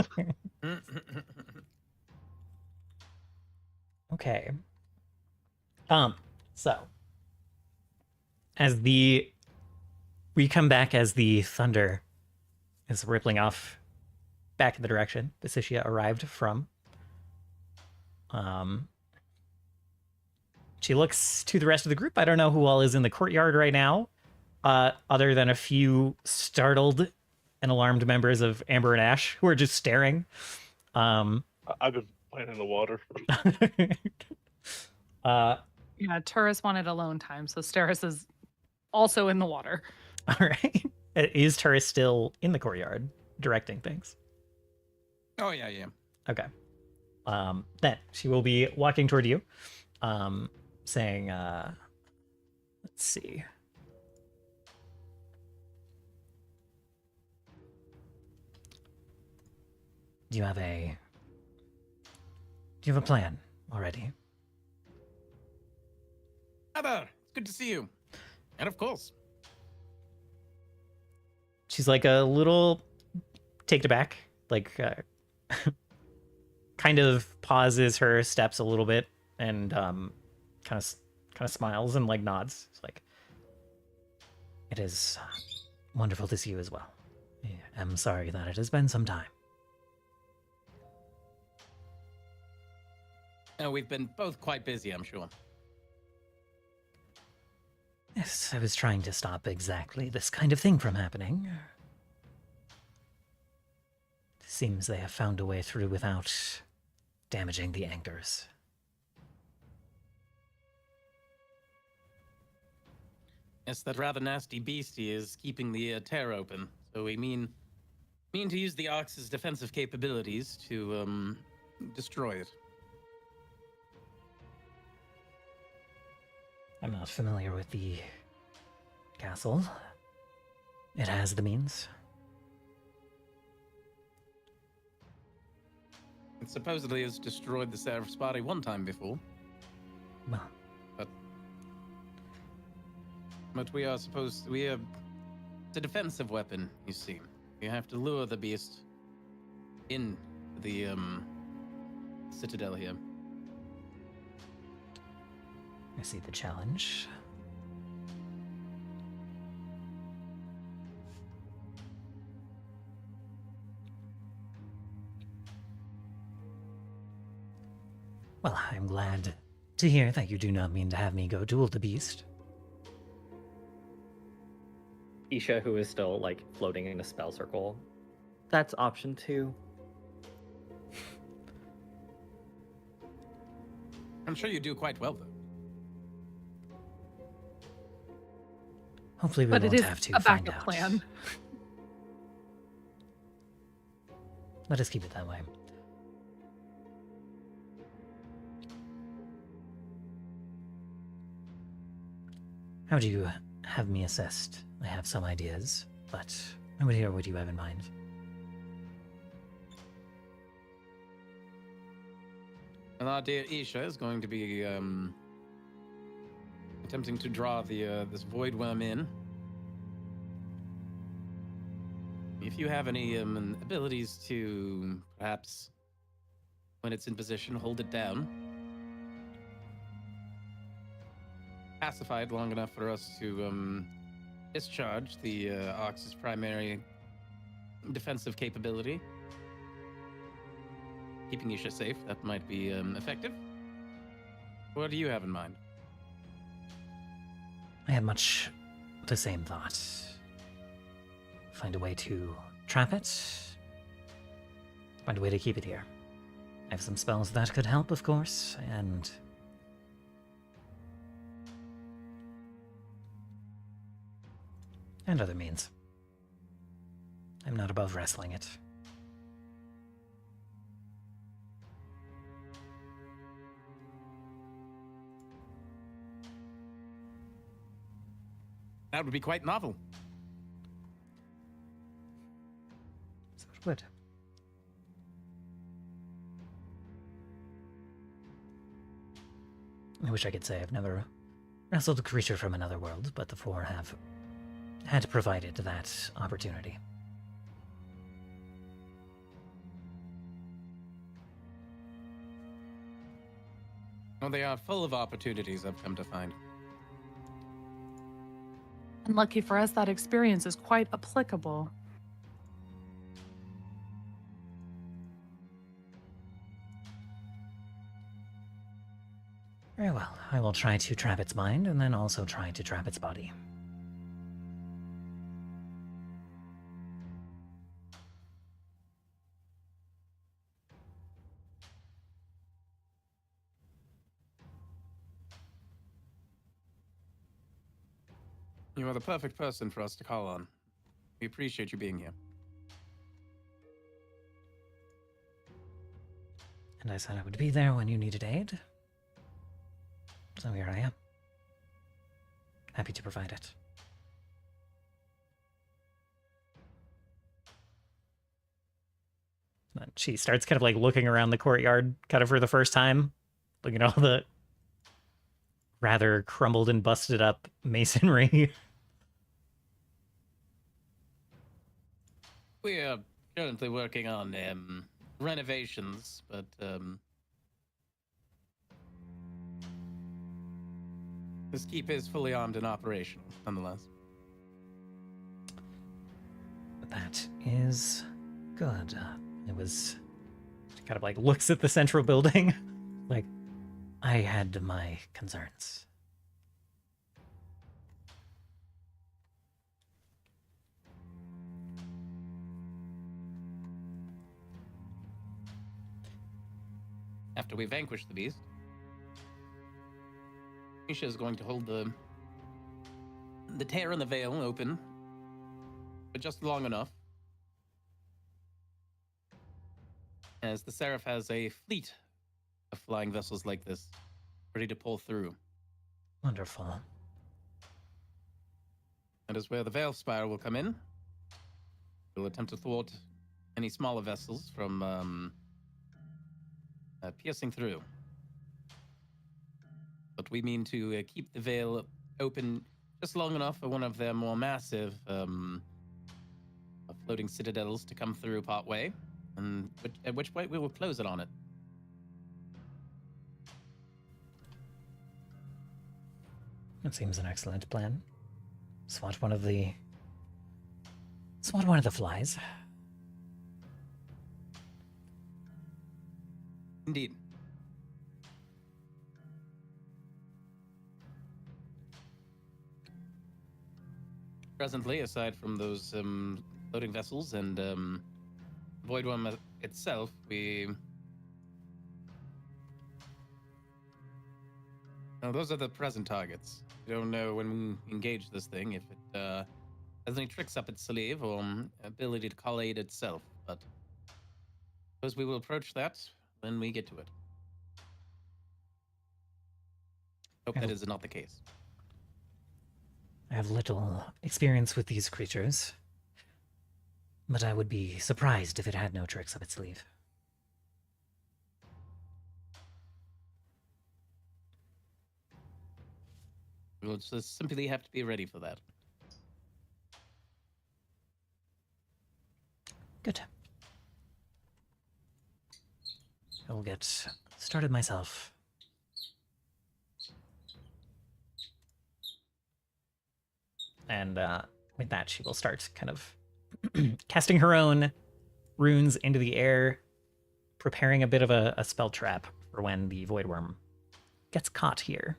Okay. So as we come back as the thunder is rippling off back in the direction Basicia arrived from. She looks to the rest of the group. I don't know who all is in the courtyard right now, other than a few startled and alarmed members of Amber and Ash who are just staring. I've been playing in the water. Yeah, Turris wanted alone time, so Steris is also in the water. All right. Is Turris still in the courtyard directing things? Oh yeah, yeah. Okay. Then she will be walking toward you, saying, let's see. Do you have a plan already? Heather, it's good to see you. And of course, She's like a little taken aback, like kind of pauses her steps a little bit and kind of smiles and like nods. It's like, it is wonderful to see you as well. I'm sorry that it has been some time. we've been both quite busy, I'm sure. Yes, I was trying to stop exactly this kind of thing from happening. Seems they have found a way through without damaging the anchors. Yes, that rather nasty beastie is keeping the tear open. So we mean to use the Ox's defensive capabilities to destroy it. I'm not familiar with the castle. It has the means. It supposedly has destroyed the Seraph's body one time before. Well, But we are supposed we are it's a defensive weapon, you see. You have to lure the beast in the citadel here. I see the challenge. Well, I'm glad to hear that you do not mean to have me go duel the beast. Isha, who is still like floating in a spell circle, that's option 2. I'm sure you do quite well, though. Hopefully we But it won't is have to a find backup out. plan. Let us keep it that way. How do you have me assessed? I have some ideas, but I would hear what you have in mind. And our dear Isha is going to be attempting to draw the this Voidwyrm in. If you have any abilities to perhaps, when it's in position, hold it down, pacify it long enough for us to discharge the Ox's primary defensive capability, keeping Isha safe, that might be effective. What do you have in mind? I had much the same thought. Find a way to trap it. Find a way to keep it here. I have some spells that could help, of course, and other means. I'm not above wrestling it. That would be quite novel. So it would. I wish I could say I've never wrestled a creature from another world, but the four have had provided that opportunity. Well, they are full of opportunities, I've come to find. And lucky for us, that experience is quite applicable. Very well. I will try to trap its mind, and then also try to trap its body. You are the perfect person for us to call on. We appreciate you being here. And I said I would be there when you needed aid. So here I am. Happy to provide it. And she starts kind of like looking around the courtyard kind of for the first time, looking at all the rather crumbled and busted up masonry. We are currently working on renovations, but this keep is fully armed and operational, nonetheless. That is good. It was... She kind of like looks at the central building. Like, I had my concerns. After we vanquish the beast, Misha is going to hold the tear in the veil open, but just long enough, as the Seraph has a fleet of flying vessels like this, ready to pull through. Wonderful. That is where the Veil Spire will come in. We'll attempt to thwart any smaller vessels from piercing through. But we mean to keep the veil open just long enough for one of their more massive floating citadels to come through partway, and at which point we will close it on it. That seems an excellent plan. Swat one of the flies. Indeed. Presently, aside from those floating vessels and Voidwyrm itself, Now, those are the present targets. We don't know when we engage this thing if it has any tricks up its sleeve or ability to call aid itself, but suppose we will approach that when we get to it. Hope that is not the case. I have little experience with these creatures, but I would be surprised if it had no tricks up its sleeve. We'll just simply have to be ready for that. Good. I will get started myself. And with that, she will start kind of casting her own runes into the air, preparing a bit of a spell trap for when the Voidwyrm gets caught here.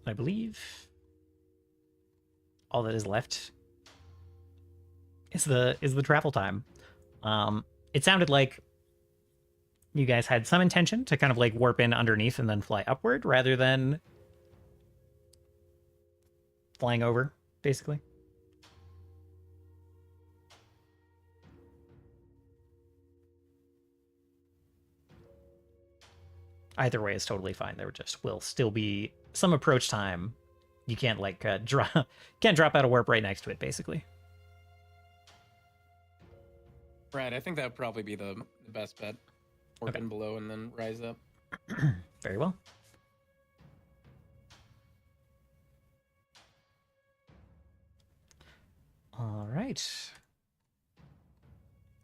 I believe all that is left is the travel time. It sounded like you guys had some intention to kind of like warp in underneath and then fly upward rather than flying over, basically. Either way is totally fine. There just will still be some approach time. You can't like can't drop out of warp right next to it, basically. Right, I think that would probably be the best bet. Warp in below and then rise up. Very well. All right.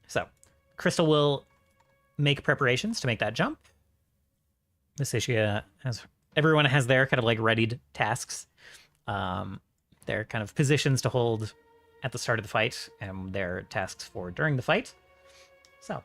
So, Crystal will make preparations to make that jump. Mysticia has... Everyone has their kind of like readied tasks. Their kind of positions to hold at the start of the fight and their tasks for during the fight. So...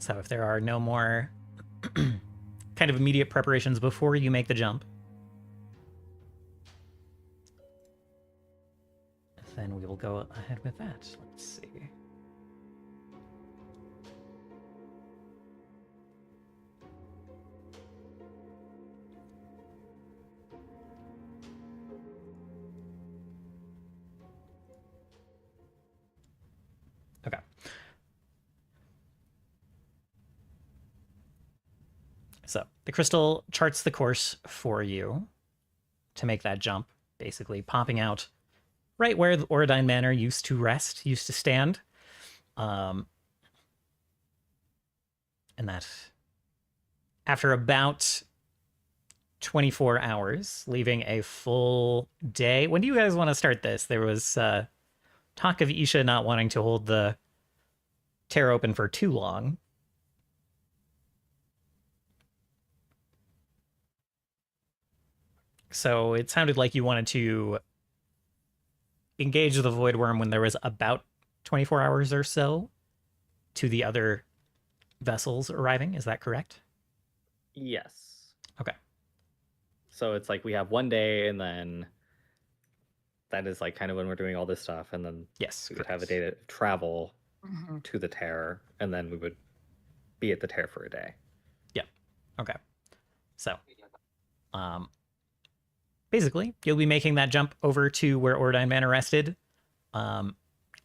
So if there are no more kind of immediate preparations before you make the jump, then we will go ahead with that. Let's see. Okay. So the crystal charts the course for you to make that jump, basically popping out right where the Auradine Manor used to rest, used to stand. And that after about 24 hours, leaving a full day. When do you guys want to start this? There was talk of Isha not wanting to hold the tear open for too long. So it sounded like you wanted to engage the Voidwyrm when there was about 24 hours or so to the other vessels arriving. Is that correct? Yes. Okay. So it's like we have one day, and then that is like kind of when we're doing all this stuff, and then Yes. we would have a day to travel to the tear, and then we would be at the tear for a day. Yeah. Okay. So, basically, you'll be making that jump over to where Auradine Manor rested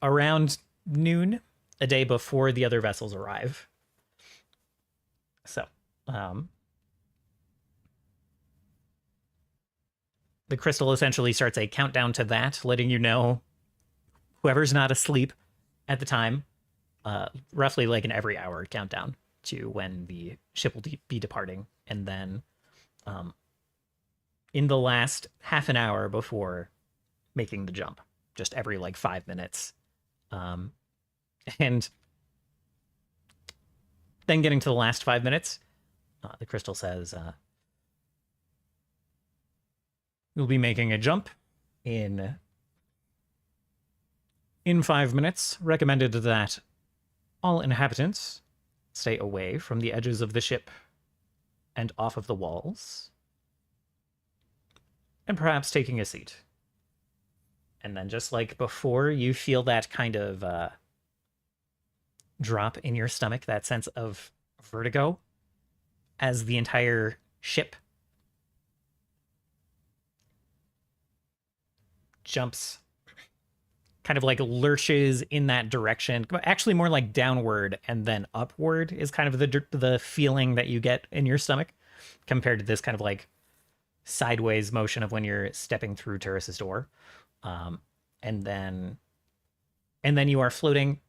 around noon, a day before the other vessels arrive. So, the crystal essentially starts a countdown to that, letting you know whoever's not asleep at the time, roughly like an every hour countdown to when the ship will be departing. And then in the last half an hour before making the jump, just every like 5 minutes. And then getting to the last 5 minutes, the crystal says, you'll be making a jump in 5 minutes. Recommended that all inhabitants stay away from the edges of the ship and off of the walls. And perhaps taking a seat. And then just like before, you feel that kind of drop in your stomach, that sense of vertigo as the entire ship jumps, kind of like lurches in that direction. Actually more like downward and then upward is kind of the feeling that you get in your stomach compared to this kind of like sideways motion of when you're stepping through Turris's door. And then you are floating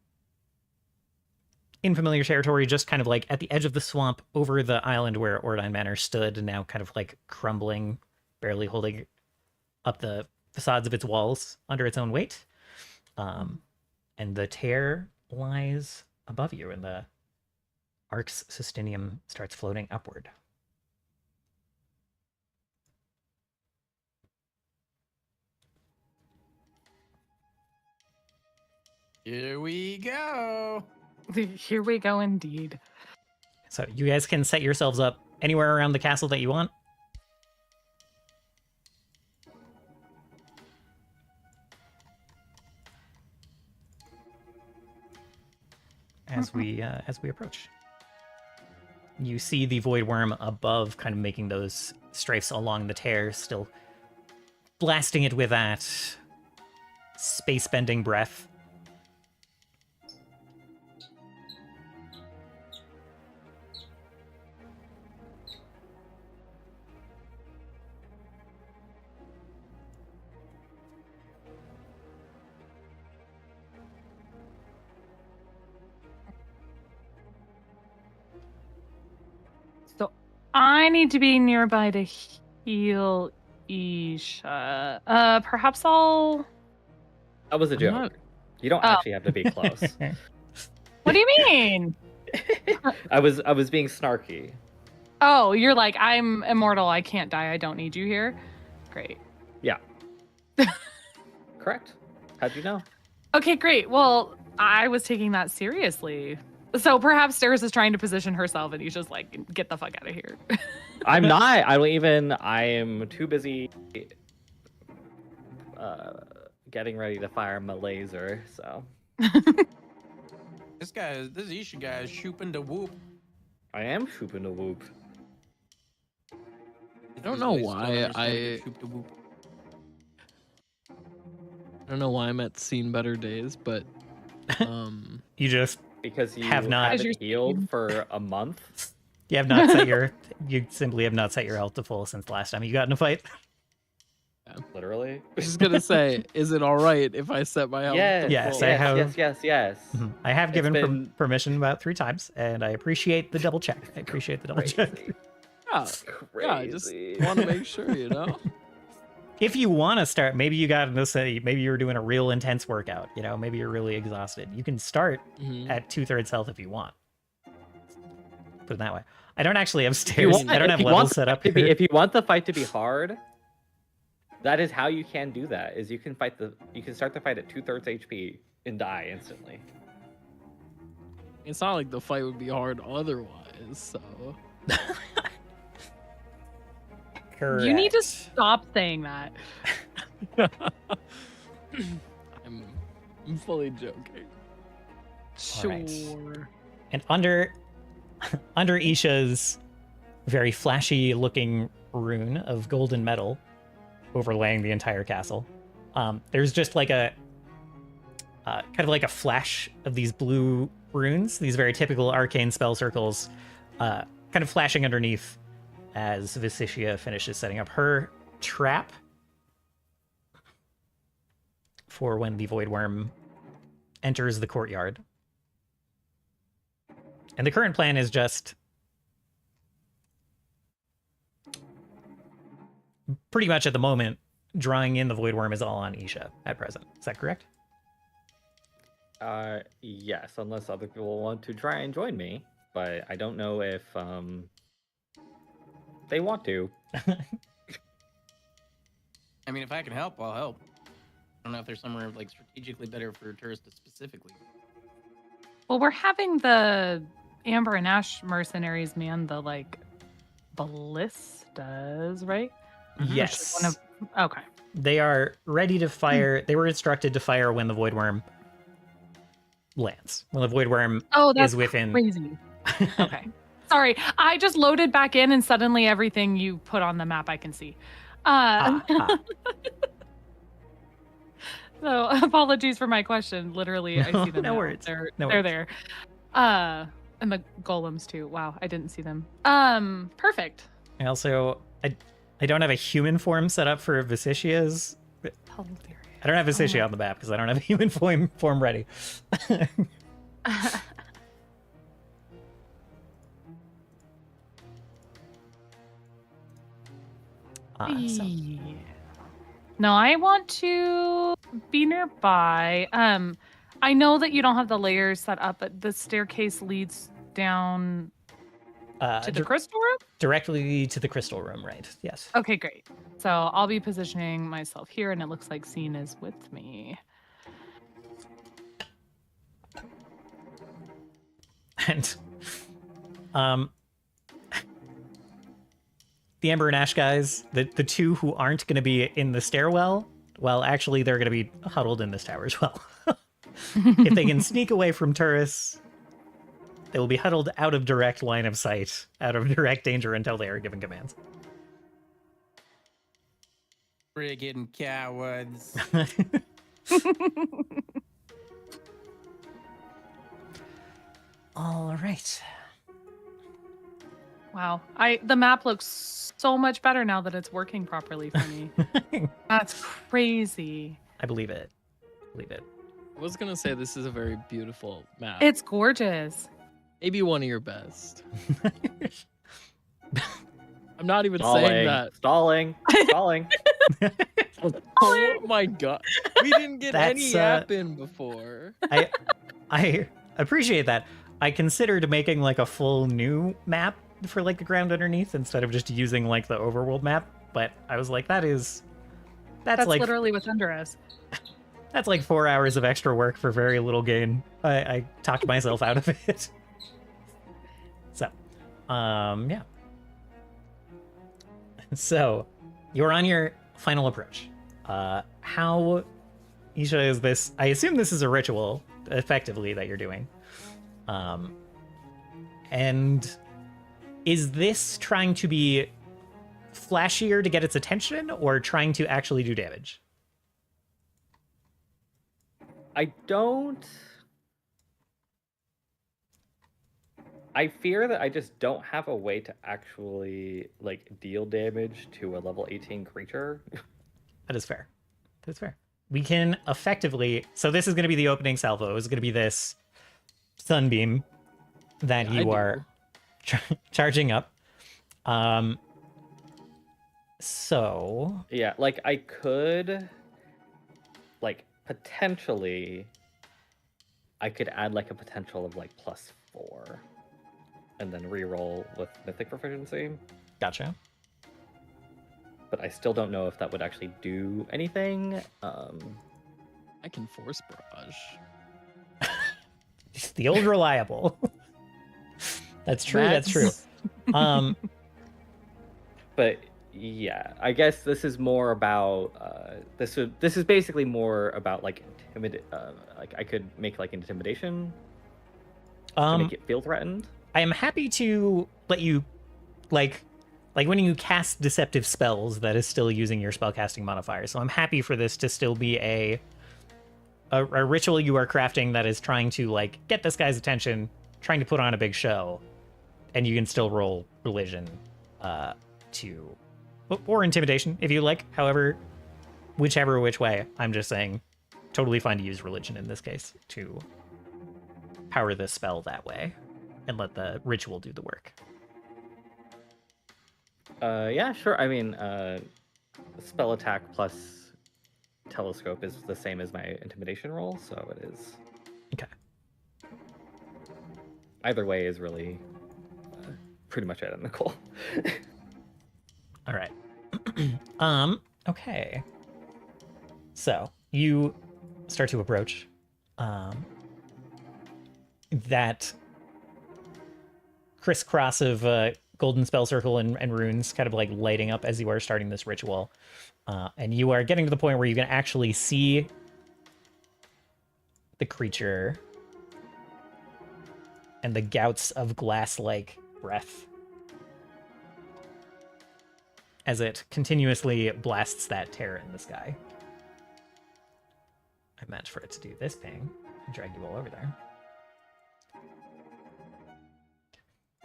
in familiar territory, just kind of like at the edge of the swamp over the island where Auradine Manor stood, and now kind of like crumbling, barely holding up the facades of its walls under its own weight. And the tear lies above you, and the Arx Sustinium starts floating upward. Here we go. Here we go, indeed. So you guys can set yourselves up anywhere around the castle that you want. As we approach, you see the Voidwyrm above, kind of making those strafes along the tear, still blasting it with that space-bending breath. So I need to be nearby to heal Isha. Perhaps I'll... That was a joke. not- You don't actually have to be close. What do you mean? I was being snarky. Oh, you're like, I'm immortal. I can't die. I don't need you here. Great. Yeah. Correct. How'd you know? Okay, great. Well, I was taking that seriously. So perhaps Steris is trying to position herself, and he's just like, "Get the fuck out of here." I'm not. I am too busy getting ready to fire my laser. So This Isha guy is shooping to whoop. I am shooping a whoop. I don't know why I don't know why I'm at seen better days, but You just Because you Have not- As you're haven't healed for a month. you have not set your you simply have not set your health to full since the last time you got in a fight. Literally. I was just gonna say, is it all right if I set my health? Yes. to Yes, full? I have- Yes. Mhm. I have It's given been- permission about 3 times, and I appreciate the double check. I appreciate the double check. Crazy. Yeah, yeah, I just want to make sure, you know. If you want to start, maybe you got in this, maybe you were doing a real intense workout, you know, maybe you're really exhausted. You can start Mhm. at 2/3 health if you want. Put it that way. I don't actually have If you stairs. want- I don't if have you levels want set up to be- here. If you want the fight to be hard, that is how you can do that. Is you can start the fight at 2/3 HP and die instantly. It's not like the fight would be hard otherwise. So You need to stop saying that. I'm fully joking. All right. Sure. And under Isha's very flashy looking rune of golden metal overlaying the entire castle, there's just like a kind of like a flash of these blue runes, these very typical arcane spell circles, kind of flashing underneath as Visicia finishes setting up her trap for when the Voidwyrm enters the courtyard. And the current plan is just pretty much at the moment, drawing in the Voidwyrm is all on Isha at present. Is that correct? Yes, unless other people want to try and join me, but I don't know if they want to. I mean, if I can help, I'll help. I don't know if there's somewhere like strategically better for tourists specifically. Well, we're having the Amber and Ash mercenaries man the like ballistas, right? Yes. Okay. They are ready to fire. They were instructed to fire when the Voidwyrm lands. When the Voidwyrm Oh, that's is within. crazy. Okay. Sorry, I just loaded back in and suddenly everything you put on the map I can see. So apologies for my question. Literally, I see them. No now. worries. They're No they're worries. there. And the golems too. Wow, I didn't see them. Perfect. I also, I don't have a human form set up for Visicia's. Hilarious. I don't have Visicia my- on the map because I don't have a human form ready. So- Yeah. No, I want to be nearby. I know that you don't have the layers set up, but the staircase leads down to the crystal room. directly to the crystal room, right? Yes. Okay, great. So I'll be positioning myself here, and it looks like Scene is with me. And the Amber and Ash guys, the two who aren't going to be in the stairwell, well, actually, they're going to be huddled in this tower as well. If they can sneak away from Turris, they will be huddled out of direct line of sight, out of direct danger until they are given commands. Friggin' cowards. All right. Wow, the map looks so much better now that it's working properly for me. That's crazy. I believe it. Believe it. I was gonna say this is a very beautiful map. It's gorgeous. Maybe one of your best. I'm not even saying that. Stalling. Oh my god, we didn't get any That's, app in before. I appreciate that. I considered making like a full new map for like the ground underneath instead of just using like the overworld map, but I was like, that's like literally what's under us. that's like 4 hours of extra work for very little gain. I talked myself out of it. Yeah. So, you're on your final approach. How Isha is this? I assume this is a ritual, effectively, that you're doing. And is this trying to be flashier to get its attention, or trying to actually do damage? I fear that I just don't have a way to actually like deal damage to a level 18 creature. That is fair. That's fair. We can effectively. So this is going to be the opening salvo. It's going to be this sunbeam that you are charging up. So Yeah, like I could, like potentially, I could add like a potential of like +4, and then reroll with mythic proficiency. Gotcha. But I still don't know if that would actually do anything. I can force barrage. The old reliable. That's true. That's true. But yeah, I guess this is more about this is basically more about like like I could make like intimidation to make it feel threatened. I am happy to let you, like when you cast deceptive spells, that is still using your spellcasting modifier. So I'm happy for this to still be a ritual you are crafting that is trying to like get this guy's attention, trying to put on a big show, and you can still roll religion or intimidation if you like. However, whichever which way. I'm just saying, totally fine to use religion in this case to power this spell that way and let the ritual do the work. Yeah, sure. I mean, spell attack plus telescope is the same as my intimidation roll, so it is. Okay. Either way is really pretty much identical. All right. Okay. So you start to approach that crisscross of golden spell circle and runes kind of like lighting up as you are starting this ritual. And you are getting to the point where you can actually see the creature and the gouts of glass-like breath as it continuously blasts that terror in the sky. I meant for it to do this ping and drag you all over there.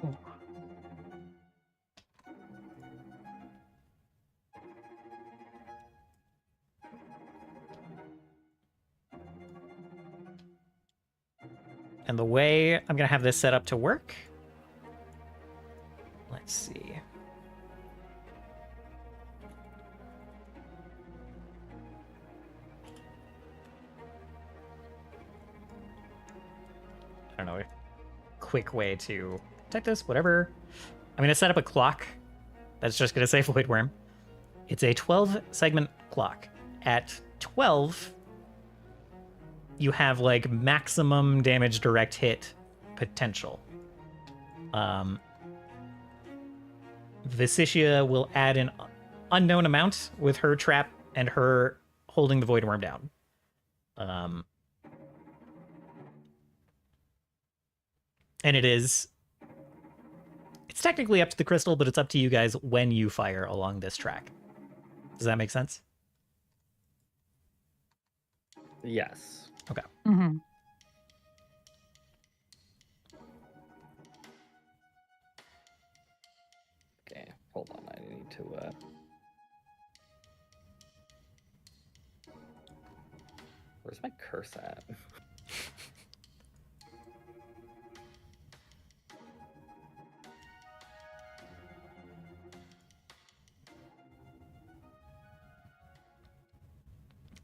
Ooh. And the way I'm going to have this set up to work, let's see. I don't know, a quick way to type this, whatever. I'm going to set up a clock that's just going to say Voidwyrm. It's a 12-segment clock. At 12, you have like maximum damage direct hit potential. Visicia will add an unknown amount with her trap and her holding the Voidwyrm down. And it's technically up to the crystal, but it's up to you guys when you fire along this track. Does that make sense? Yes. Okay. Mm-hmm. Okay, hold on. I need to. Where's my curse at?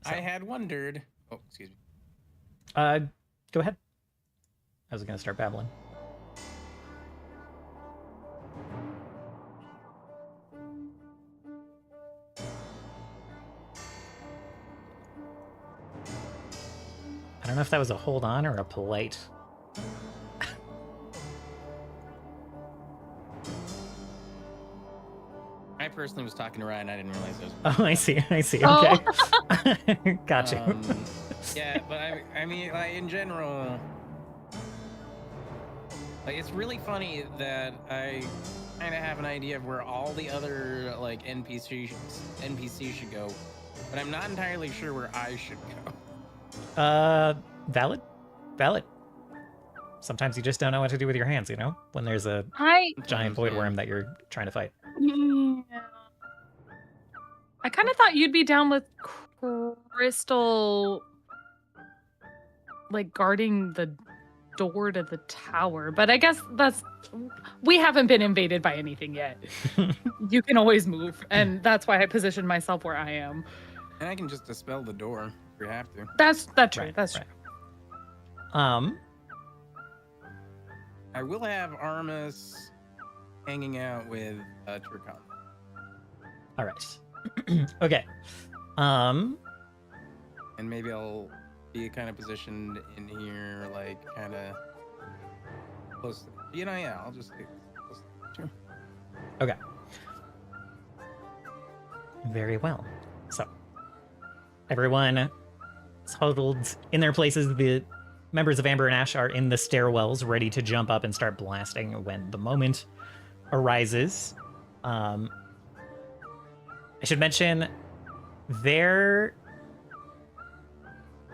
I had wondered. Oh, excuse me. Go ahead. I was gonna start babbling. I don't know if that was a hold on or a polite. personally was talking to Ryan. I didn't realize I was. Oh, I see. I see. Oh. Okay. Got you. Yeah, but I mean, like in general, like it's really funny that I kind of have an idea of where all the other like NPCs should go, but I'm not entirely sure where I should go. Valid. Sometimes you just don't know what to do with your hands, you know? When there's a giant Voidwyrm that you're trying to fight. Yeah. I kind of thought you'd be down with Crystal, like guarding the door to the tower, but I guess we haven't been invaded by anything yet. You can always move, and that's why I positioned myself where I am. And I can just dispel the door if we have to. That's true. Right, That's right. true. I will have Armus hanging out with Turcon. All right. Okay. And maybe I'll be kind of positioned in here, like kind of close. You know, yeah, I'll just stay close. Sure. Okay. Very well. So, everyone is huddled in their places. The members of Amber and Ash are in the stairwells, ready to jump up and start blasting when the moment arises. I should mention they're...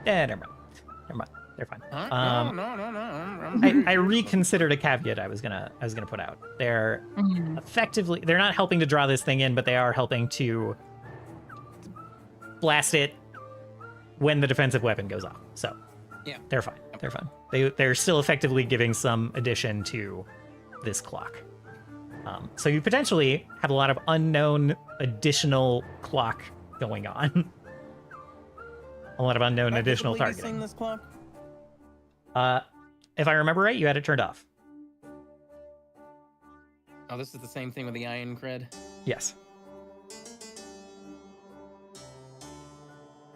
never mind. They're fine. Huh? No. I reconsidered a caveat I was gonna put out. They're effectively, they're not helping to draw this thing in, but they are helping to blast it when the defensive weapon goes off. So Yeah. they're fine. They're fine. They're still effectively giving some addition to this clock. So you potentially have a lot of unknown additional clock going on. A lot of unknown additional targeting. This clock? If I remember right, you had it turned off. Oh, this is the same thing with the iron cred. Yes.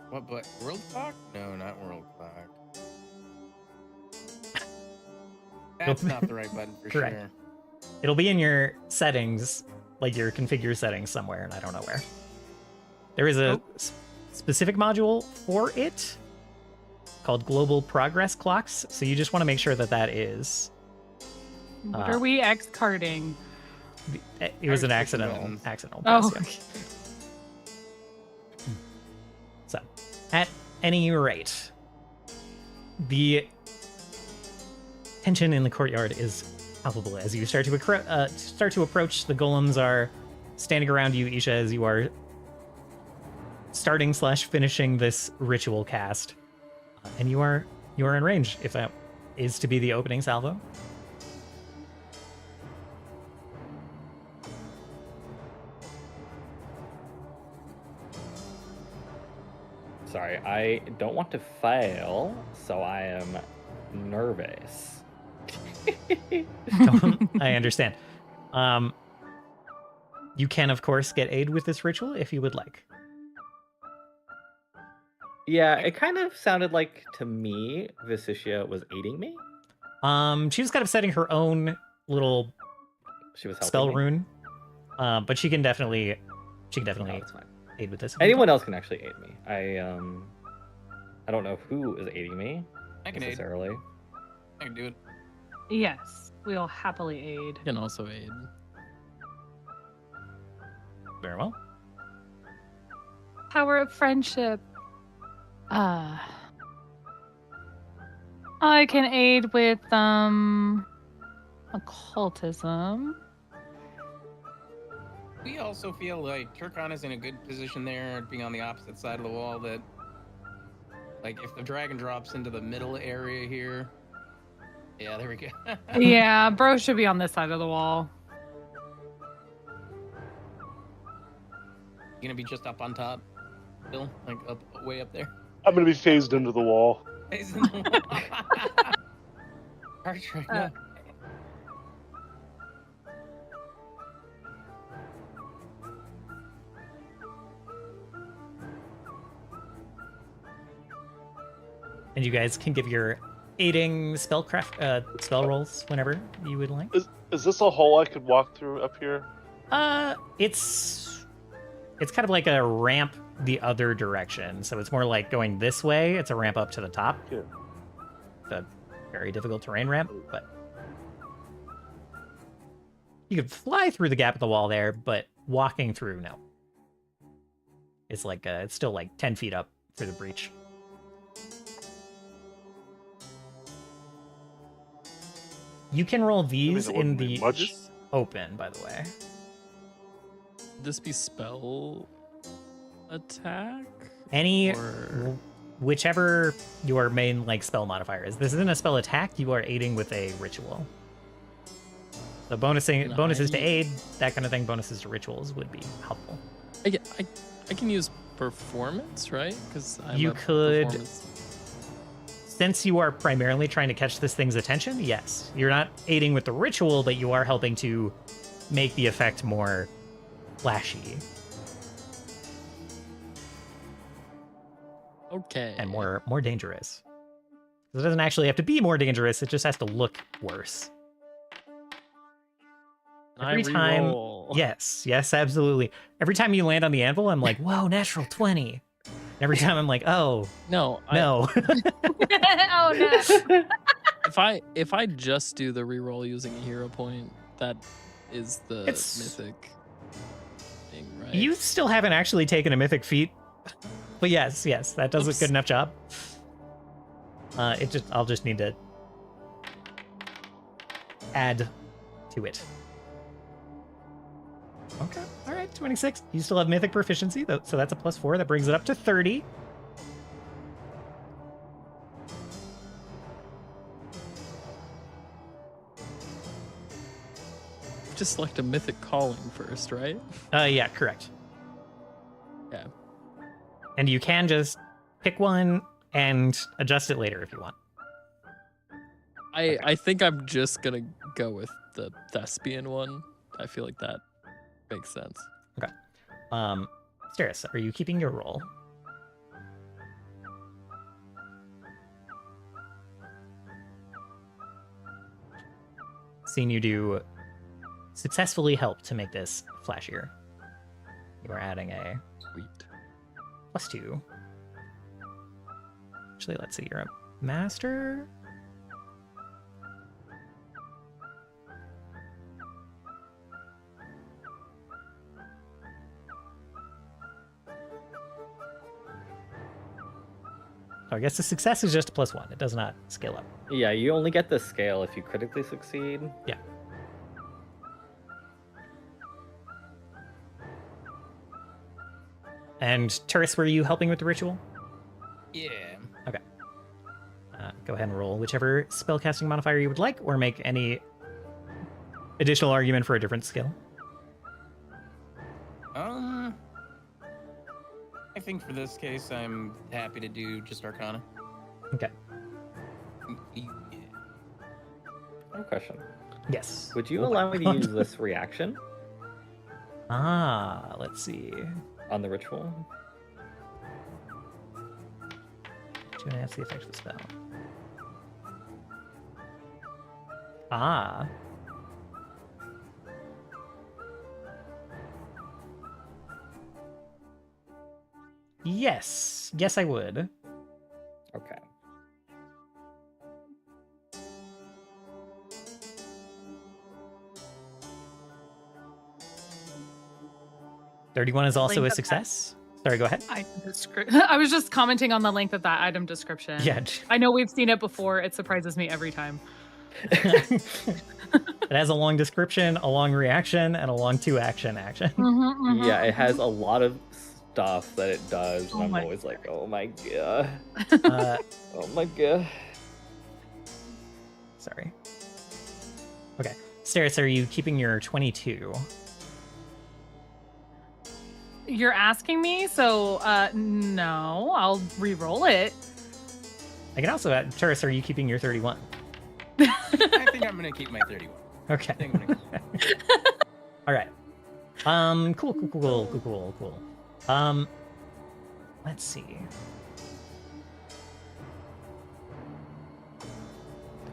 What? But world clock? No, not world clock. That's not the right button for Correct. sure. It'll be in your settings, like your configure settings somewhere, and I don't know where. There is a specific module for it called Global Progress Clocks, so you just want to make sure that that is... What are we X-carding? It was an Our accidental buttons. press, Oh, yeah. So, at any rate, the tension in the courtyard is palpable as you start to approach. The golems are standing around you, Isha, as you are starting/finishing this ritual cast, and you are in range. If that is to be the opening salvo. Sorry, I don't want to fail, so I am nervous. I understand. You can, of course, get aid with this ritual if you would like. Yeah, it kind of sounded like to me Vicitia was aiding me. She was kind of setting her own little She was helping spell me. rune, but she can definitely Oh, that's fine. aid with this. Anyone else can actually aid me. I don't know who is aiding me I can aid. necessarily. I can do it. yes, we'll happily aid. Can also aid. Very well. Power of friendship. I can aid with occultism. We also feel like Turcon is in a good position there, being on the opposite side of the wall. That, like, if the dragon drops into the middle area here, yeah, there we go. Yeah, bro should be on this side of the wall. You're gonna be just up on top, Bill, like up way up there. I'm gonna be phased into the wall. Hard trick, no. And you guys can give your aiding spell rolls whenever you would like. Is this a hole I could walk through up here? It's it's kind of like a ramp the other direction. So it's more like going this way. It's a ramp up to the top. Yeah. The very difficult terrain ramp, but you could fly through the gap of the wall there, but walking through, no. It's like it's still like 10 feet up for the breach. You can roll these there in wouldn't be the much. open, by the way. Would this be spell attack? Any Or- whichever your main like spell modifier is. This isn't a spell attack. You are aiding with a ritual. So Can bonuses to I- aid, that kind of thing. Bonuses to rituals would be helpful. I can use performance, right? Because You could- Since you are primarily trying to catch this thing's attention, yes. You're not aiding with the ritual, but you are helping to make the effect more flashy Okay. and more dangerous. It doesn't actually have to be more dangerous, it just has to look worse. every time- re-roll. Yes, absolutely. Every time you land on the anvil, I'm like, whoa, natural 20. And every time I'm like, oh, No. no. Oh no. If I just do the re-roll using a hero point, that is the It's- mythic thing, right? You still haven't actually taken a mythic feat. But yes, that does a Oops. good enough job. I'll just need to add to it. Okay, all right, 26. You still have mythic proficiency, though, so that's a +4. That brings it up to 30. Just select a mythic calling first, right? Yeah, correct. Yeah. And you can just pick one and adjust it later if you want. I think I'm just gonna go with the thespian one. I feel like that makes sense. Steris, are you keeping your roll? Seeing you do successfully help to make this flashier. You are adding a Sweet. +2. Actually, let's see, you're a master? So I guess the success is just a +1. It does not scale up. Yeah, you only get the scale if you critically succeed. Yeah. And Turris, were you helping with the ritual? Yeah. Go ahead and roll whichever spellcasting modifier you would like, or make any additional argument for a different skill. I think for this case, I'm happy to do just Arcana. Okay. Yeah. I have a question. Yes. Would you Oh my allow me to God. use this reaction Let's see. on the ritual? 2.5 the effect of the spell. Yes, I would. Okay. 31 is also Length a of that. success. Sorry, go ahead. I was just commenting on the length of that item description. Yeah. I know we've seen it before. It surprises me every time. It has a long description, a long reaction, and a long 2-action action. Yeah, it has a lot of stuff that it does, Oh and I'm my always like, oh my god. Uh, Oh my god. sorry. Okay. Steris, are you keeping your 22? You're asking me, so no, I'll re-roll it. I can also add, Turris, are you keeping your 31? I think I'm gonna keep my 31. Okay. I think I'm gonna All right. Cool. Let's see.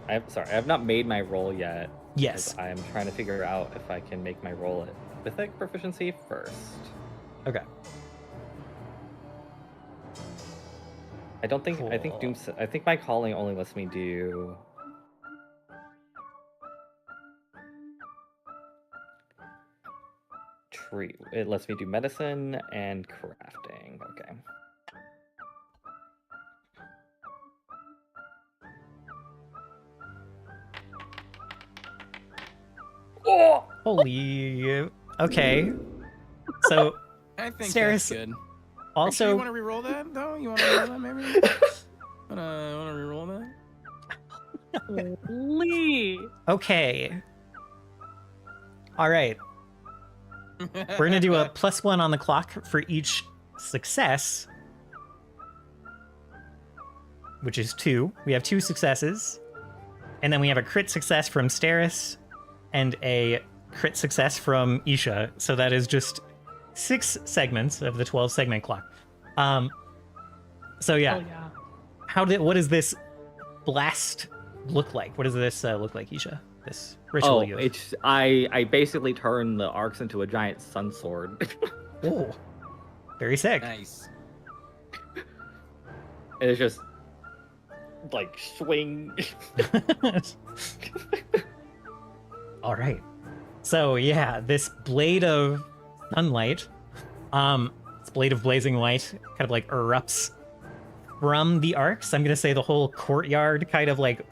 I have not made my roll yet. 'cause Yes. I am trying to figure out if I can make my roll at mythic proficiency first. Okay. I don't think. I think Cool. I think my calling only lets me do. Tree. It lets me do medicine and crafting. Okay. Oh! Holy. Okay. So I think Stairs, that's good. also, you want to re-roll that though? You want to re-roll that maybe? Want to re-roll that? Lee. okay. All right. We're gonna do a +1 on the clock for each success, which is 2. We have 2 successes, and then we have a crit success from Steris and a crit success from Isha. So that is just 6 segments of the 12 segment clock. So yeah, Oh yeah. what does this blast look like? What does this look like, Isha? This ritual Oh, you have? it's I basically turn the arcs into a giant sun sword. Oh, very sick. Nice. And it's just like swing. All right. So yeah, this blade of sunlight, this blade of blazing light, kind of like erupts from the arcs. I'm gonna say the whole courtyard kind of like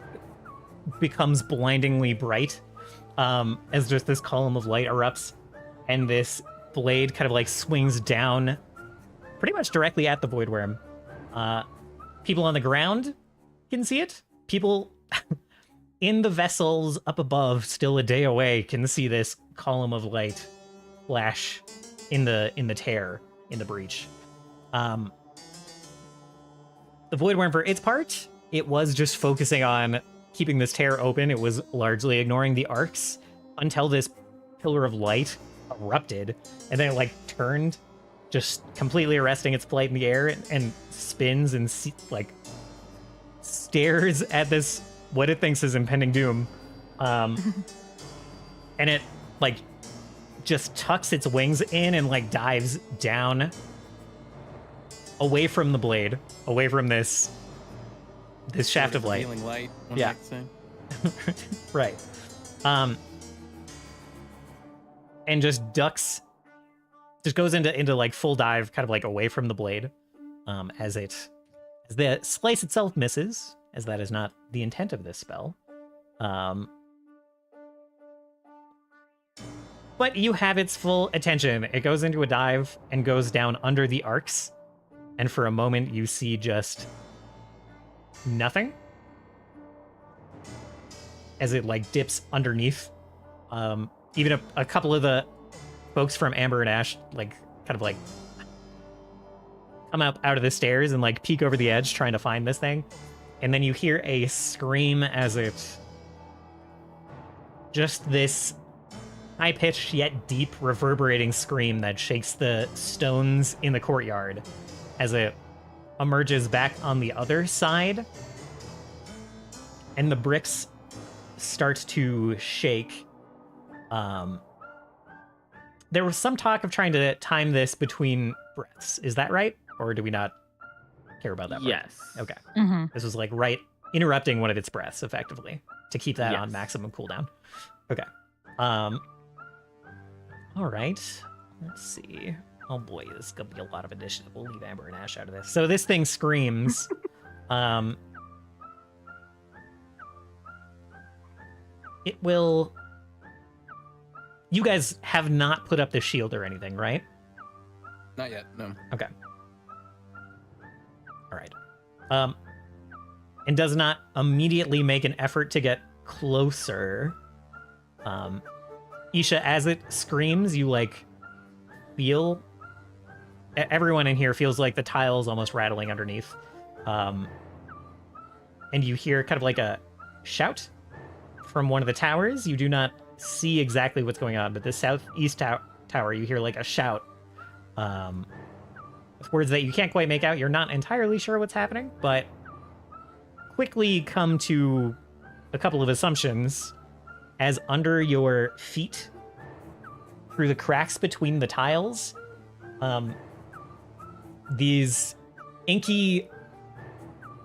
becomes blindingly bright, as just this column of light erupts, and this blade kind of like swings down, pretty much directly at the Voidwyrm. People on the ground can see it. People in the vessels up above, still a day away, can see this column of light flash in the tear, in the breach. The Voidwyrm, for its part, it was just focusing on keeping this tear open. It was largely ignoring the arcs until this pillar of light erupted, and then it like turned, just completely arresting its flight in the air, and spins and like stares at this, what it thinks is impending doom. And it like just tucks its wings in and like dives down away from the blade, away from this shaft of light. Healing light. one Yeah. might say. Right. And just ducks, just goes into like full dive, kind of like away from the blade, as the slice itself misses, as that is not the intent of this spell. But you have its full attention. It goes into a dive and goes down under the arcs, and for a moment you see just nothing as it like dips underneath. Even a couple of the folks from Amber and Ash like kind of like come up out of the stairs and like peek over the edge trying to find this thing, and then you hear a scream as it, just this high-pitched yet deep reverberating scream that shakes the stones in the courtyard as it emerges back on the other side, and the bricks start to shake. There was some talk of trying to time this between breaths. Is that right? Or do we not care about that part? Yes. Okay. Mm-hmm. This was like interrupting one of its breaths effectively to keep that on Yes. maximum cooldown. Okay. All right. Let's see. Oh boy, this is gonna be a lot of initiative. We'll leave Amber and Ash out of this. So this thing screams. It will. You guys have not put up the shield or anything, right? Not yet. No. Okay. All right. And does not immediately make an effort to get closer. Isha, as it screams, you like feel. Everyone in here feels like the tiles almost rattling underneath. And you hear kind of like a shout from one of the towers. You do not see exactly what's going on, but the southeast tower, you hear like a shout. With words that you can't quite make out. You're not entirely sure what's happening, but quickly come to a couple of assumptions as under your feet, through the cracks between the tiles, these inky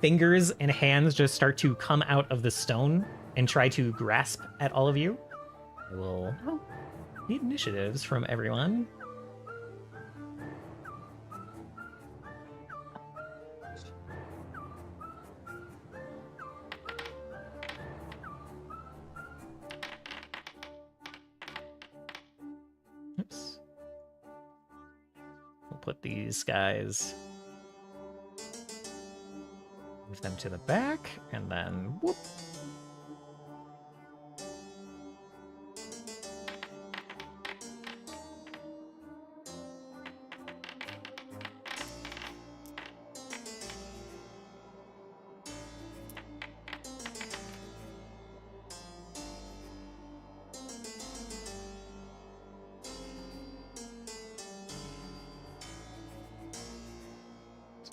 fingers and hands just start to come out of the stone and try to grasp at all of you. I will need initiatives from everyone. Oops. We'll put these guys, move them to the back, and then whoop.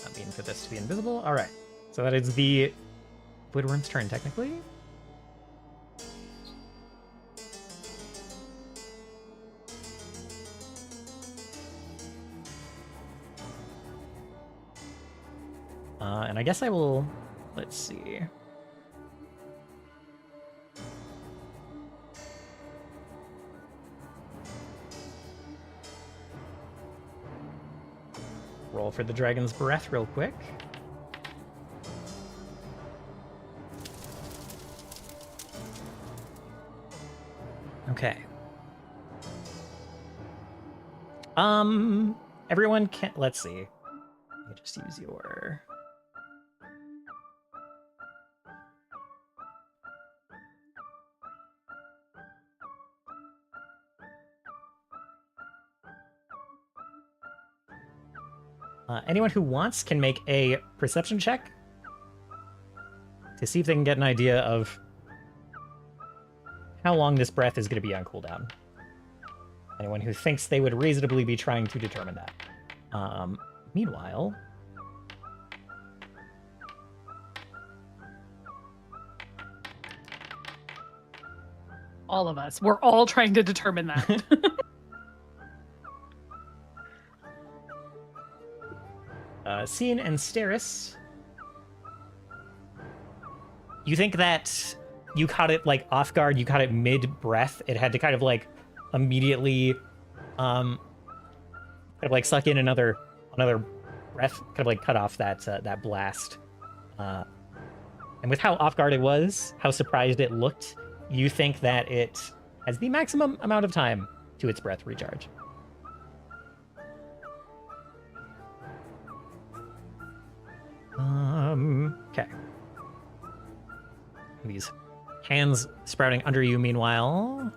Not mean for this to be invisible. All right. So that is the Voidwyrm's turn, technically. And I guess I will... Let's see. Roll for the Dragon's Breath real quick. Okay. Everyone can... Let's see. Let me just use your... anyone who wants can make a perception check to see if they can get an idea of how long this breath is going to be on cooldown. Anyone who thinks they would reasonably be trying to determine that. Meanwhile... All of us. We're all trying to determine that. Scene and Steris, you think that you caught it like off guard, you caught it mid-breath. It had to kind of like immediately kind of like suck in another breath, kind of like cut off that that blast. And with how off guard it was, how surprised it looked, you think that it has the maximum amount of time to its breath recharge. Okay. These hands sprouting under you, meanwhile.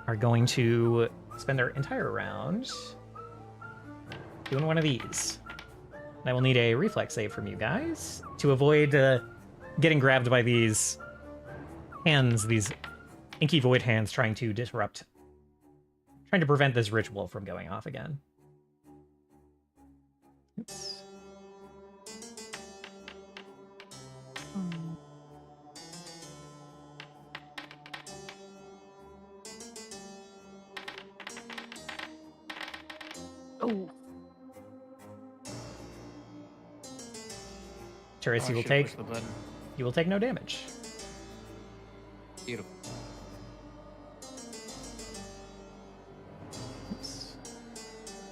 Are going to spend their entire round doing one of these. I will need a reflex save from you guys to avoid getting grabbed by these hands, these inky void hands trying to prevent this ritual from going off again. Oops. Oh. Turris, you will take no damage. Beautiful. Oops.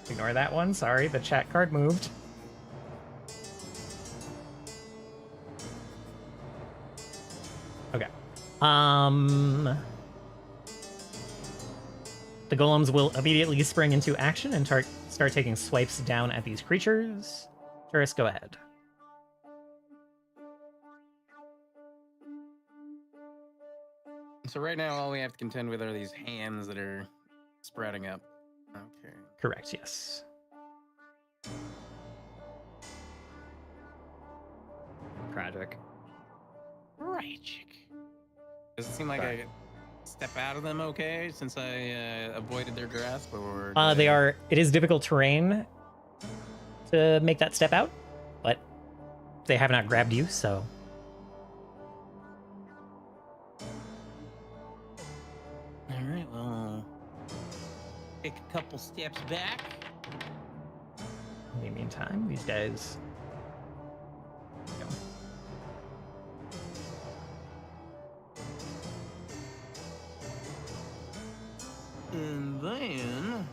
Ignore that one. Sorry, the chat card moved. Okay. The golems will immediately spring into action and start taking swipes down at these creatures. Turris, go ahead. So right now, all we have to contend with are these hands that are sprouting up. Okay. Correct, yes. Tragic. Tragic. Does it seem like Sorry. I step out of them okay since I avoided their grasp, or They are. It is difficult terrain to make that step out, but they have not grabbed you, so. All right, well, take a couple steps back. the meantime, these guys. Go. And then.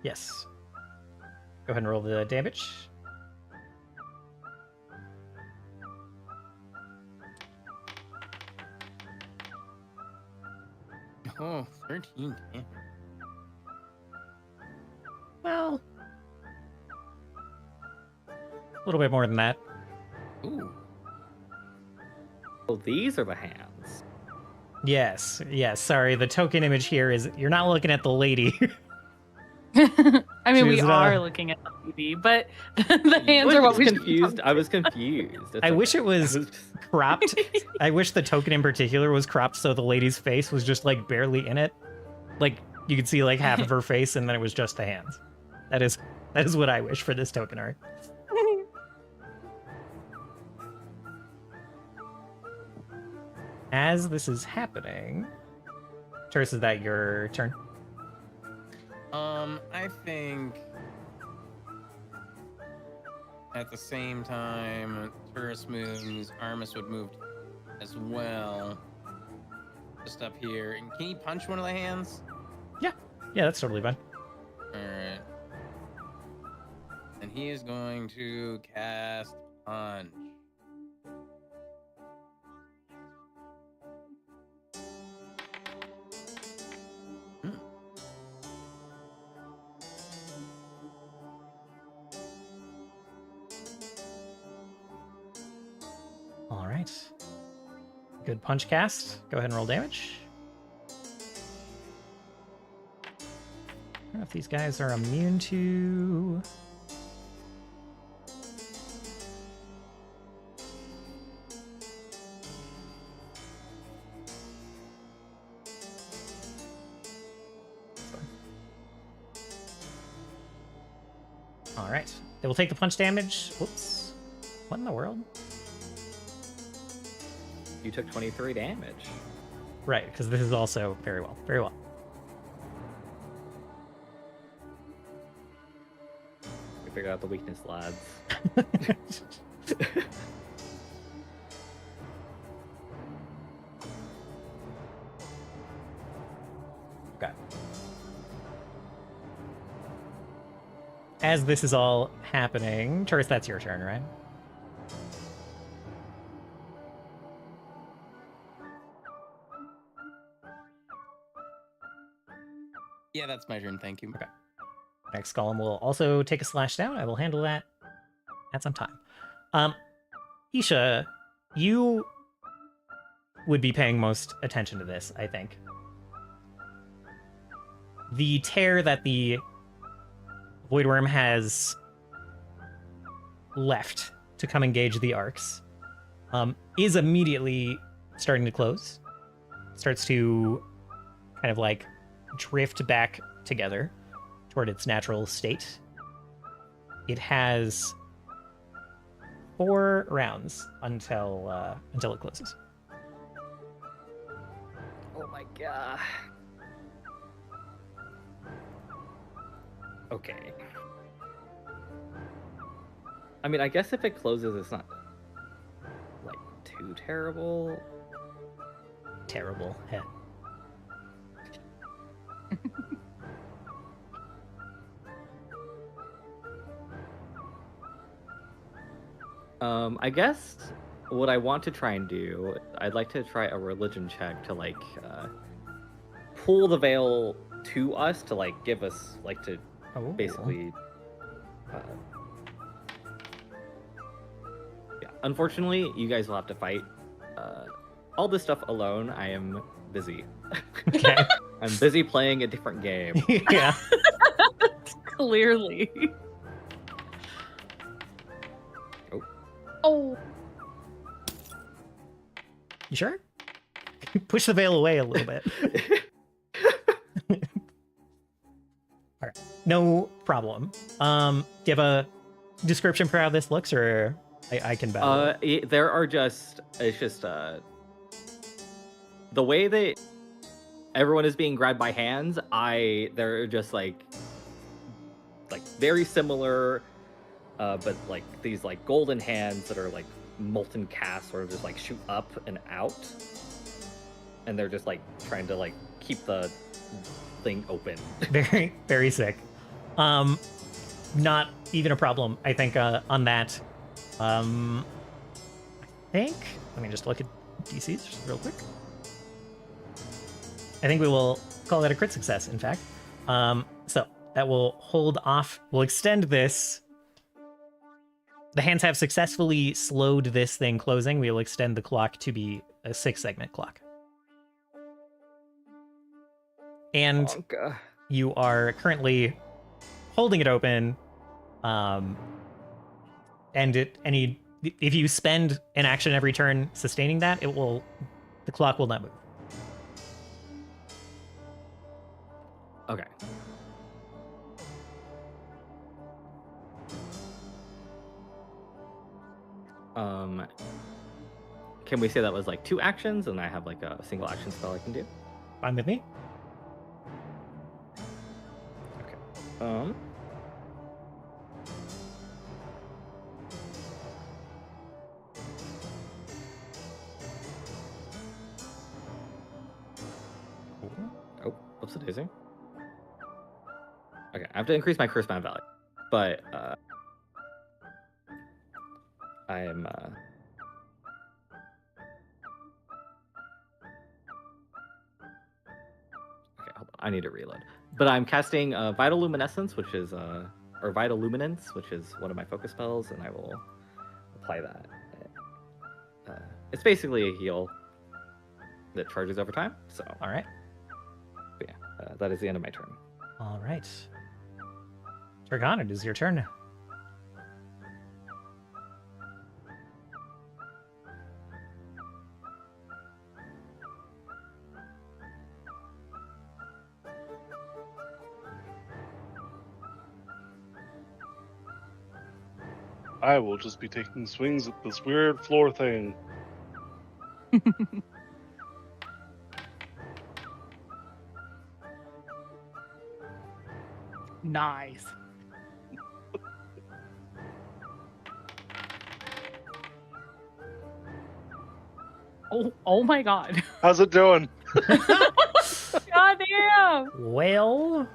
Yes. Go ahead and roll the damage. Oh, 13. Yeah. Well, a little bit more than that. Ooh. Oh, these are the hands. Yes, yes. Sorry, the token image here is you're not looking at the lady. I mean, we She's, are looking at the TV, but the hands are what we should be confused. talking I was confused. It's I wish okay. it was I just- cropped. I wish the token in particular was cropped so the lady's face was just like barely in it. Like you could see like half of her face and then it was just the hands. That is what I wish for this token art. As this is happening, Terse, is that your turn? I think at the same time, Turris moves, Armus would move as well. Just up here. And can he punch one of the hands? Yeah, that's totally fine. Alright. And he is going to cast Punch. All right. Good punch cast. Go ahead and roll damage. I don't know if these guys are immune to... All right. They will take the punch damage. Whoops. What in the world? You took 23 damage. Right, because this is also very well. Very well. We figured out the weakness, lads. Okay. As this is all happening, Turris, that's your turn, right? Yeah, that's my turn. Thank you. Okay. Next column will also take a slash down. I will handle that at some time. Isha, you would be paying most attention to this, I think. The tear that the Voidwyrm has left to come engage the arcs is immediately starting to close. Starts to kind of like drift back together toward its natural state. It has 4 rounds until it closes. Oh my god. Okay. I mean, I guess if it closes, it's not like too terrible. Terrible. Heh. I guess what I want to try and do, I'd like to try a religion check to like pull the veil to us to like give us like to Oh. basically. Yeah. Unfortunately, you guys will have to fight. All this stuff alone, I am busy. Okay. I'm busy playing a different game. Yeah. Clearly. You sure? Push the veil away a little bit. All right, no problem. Do you have a description for how this looks, or I can battle? There are just it's just the way that everyone is being grabbed by hands. They're just like very similar, but like these like golden hands that are like molten cast, sort of just like shoot up and out, and they're just like trying to like keep the thing open. Very, very sick. Not even a problem, I think, on that. I think, let me just look at DCs just real quick. I think we will call that a crit success, in fact. So that will hold off. We'll extend this. The hands have successfully slowed this thing closing. We will extend the clock to be a 6-segment clock. And you are currently holding it open. And if you spend an action every turn sustaining that, the clock will not move. Okay. Can we say that was like 2 actions and I have like a single action spell I can do? Fine with me. Okay. Oh, whoops a daisy. Okay, I have to increase my curse bound value, but I am okay, hold on. I need to reload. But I'm casting Vital Luminescence, which is or Vital Luminance, which is one of my focus spells, and I will apply that. It's basically a heal that charges over time. So, All right. but yeah, that is the end of my turn. All right. Dragon, it is your turn. I will just be taking swings at this weird floor thing. Nice. Oh my god. How's it doing? God damn. Well,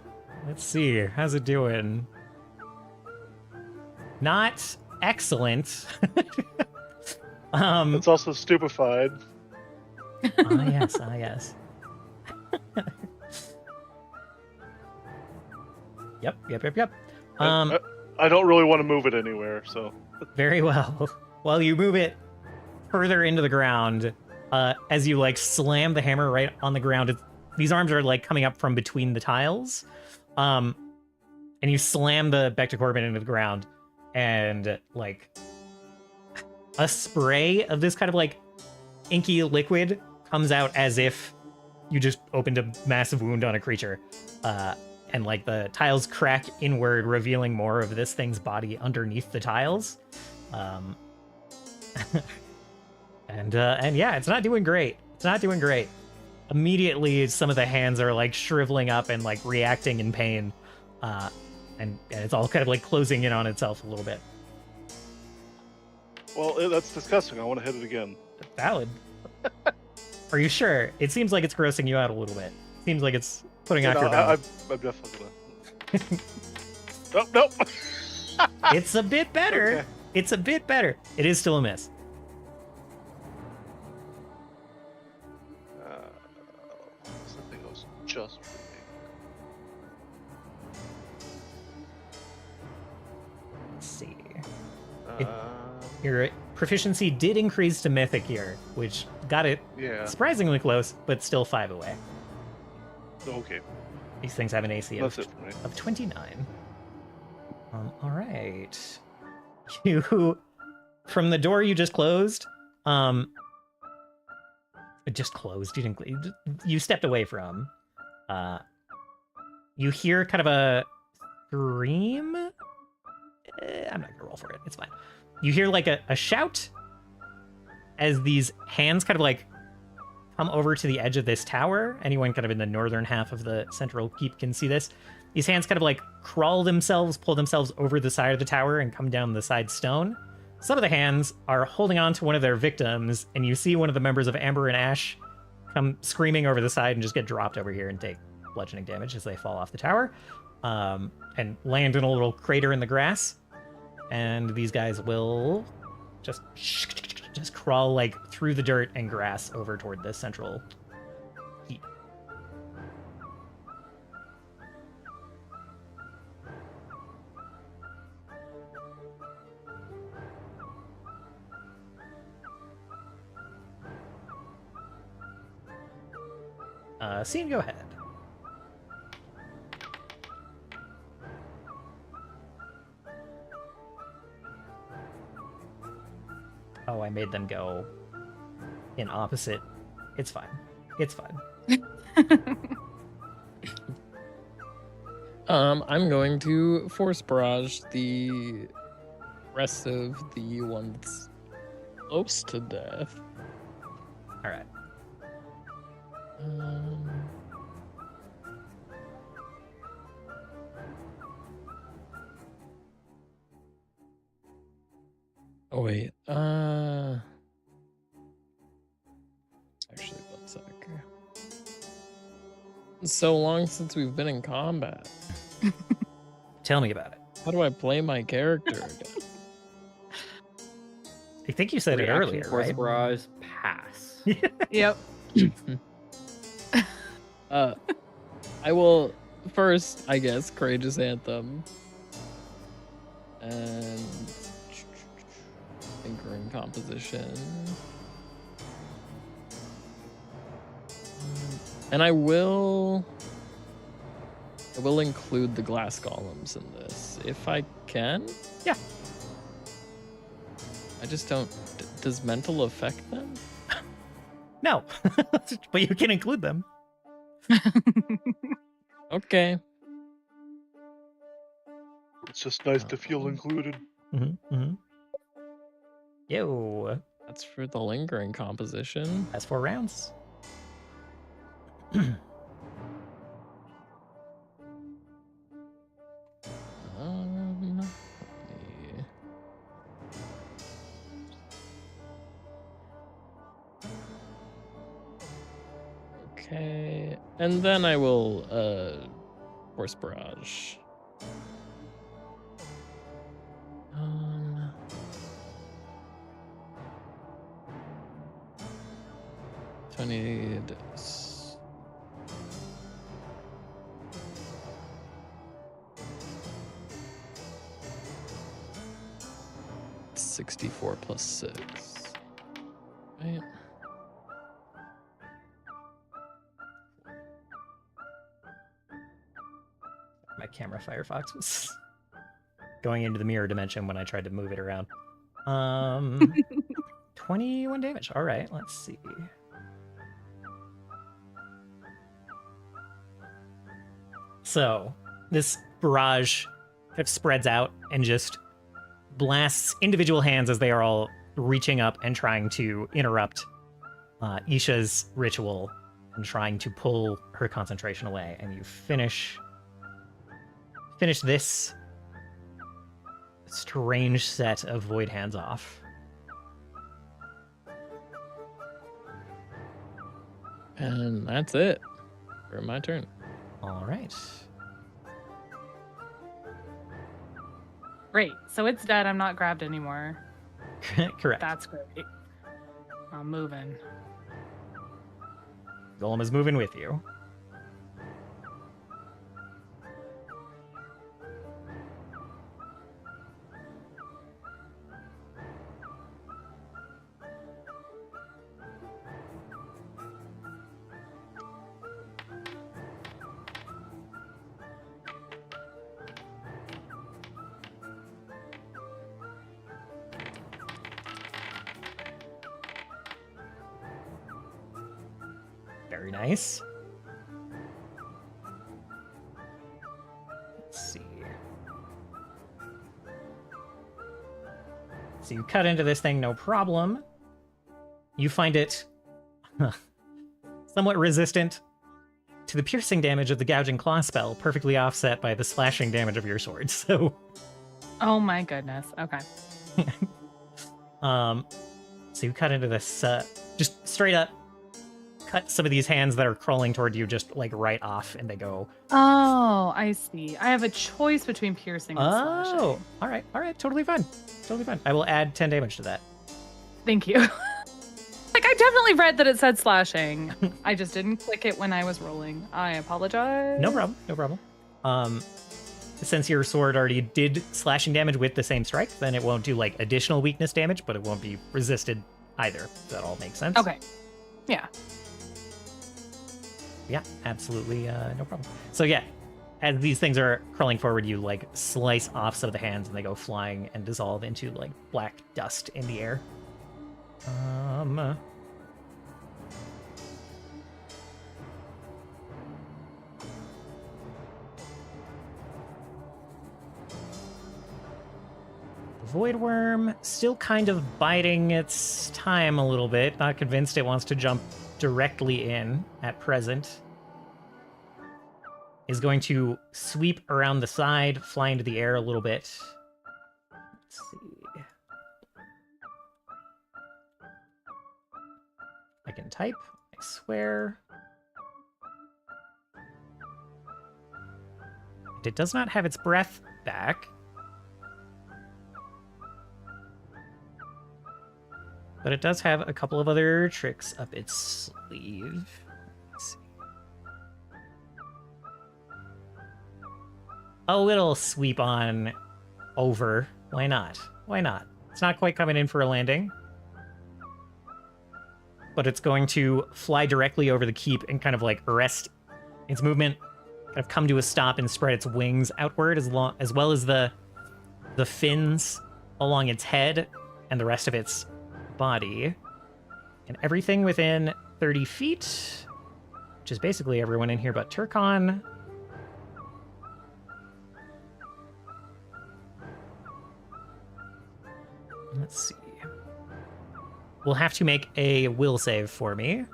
let's see. How's it doing? Not excellent. It's also stupefied. Yes, yes. Yep. I don't really want to move it anywhere, so. Very well. While you move it further into the ground, as you like slam the hammer right on the ground, these arms are like coming up from between the tiles, and you slam the Bectocorbin into the ground, and like a spray of this kind of like inky liquid comes out as if you just opened a massive wound on a creature, and like the tiles crack inward, revealing more of this thing's body underneath the tiles. And yeah, it's not doing great. It's not doing great. Immediately, some of the hands are like shriveling up and like reacting in pain, and it's all kind of like closing in on itself a little bit. Well, that's disgusting. I want to hit it again. Valid. Are you sure? It seems like it's grossing you out a little bit. Seems like it's putting out your balance. I'm definitely gonna. Nope. It's a bit better. Okay. It's a bit better. It is still a miss. Something else just for me. Let's see. Your proficiency did increase to Mythic here, which got it Yeah. surprisingly close, but still 5 away. Okay. These things have an AC That's of it for me. 29. All right. You, from the door you just closed, It just closed. You didn't. You stepped away from. You hear kind of a scream. I'm not gonna roll for it. It's fine. You hear like a shout as these hands kind of like come over to the edge of this tower. Anyone kind of in the northern half of the central keep can see this. These hands kind of like pull themselves over the side of the tower and come down the side stone. Some of the hands are holding on to one of their victims, and you see one of the members of Amber and Ash come screaming over the side and just get dropped over here and take bludgeoning damage as they fall off the tower, and land in a little crater in the grass. And these guys will just crawl like through the dirt and grass over toward the central heap. Scene, go ahead. Oh, I made them go in opposite. It's fine. It's fine. I'm going to force barrage the rest of the ones close to death. All right. Oh wait. Actually, one sec. It's so long since we've been in combat. Tell me about it. How do I play my character again? I think you said it Reaction earlier, force right? barrage, pass. Yep. I will first, I guess, Courageous Anthem. And Incursion Composition. And I will include the glass golems in this if I can. Yeah. I just don't. Does mental affect them? No, but you can include them. Okay. It's just nice to feel included. Mm-hmm, mm-hmm. Yo, That's for the lingering composition. that's 4 rounds. Let me- Okay, and then I will force barrage. So I need 64 plus 6. Right. My camera Firefox was going into the mirror dimension when I tried to move it around. 21 damage. All right, let's see. So this barrage kind of spreads out and just blasts individual hands as they are all reaching up and trying to interrupt Isha's ritual and trying to pull her concentration away. And you finish this strange set of void hands off. And that's it for my turn. All right. Great. So it's dead. I'm not grabbed anymore. Correct. That's great. I'm moving. Golem is moving with you. Very nice. Let's see. So you cut into this thing, no problem. You find it somewhat resistant to the piercing damage of the gouging claw spell, perfectly offset by the slashing damage of your sword. So, Oh my goodness. Okay. so you cut into this, just straight up cut some of these hands that are crawling toward you, just like right off, and they go. Oh, I see. I have a choice between piercing and slashing. Oh, all right, totally fine, totally fine. I will add 10 damage to that. Thank you. Like, I definitely read that it said slashing. I just didn't click it when I was rolling. I apologize. No problem, no problem. Since your sword already did slashing damage with the same strike, then it won't do like additional weakness damage, but it won't be resisted either. Does that all make sense? Okay. Yeah. Yeah, absolutely, no problem. So yeah, as these things are crawling forward, you like slice off some of the hands, and they go flying and dissolve into like black dust in the air. Voidwyrm still kind of biding its time a little bit. Not convinced it wants to jump directly in at present. Is going to sweep around the side, fly into the air a little bit. Let's see. I can type, I swear. It does not have its breath back. But it does have a couple of other tricks up its sleeve. Let's see. Oh, it'll sweep on over. Why not? Why not? It's not quite coming in for a landing. But it's going to fly directly over the keep and kind of like arrest its movement, kind of come to a stop and spread its wings outward as well as the fins along its head and the rest of its body. And everything within 30 feet, which is basically everyone in here but Turkon. Let's see. We'll have to make a will save for me.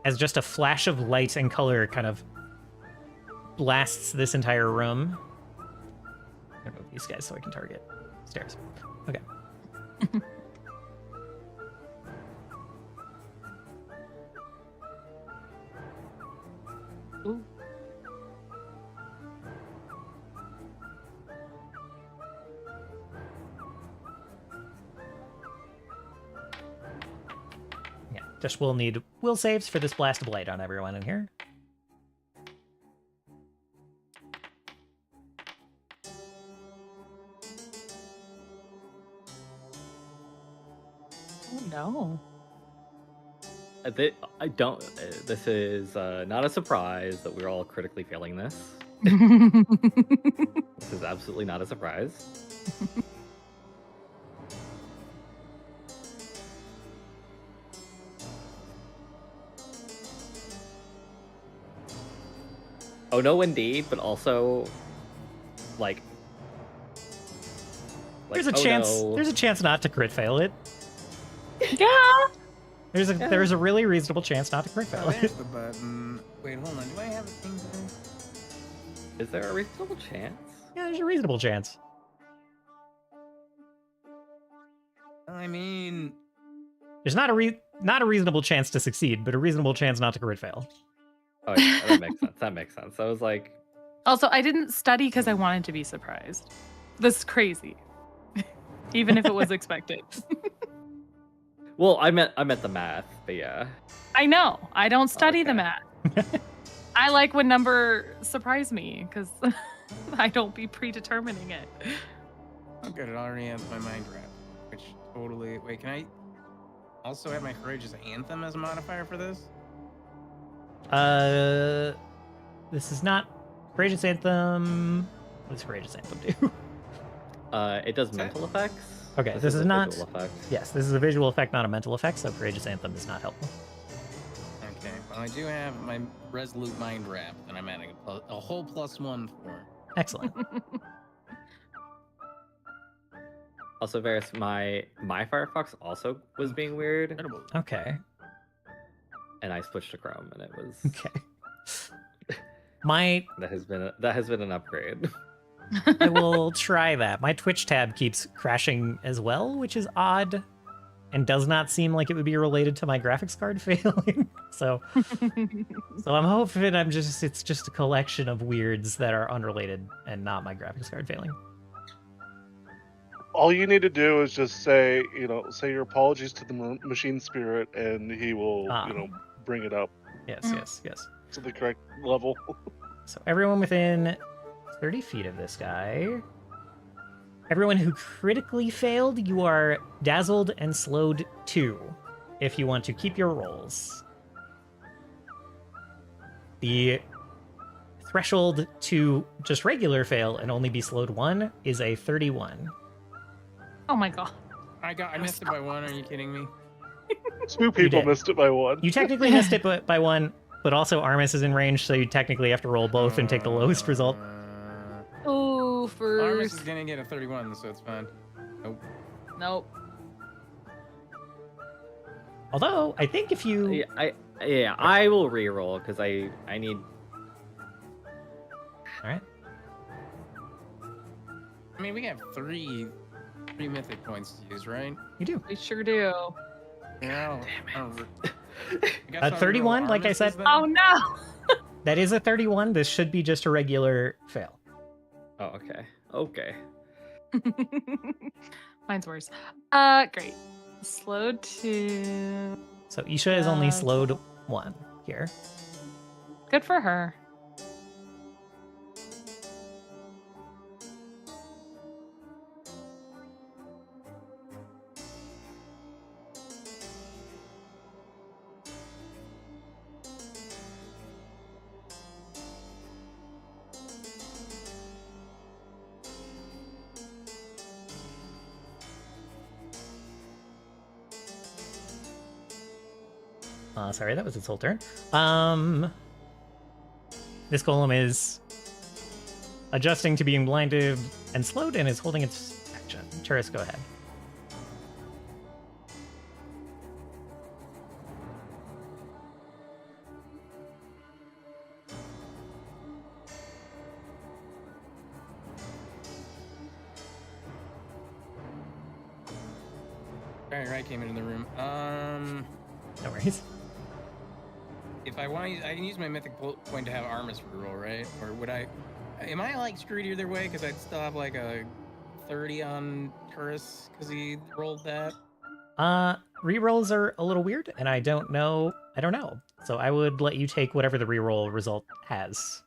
As just a flash of light and color kind of blasts this entire room. I'm gonna move these guys so I can target stairs. Okay. Ooh. Yeah, just we'll need will saves for this blast of light on everyone in here. Oh no. I don't. This is not a surprise that we're all critically failing this. This is absolutely not a surprise. Oh no, indeed, but also, like There's a oh, chance. no. There's a chance not to crit fail it. Yeah. There's a really reasonable chance not to crit Oh, fail there's it. the button. Wait, hold on. Do I have a thing there? Is there a reasonable chance? Yeah, there's a reasonable chance. I mean, There's not a reasonable chance to succeed, but a reasonable chance not to crit fail. Oh yeah, that makes sense. That makes sense. I was like, Also, I didn't study because I wanted to be surprised. This is crazy. Even if it was expected. well, I meant the math, but yeah. I know. I don't study the Okay. math. I like when number surprise me because I don't be predetermining it. I'm good. It already has my mind wrap. Which totally. Wait, can I also have my courageous anthem as a modifier for this? This is not Courageous Anthem. What does Courageous Anthem do? It does that- mental effects. Okay, this is a not. visual effect. Yes, this is a visual effect, not a mental effect. So Courageous Anthem is not helpful. Okay, well, I do have my Resolute Mind Wrap that I'm adding a whole +1 for. Excellent. Also, Varys, my Firefox also was being weird, Incredible. Okay. and I switched to Chrome, and it was Okay. My that has been an upgrade. I will try that. My Twitch tab keeps crashing as well, which is odd and does not seem like it would be related to my graphics card failing. So I'm hoping it's just a collection of weirds that are unrelated and not my graphics card failing. All you need to do is just say your apologies to the machine spirit, and he will, bring it up Yes. to the correct level. So everyone within 30 feet of this guy. Everyone who critically failed, you are dazzled and slowed 2 if you want to keep your rolls. The threshold to just regular fail and only be slowed 1 is a 31. Oh my god. I missed it by 1. Are you kidding me? 2 people did. missed it by 1. You technically missed it by 1, but also Armis is in range, so you technically have to roll both and take the lowest result. Oh, Armis is first. gonna get a 31, so it's fine. Nope. Although, I think if you... I will re-roll because I need. Alright. I mean, we have three mythic points to use, right? You do. We sure do. Yeah. Damn A 31, like I said. Oh no. That is a 31. This should be just a regular fail. Oh, okay. Mine's worse. Great. Slowed 2. So Isha is only slowed 1 here. Good for her. Sorry, that was its whole turn. This golem is adjusting to being blinded and slowed and is holding its action. Turris, go ahead. Right came into the room. No worries. If I want to, I can use my mythic point to have Armis reroll, right? Or would I? Am I like screwed either way? Because I'd still have like a 30 on Turris because he rolled that. Rerolls are a little weird, and I don't know. So I would let you take whatever the reroll result has.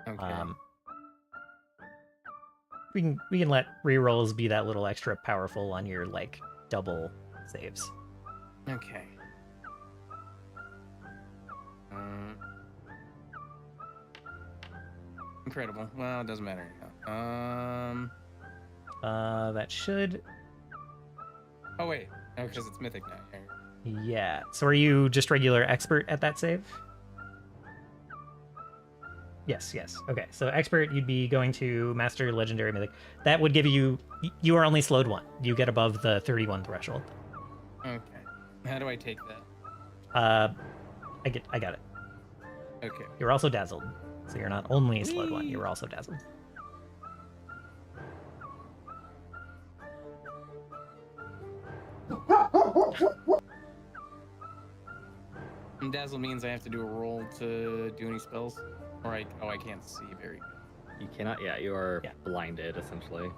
Okay. We can let rerolls be that little extra powerful on your like double saves. Okay. Incredible. Well, it doesn't matter now. That should. Oh wait. Oh, because it's mythic now. Yeah. So are you just regular expert at that save? Yes. Okay. So expert, you'd be going to master, legendary, mythic. That would give you. You are only slowed 1. You get above the 31 threshold. Okay. How do I take that? I got it. Okay. You're also dazzled, so you're not only slowed 1. You were also dazzled. And dazzle means I have to do a roll to do any spells, or I can't see very good. You cannot. Yeah, you are Yeah. blinded essentially.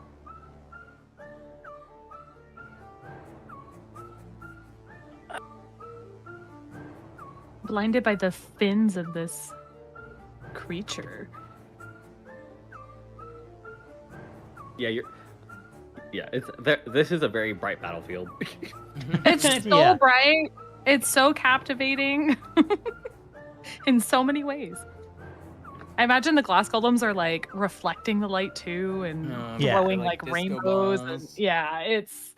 Blinded by the fins of this creature. Yeah, you're. Yeah, this is a very bright battlefield. It's so Yeah. bright. It's so captivating in so many ways. I imagine the glass golems are like reflecting the light too and Yeah. throwing like like disco rainbows. And, balls. yeah, it's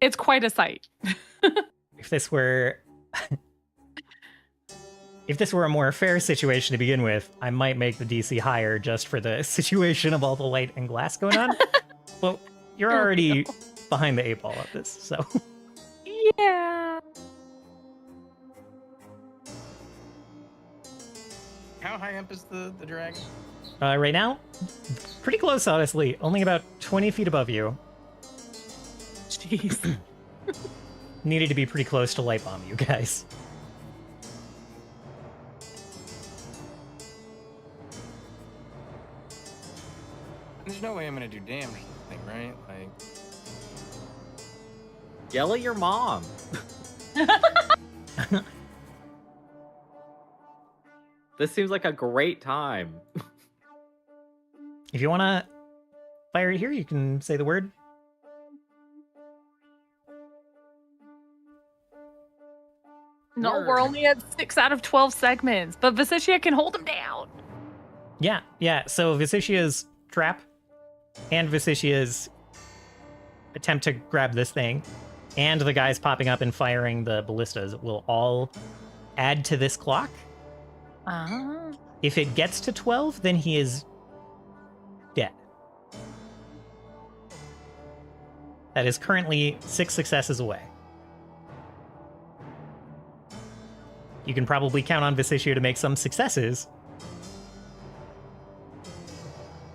It's quite a sight. If this were a more fair situation to begin with, I might make the DC higher just for the situation of all the light and glass going on. But you're There we already go. behind the 8 ball of this, so Yeah. How high up is the dragon? right now, pretty close, honestly. Only about 20 feet above you. Jeez. Needed to be pretty close to light bomb you guys. There's no way I'm gonna do damage to this thing, right? Like, Yell at your mom. This seems like a great time. If you want to fire it here, you can say the word. No, Word. we're only at 6 out of 12 segments, but Visitia can hold him down. Yeah. So Visitia's trap and Visitia's attempt to grab this thing and the guys popping up and firing the ballistas will all add to this clock. Ah. If it gets to 12, then he is dead. That is currently 6 successes away. You can probably count on Visitia to make some successes.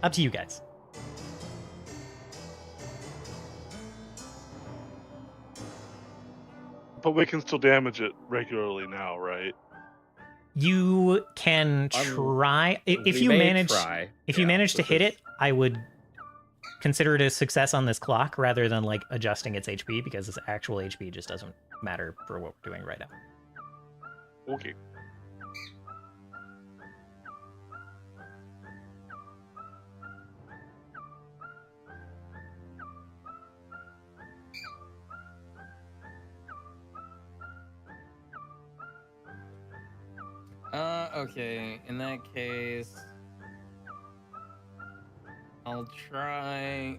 Up to you guys. But we can still damage it regularly now, right? You can try if We you may manage try. if you Yeah, manage to this hit is- it, I would consider it a success on this clock rather than like adjusting its HP because its actual HP just doesn't matter for what we're doing right now. Okay. Okay. In that case, I'll try.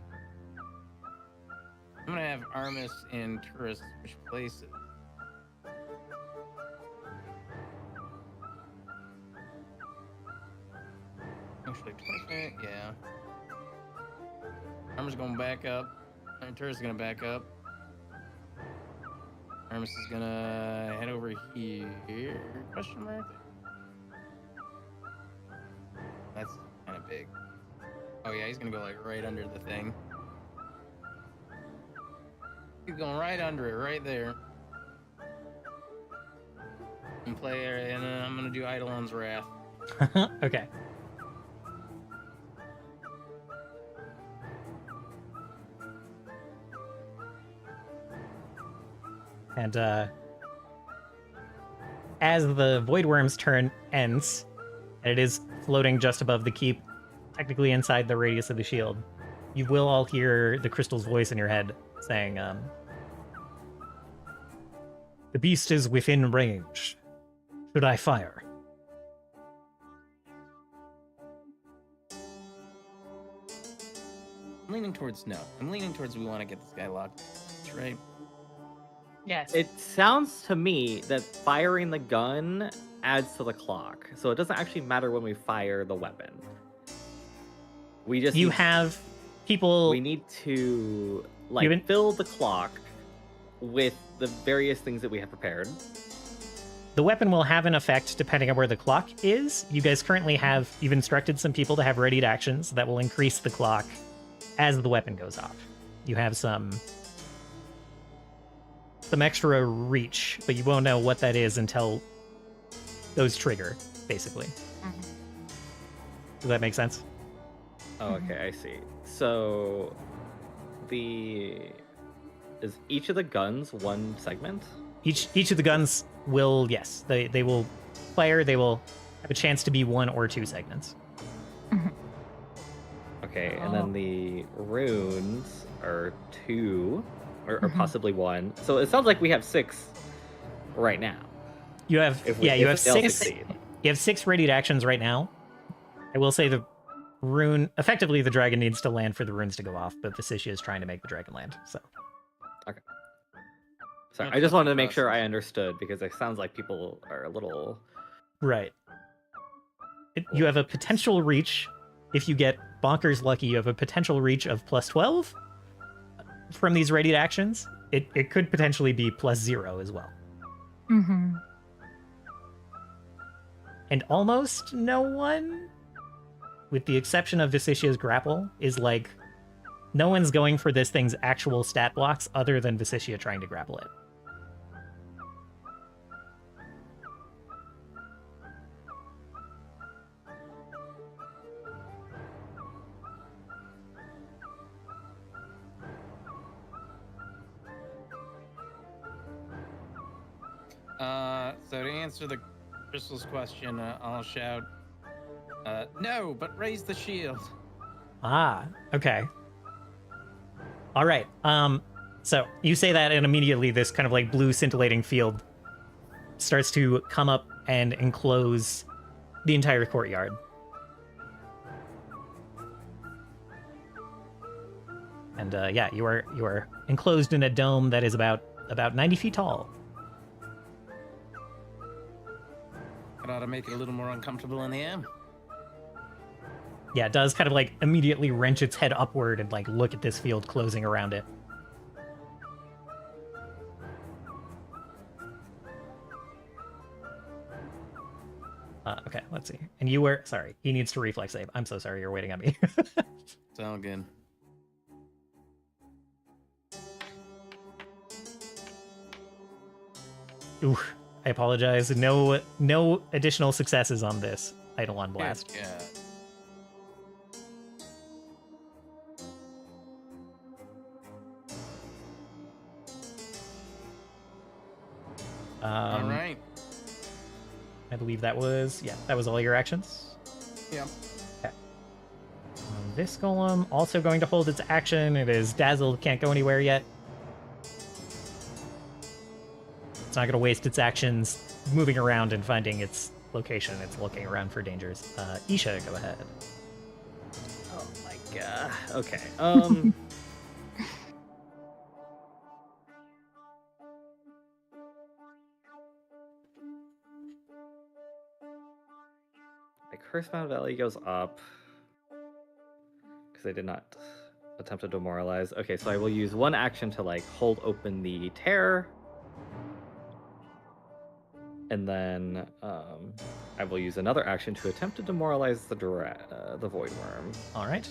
I'm gonna have Armis and Turris switch places. Actually, 20 feet, yeah. Armis going back up. And Turris is gonna back up. Armis is gonna head over here. Question mark? That's kind of big. Oh yeah, he's gonna go like right under the thing. He's going right under it, right there. And play, and then I'm gonna do Eidolon's Wrath. Okay. And as the Voidwyrm's turn ends, and it is floating just above the keep, technically inside the radius of the shield, you will all hear the crystal's voice in your head saying, "The beast is within range. Should I fire?" I'm leaning towards no. I'm leaning towards we want to get this guy locked. That's right. Yes. It sounds to me that firing the gun adds to the clock, so it doesn't actually matter when we fire the weapon. We just You need- have people. we need to like You've been- fill the clock with the various things that we have prepared. The weapon will have an effect depending on where the clock is. You guys currently you've instructed some people to have readied actions that will increase the clock as the weapon goes off. You have some extra reach, but you won't know what that is until those trigger, basically. Does that make sense? Oh, Mhm. okay, I see. So is each of the guns one segment? Each of the guns will, yes, they will fire. They will have a chance to be 1 or 2 segments. Okay, and Oh. then the runes are 2, or Mhm. possibly 1. So it sounds like we have 6 right now. You have If we, you if have they'll 6. succeed. You have 6 readied actions right now. I will say the rune, effectively the dragon needs to land for the runes to go off, but Visitia is trying to make the dragon land. So Sorry, That's I just such a wanted to make sure I process. understood because it sounds like people are a little. Right. You have a potential reach. If you get bonkers lucky, you have a potential reach of plus 12 from these readied actions. It could potentially be plus 0 as well. Mm-hmm. And almost no one, with the exception of Visicia's grapple, is like, no one's going for this thing's actual stat blocks other than Visicia trying to grapple it. So to answer the Crystal's question, I'll shout, no, but raise the shield. Ah, okay. All right. So you say that, and immediately this kind of like blue scintillating field starts to come up and enclose the entire courtyard. And yeah, you are enclosed in a dome that is about 90 feet tall. That ought to make it a little more uncomfortable in the air. Yeah, it does kind of like immediately wrench its head upward and like look at this field closing around it. Okay, let's see. And you were sorry. He needs to reflex save. I'm so sorry. You're waiting on me. It's all good. Ooh, I apologize. No additional successes on this Eidolon blast. Yeah. All right. I believe that was all your actions. Yep. Okay. This golem also going to hold its action. It is dazzled, can't go anywhere yet. It's not going to waste its actions moving around and finding its location. It's looking around for dangers. Isha, go ahead. Oh my god. Okay. My curse bound value goes up because I did not attempt to demoralize. Okay, so I will use one action to like hold open the tear. And then I will use another action to attempt to demoralize the Voidwyrm. All right.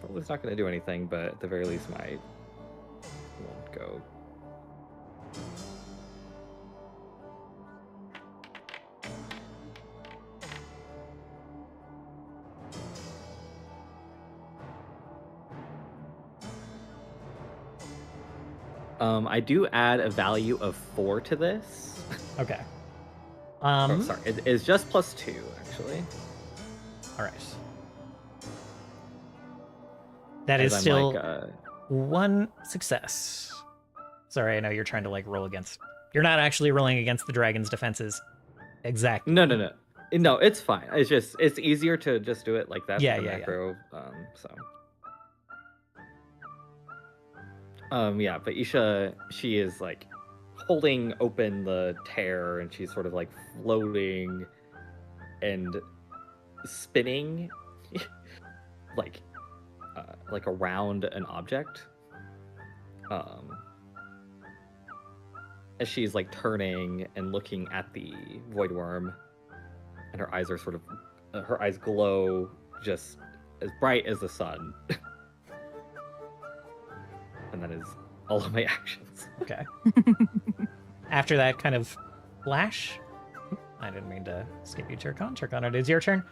Probably it's not going to do anything, but at the very least, won't go. I do add a value of 4 to this. Okay. Oh, sorry, it's just +2 actually. All right. That is As I'm still like, one success. Sorry, I know you're trying to like roll against. You're not actually rolling against the dragon's defenses. Exactly. No, it's fine. It's easier to just do it like that. Yeah, for the yeah. macro, yeah, but Isha, she is like holding open the tear, and she's sort of like floating and spinning, like around an object. As she's like turning and looking at the Voidwyrm, and her eyes are sort of, her eyes glow just as bright as the sun. And that is all of my actions. Okay. After that kind of flash, I didn't mean to skip you, Turcon. Turcon, it is your turn.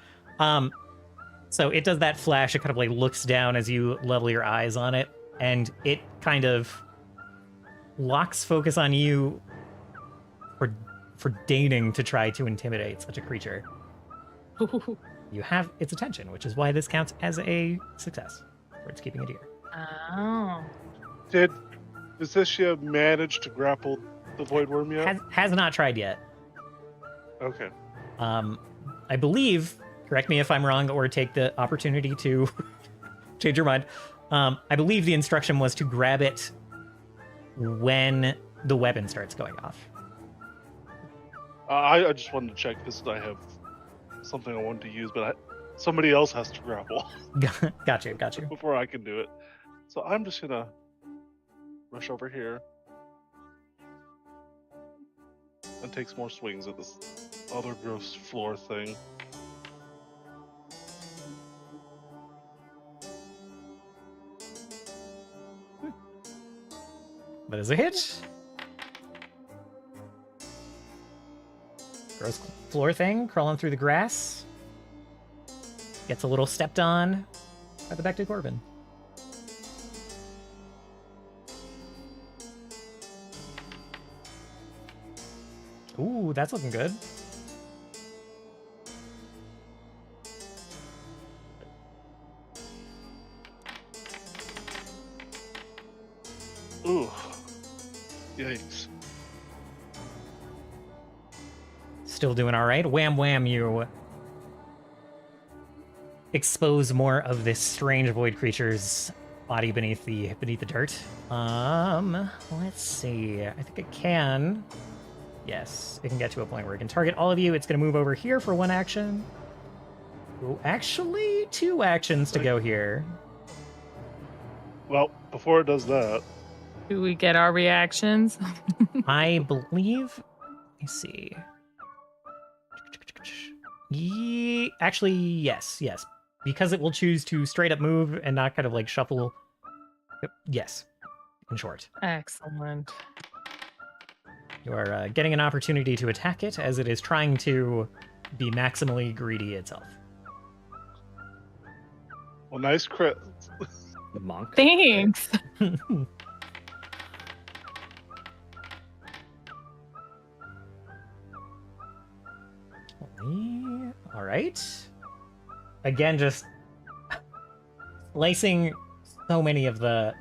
So it does that flash. It kind of like looks down as you level your eyes on it, and it kind of locks focus on you for deigning to try to intimidate such a creature. You have its attention, which is why this counts as a success for its keeping it here. Oh. Did Visicia manage to grapple the Voidwyrm yet? Has not tried yet. Okay. I believe, correct me if I'm wrong, or take the opportunity to change your mind. I believe the instruction was to grab it when the weapon starts going off. I just wanted to check because I have something I wanted to use, but somebody else has to grapple Got you. before I can do it. So I'm just gonna rush over here and take some more swings at this other gross floor thing. That is a hit. Gross floor thing crawling through the grass. Gets a little stepped on by the Bected Corbin. Ooh, that's looking good. Ooh. Yikes. Still doing all right. Wham wham, you expose more of this strange void creature's body beneath the dirt. Let's see. I think it can. Yes, it can get to a point where it can target all of you. It's going to move over here for one action. Oh, actually, 2 actions to go here. Well, before it does that, Do we get our reactions? I believe. Let me see. Actually, yes. Because it will choose to straight up move and not kind of like shuffle. Yes, in short. Excellent. You are getting an opportunity to attack it as it is trying to be maximally greedy itself. well, nice crit. Monk. Thanks. All right. Again, just slicing so many of the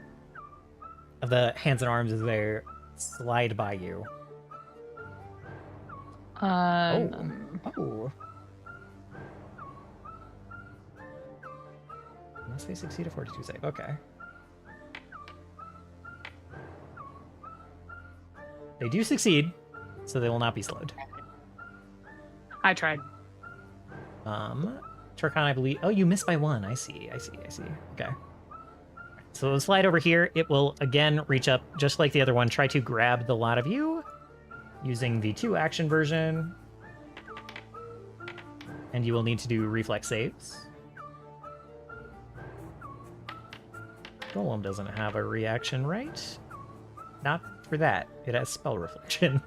hands and arms as they slide by you. Oh. Unless they succeed a 42 save. Okay. They do succeed, so they will not be slowed. I tried. Turkon, I believe. Oh, you missed by 1. I see. Okay. So it'll slide over here. It will again reach up, just like the other one, try to grab the lot of you using the 2 action version. And you will need to do reflex saves. Golem doesn't have a reaction, right? Not for that. It has spell reflection.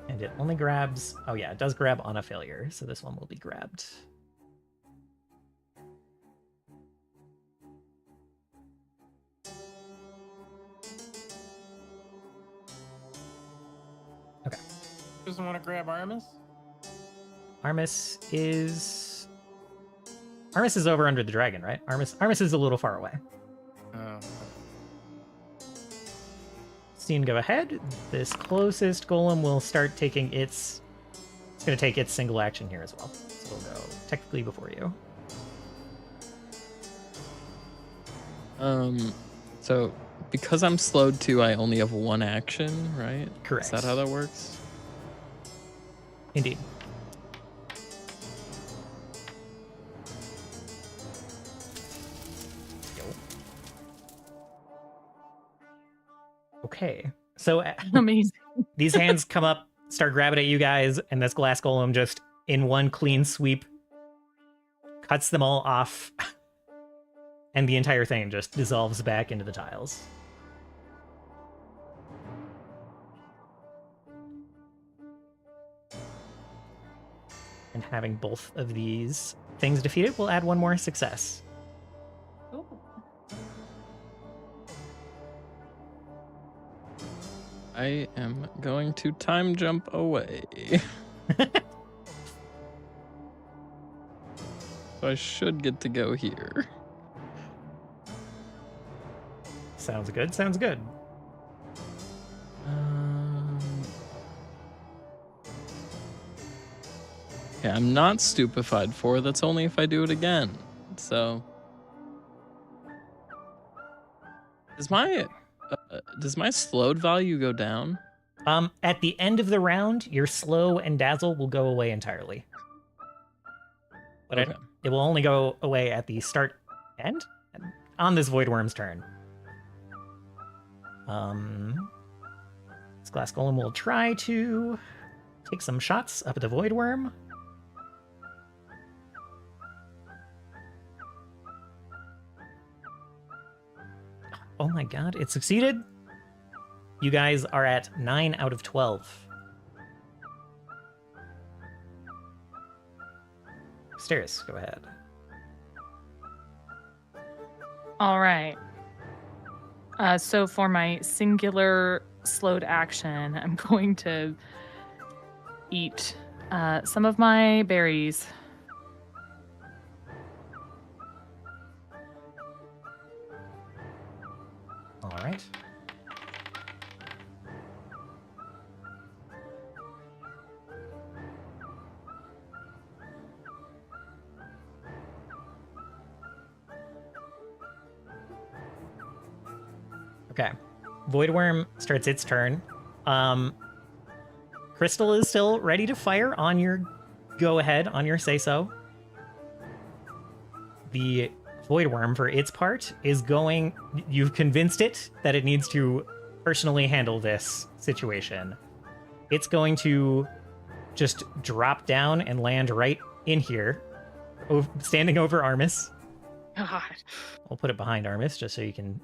And it only grabs... Oh yeah, it does grab on a failure, so this one will be grabbed. Okay. Doesn't want to grab Armis? Armis is over under the dragon, right? Armis is a little far away. Oh. Scene, go ahead. This closest golem will start taking its... It's going to take its single action here as well. So we'll go technically before you. So because I'm slowed too, I only have 1 action, right? Correct. Is that how that works? Indeed. Okay. So Amazing. these hands come up, start grabbing at you guys, and this glass golem just in one clean sweep cuts them all off, and the entire thing just dissolves back into the tiles. And having both of these things defeated will add 1 more success. Ooh. I am going to time jump away. So I should get to go here. Sounds good, sounds good. Okay, I'm not stupefied 4. That's only if I do it again. So, does my slowed value go down? At the end of the round, your slow and dazzle will go away entirely. But Okay. it will only go away at the start end on this Voidwyrm's turn. This glass golem will try to take some shots up at the Voidwyrm. Oh my god, it succeeded. You guys are at 9 out of 12. Steris, go ahead. All right. So for my singular slowed action, I'm going to eat some of my berries. All right. Okay. Voidwyrm starts its turn. Crystal is still ready to fire on your go ahead, on your say so. The Voidwyrm, for its part, is going. You've convinced it that it needs to personally handle this situation. It's going to just drop down and land right in here, standing over Armis. God. We'll put it behind Armis just so you can.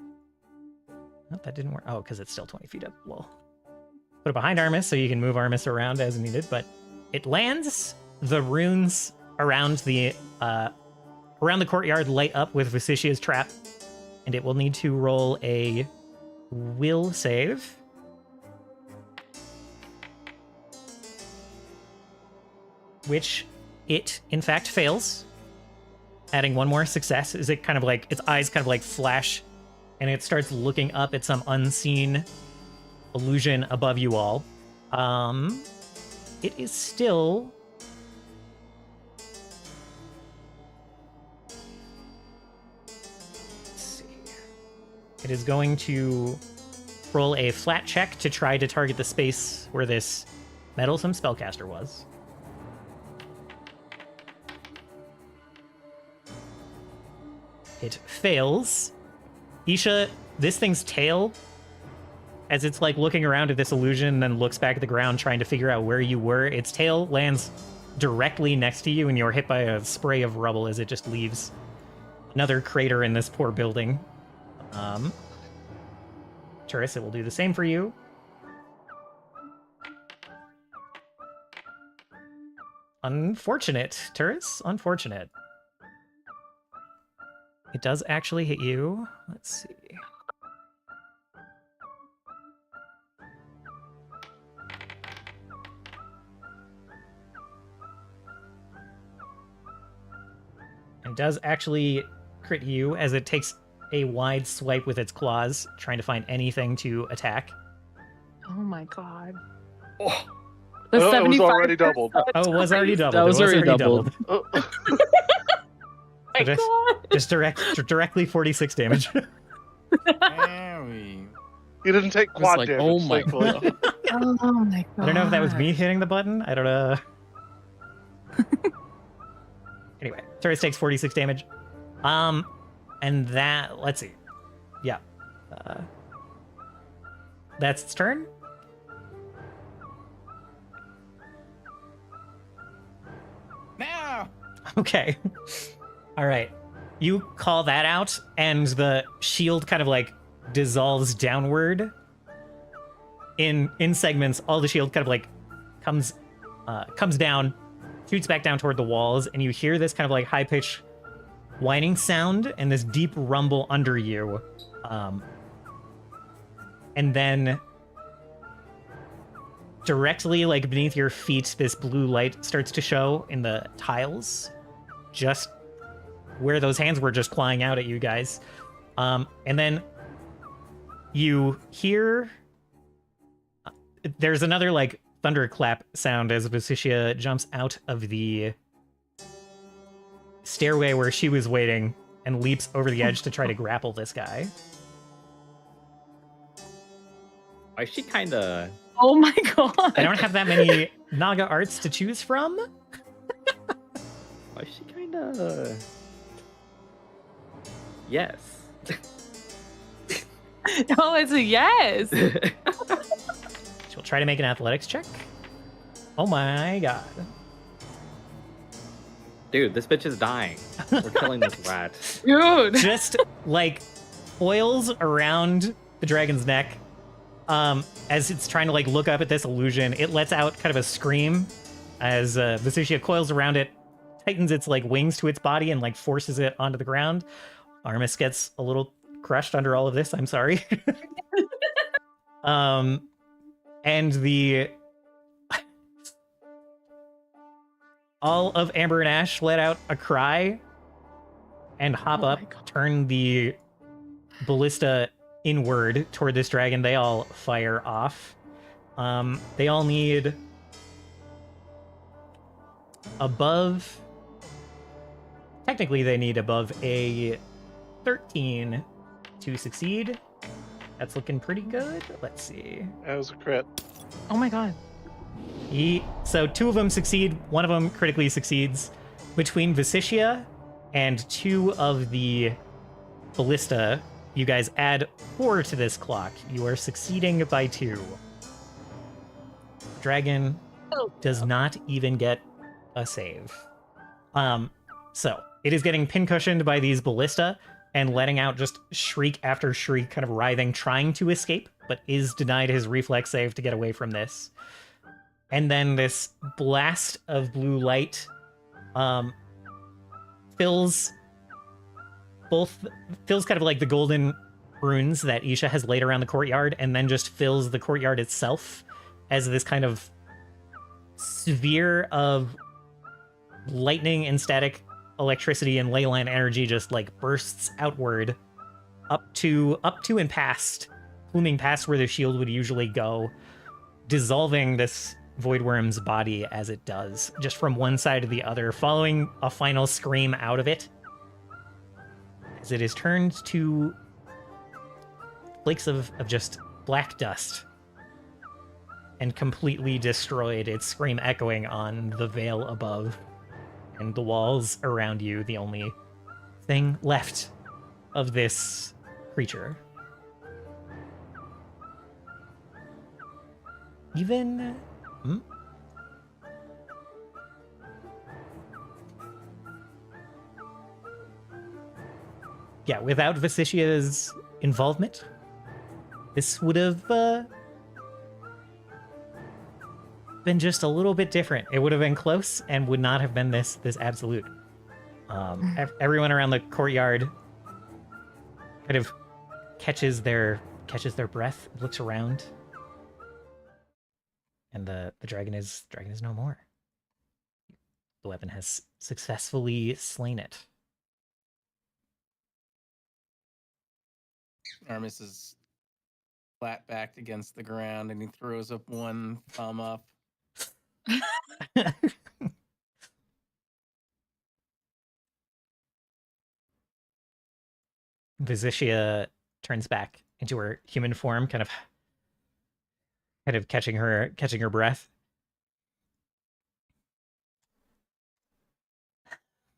Oh, that didn't work. Oh, because it's still 20 feet up. Well, put it behind Armis so you can move Armis around as needed. But it lands. The runes around the courtyard light up with Vasicia's trap, and it will need to roll a will save. Which it, in fact, fails. Adding one more success is it kind of like its eyes kind of like flash, and it starts looking up at some unseen illusion above you all. It is still. Let's see. It is going to roll a flat check to try to target the space where this meddlesome spellcaster was. It fails. Isha, this thing's tail, as it's like looking around at this illusion and then looks back at the ground trying to figure out where you were, its tail lands directly next to you and you're hit by a spray of rubble as it just leaves another crater in this poor building. Turris, it will do the same for you. Unfortunate, Turris. Unfortunate. It does actually hit you. Let's see. And does actually crit you as it takes a wide swipe with its claws, trying to find anything to attack. Oh my god. Oh, The it was 75 already doubled. Oh, it was already doubled. That was It already doubled. Oh, My just- god. Just directly 46 damage. Very. he didn't take was quad like, damage. oh my thankfully. god. Oh my god. I don't know if that was me hitting the button. I don't know. Anyway, Turris takes 46 damage. And that, let's see. Yeah. That's its turn. Now. Okay. All right. You call that out, and the shield kind of like dissolves downward. In segments, all the shield kind of like comes down, shoots back down toward the walls, and you hear this kind of like high-pitched whining sound and this deep rumble under you. And then directly like beneath your feet, this blue light starts to show in the tiles, just where those hands were just clawing out at you guys. And then you hear there's another like thunderclap sound as Vicitia jumps out of the stairway where she was waiting and leaps over the edge to try to grapple this guy. Why is she kind of... Oh my god. I don't have that many Naga arts to choose from. Why is she kind of... Yes. Oh, it's a yes. She'll try to make an athletics check. Oh my god. Dude, this bitch is dying. We're killing this rat. Dude. Just like coils around the dragon's neck as it's trying to like look up at this illusion. It lets out kind of a scream as Vicitia coils around it, tightens its like wings to its body and like forces it onto the ground. Armis gets a little crushed under all of this. I'm sorry. And the all of Amber and Ash let out a cry and hop Oh up, my God. turn the ballista inward toward this dragon. They all fire off. They all need above. Technically, they need above a 13 to succeed. That's looking pretty good. Let's see. That was a crit. Oh my god. So two of them succeed, one of them critically succeeds. Between Vicitia and two of the ballista, you guys add 4 to this clock. You are succeeding by 2. Dragon does not even get a save. So it is getting pincushioned by these ballista and letting out just shriek after shriek, kind of writhing, trying to escape, but is denied his reflex save to get away from this. And then this blast of blue light fills kind of like the golden runes that Isha has laid around the courtyard, and then just fills the courtyard itself as this kind of sphere of lightning and static electricity and ley line energy just like bursts outward up to and past, pluming past where the shield would usually go, dissolving this Voidwyrm's body as it does, just from one side to the other, following a final scream out of it as it is turned to flakes of just black dust and completely destroyed, its scream echoing on the veil above and the walls around you, the only thing left of this creature. Even... Yeah, without Vicicia's involvement, this would have been just a little bit different. It would have been close and would not have been this absolute. Everyone around the courtyard kind of catches their breath, looks around, and the dragon is no more. The weapon has successfully slain it. Armis is flat backed against the ground and he throws up one thumb up. Vicitia turns back into her human form, kind of catching her breath.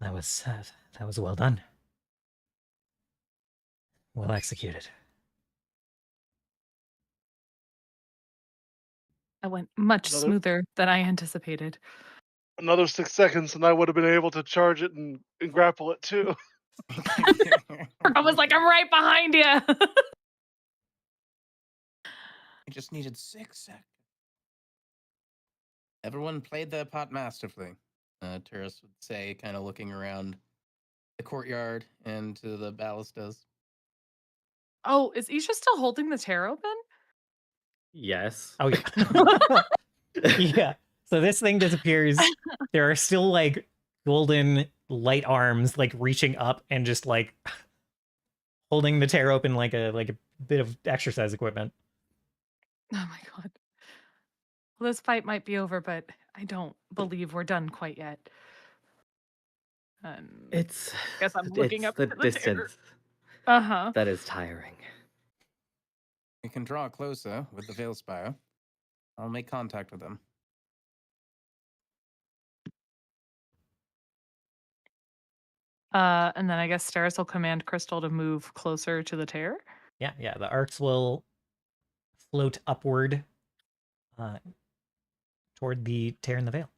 That was well done. Well executed. That went much Another- smoother than I anticipated. Another 6 seconds, and I would have been able to charge it and grapple it too. I was like, I'm right behind you. I just needed 6 seconds. Everyone played their part masterfully, Turris would say, kind of looking around the courtyard and to the ballistas. Oh, is Isha still holding the tear open? Yes. Oh yeah. Yeah. So this thing disappears. There are still like golden light arms like reaching up and just like holding the tear open like a bit of exercise equipment. Oh my god. Well, this fight might be over, but I don't believe we're done quite yet. It's Guess I'm looking it's up the to the terror. distance Uh-huh. that is tiring. We can draw closer with the Veil Spire. I'll make contact with them. And then I guess Steris will command Crystal to move closer to the tear. Yeah, yeah. The arcs will float upward toward the tear in the veil.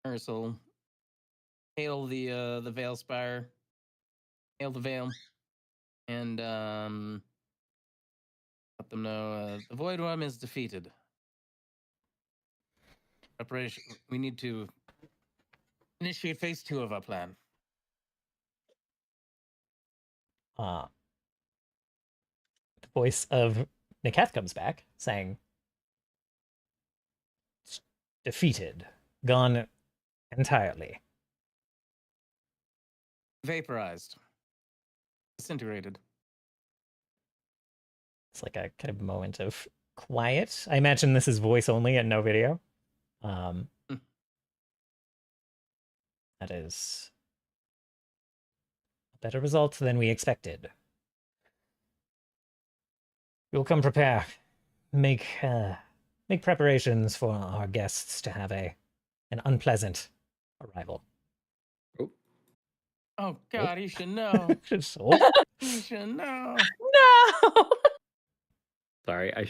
Ursel, hail the Veil Spire, hail the Veil, and let them know the Voidwyrm is defeated. Preparation. We need to initiate phase 2 of our plan. The voice of Niketh comes back, saying, "It's defeated, gone entirely." Vaporized. Disintegrated. It's like a kind of moment of quiet. I imagine this is voice only and no video. That is a better result than we expected. We'll come prepare. Make preparations for our guests to have an unpleasant arrival. Oh God, he should know. So, He should know. No! Sorry, I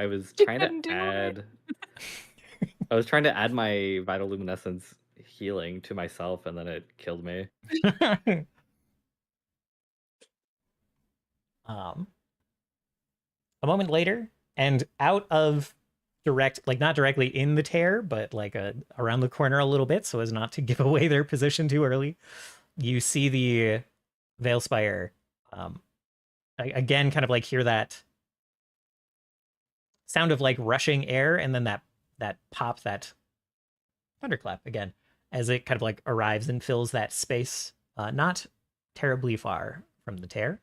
was You trying couldn't to do add I was trying to add my vital luminescence healing to myself and then it killed me. a moment later, and out of not directly in the tear, but like around the corner a little bit, so as not to give away their position too early, you see the Veilspire again, kind of like hear that sound of like rushing air, and then that pop, that thunderclap again, as it kind of like arrives and fills that space, not terribly far from the tear.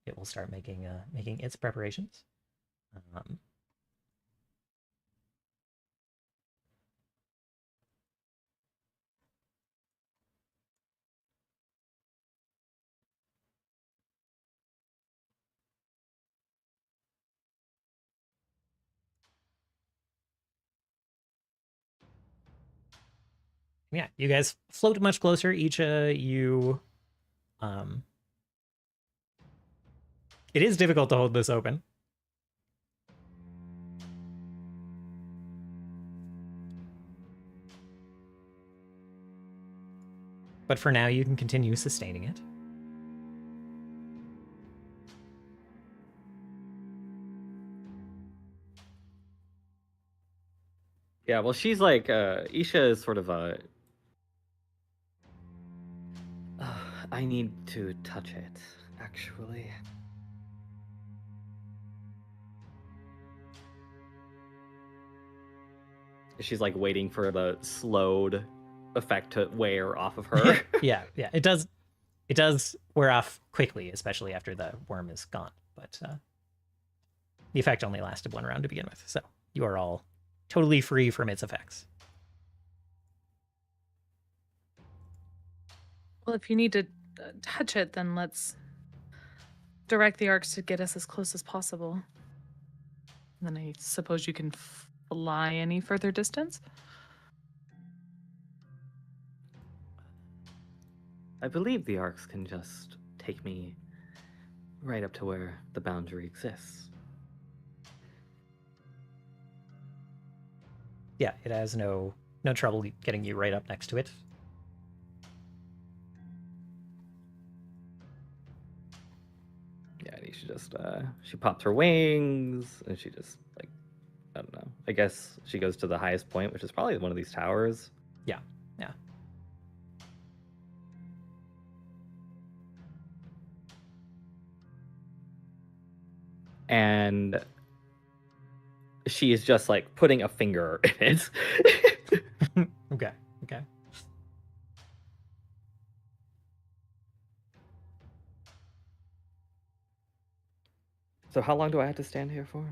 It will start making its preparations. Yeah, you guys float much closer. Each you, it is difficult to hold this open. But for now, you can continue sustaining it. Yeah, well, she's like, Isha is sort of a. I need to touch it, actually. She's like waiting for the slowed effect to wear off of her. yeah. It does wear off quickly, especially after the worm is gone. But the effect only lasted one round to begin with, so you are all totally free from its effects. Well, if you need to touch it, then let's direct the arcs to get us as close as possible. And then I suppose you can fly any further distance? I believe the arcs can just take me right up to where the boundary exists. Yeah, it has no trouble getting you right up next to it. Yeah, and she just she pops her wings and she just like, I don't know. I guess she goes to the highest point, which is probably one of these towers. Yeah. And she is just like putting a finger in it. Okay. So how long do I have to stand here for?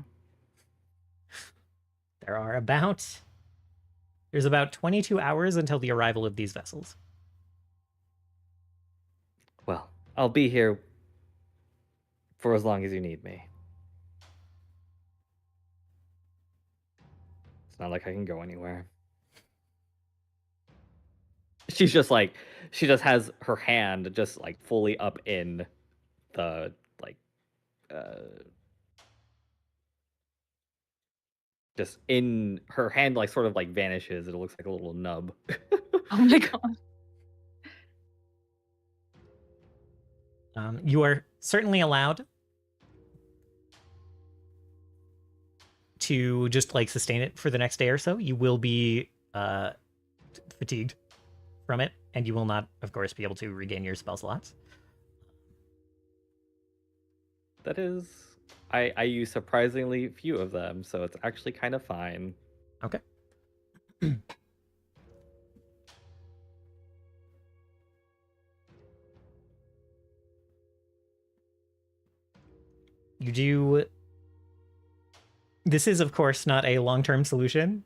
There's about 22 hours until the arrival of these vessels. Well, I'll be here for as long as you need me. It's not like I can go anywhere. She's just like, she just has her hand just like fully up in the like just in her hand, like sort of like vanishes. It looks like a little nub. Oh my god. You are certainly allowed to just like sustain it for the next day or so. You will be fatigued from it, and you will not, of course, be able to regain your spell slots. That is, I use surprisingly few of them, so it's actually kind of fine. Okay. You do. This is, of course, not a long-term solution.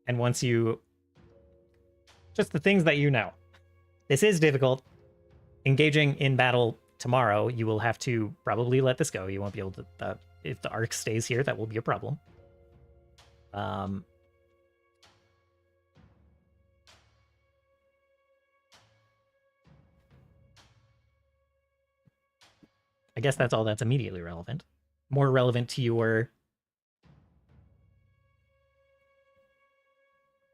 And once you. Just the things that you know. This is difficult. Engaging in battle tomorrow, you will have to probably let this go. You won't be able to. If the arc stays here, that will be a problem. I guess that's all that's immediately relevant. More relevant to your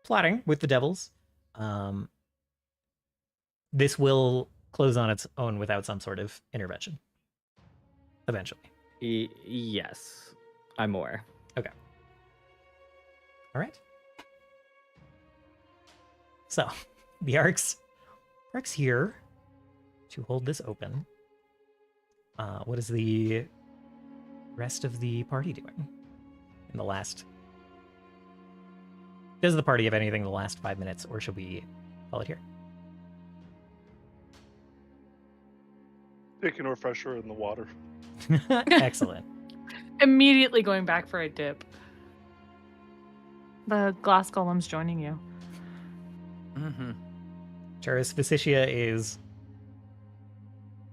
plotting with the devils. This will close on its own without some sort of intervention. Eventually. Yes, I'm aware. Okay. All right. So, the arc's here to hold this open. What is the rest of the party doing in the last? Does the party have anything in the last 5 minutes, or should we call it here? Taking a refresher in the water. Excellent. Immediately going back for a dip. The glass golem's joining you. Mm-hmm. Charis Vicitia is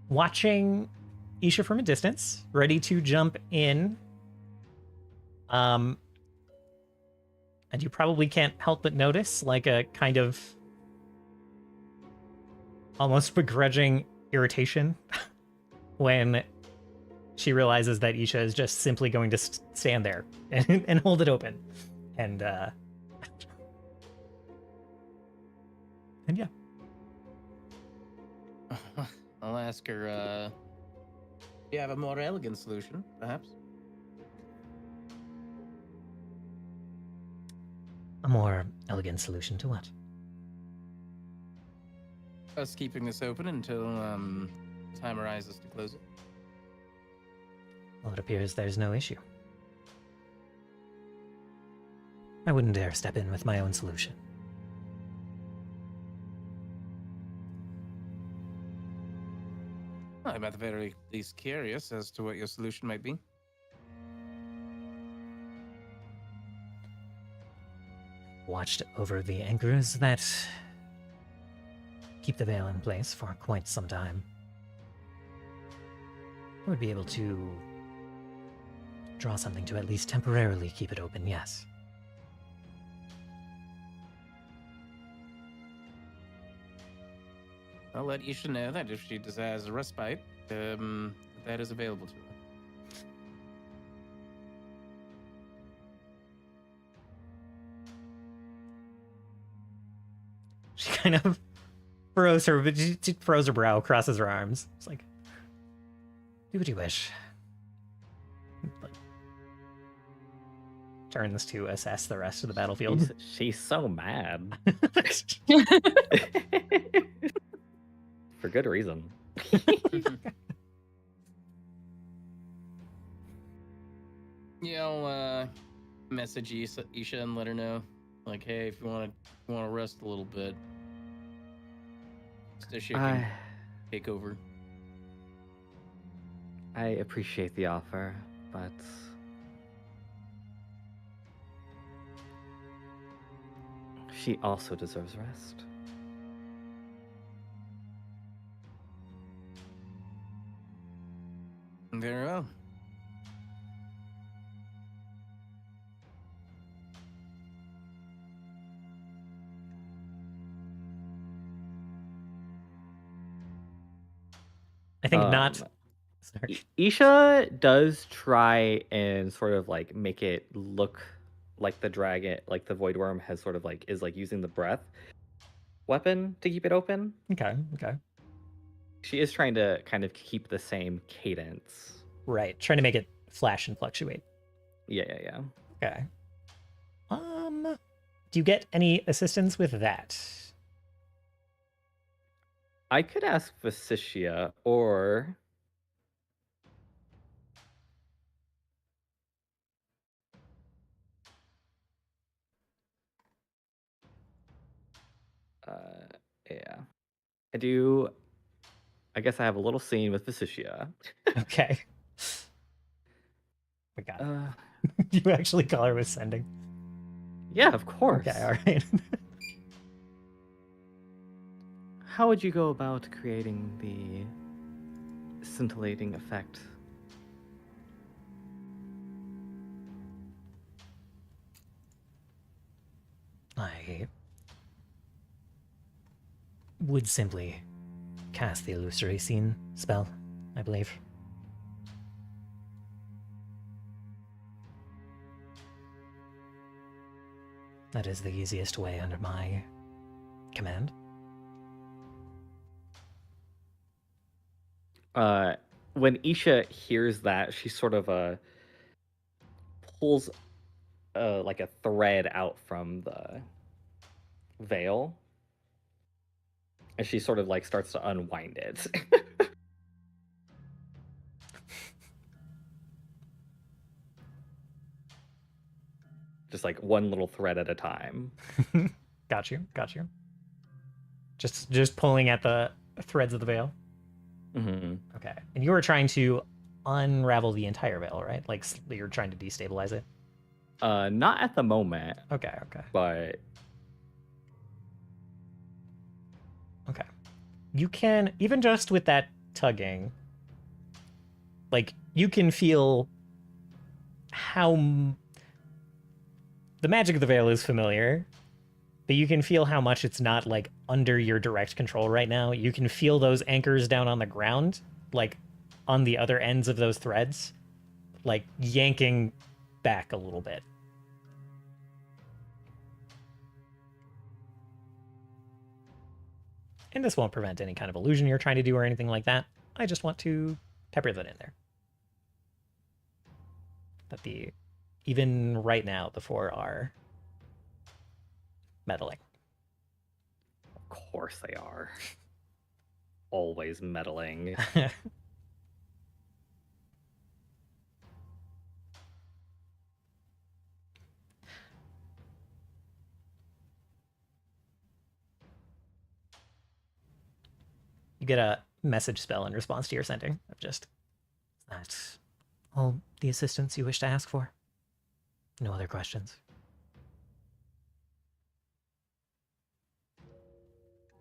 watching Isha from a distance, ready to jump in. And you probably can't help but notice, like, a kind of almost begrudging irritation when she realizes that Isha is just simply going to stand there and hold it open. And yeah. I'll ask her, do you have a more elegant solution, perhaps? A more elegant solution to what? Us keeping this open until time arises to close it. Well, it appears there's no issue. I wouldn't dare step in with my own solution. I'm at the very least curious as to what your solution might be. Watched over the anchors that keep the veil in place for quite some time. I would be able to draw something to at least temporarily keep it open, yes. I'll let Isha know that if she desires a respite, that is available to her. She kind of furrows her brow, crosses her arms. It's like, do what you wish. Like, turns to assess the rest of the battlefield. She's so mad. For good reason. Yeah, I'll message Isha and let her know, like, hey, if you want to rest a little bit, so she can take over. I appreciate the offer, but She also deserves rest. Very well. I think not. Um, Sorry. Isha does try and sort of like make it look like the dragon, like the Voidwyrm has sort of like is like using the breath weapon to keep it open. Okay. Okay. She is trying to kind of keep the same cadence. Right. Trying to make it flash and fluctuate. Yeah. Okay. Do you get any assistance with that? I could ask Vicitia or yeah. I do. I guess I have a little scene with Vicitia. Okay. We got it. You actually call her with sending. Yeah, of course. Okay, all right. How would you go about creating the scintillating effect? I would simply cast the illusory scene spell, I believe. That is the easiest way under my command. When Isha hears that, she sort of pulls like a thread out from the veil, and she sort of like starts to unwind it. Just like one little thread at a time. Got you. Just pulling at the threads of the veil. Mm-hmm. Okay. And you were trying to unravel the entire veil, right? Like you're trying to destabilize it? Not at the moment, Okay. but Okay. You can, even just with that tugging, like, you can feel how the magic of the veil is familiar, but you can feel how much it's not, like, under your direct control right now. You can feel those anchors down on the ground, like, on the other ends of those threads, like, yanking back a little bit. And this won't prevent any kind of illusion you're trying to do or anything like that. I just want to pepper that in there. That even right now, the four are meddling. of course they are. Always meddling. You get a message spell in response to your sending of just, that's all the assistance you wish to ask for. No other questions.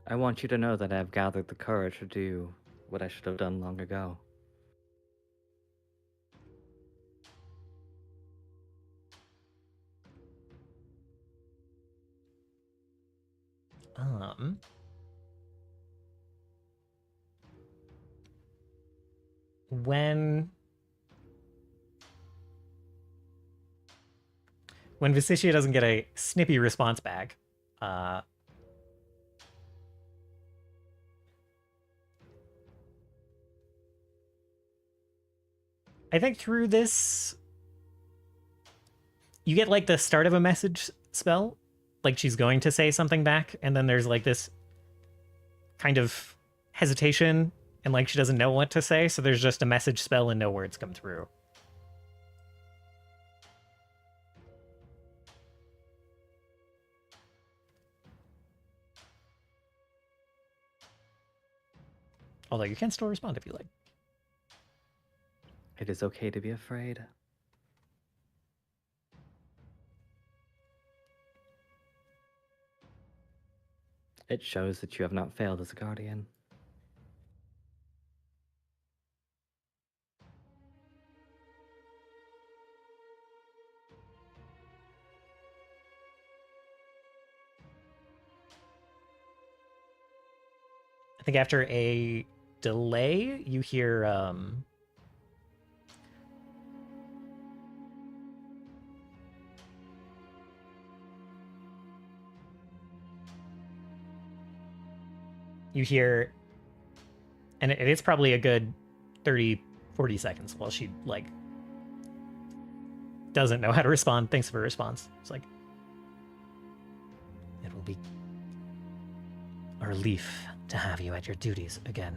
I want you to know that I've gathered the courage to do what I should have done long ago. When Vicitia doesn't get a snippy response back, I think through this, you get like the start of a message spell, like she's going to say something back, and then there's like this kind of hesitation, and like she doesn't know what to say, so there's just a message spell and no words come through. Although you can still respond if you like. It is okay to be afraid. It shows that you have not failed as a guardian. I think after a delay, you hear and it is probably a good 30, 40 seconds while she like doesn't know how to respond. Thanks for a response. It's like, it will be a relief to have you at your duties again.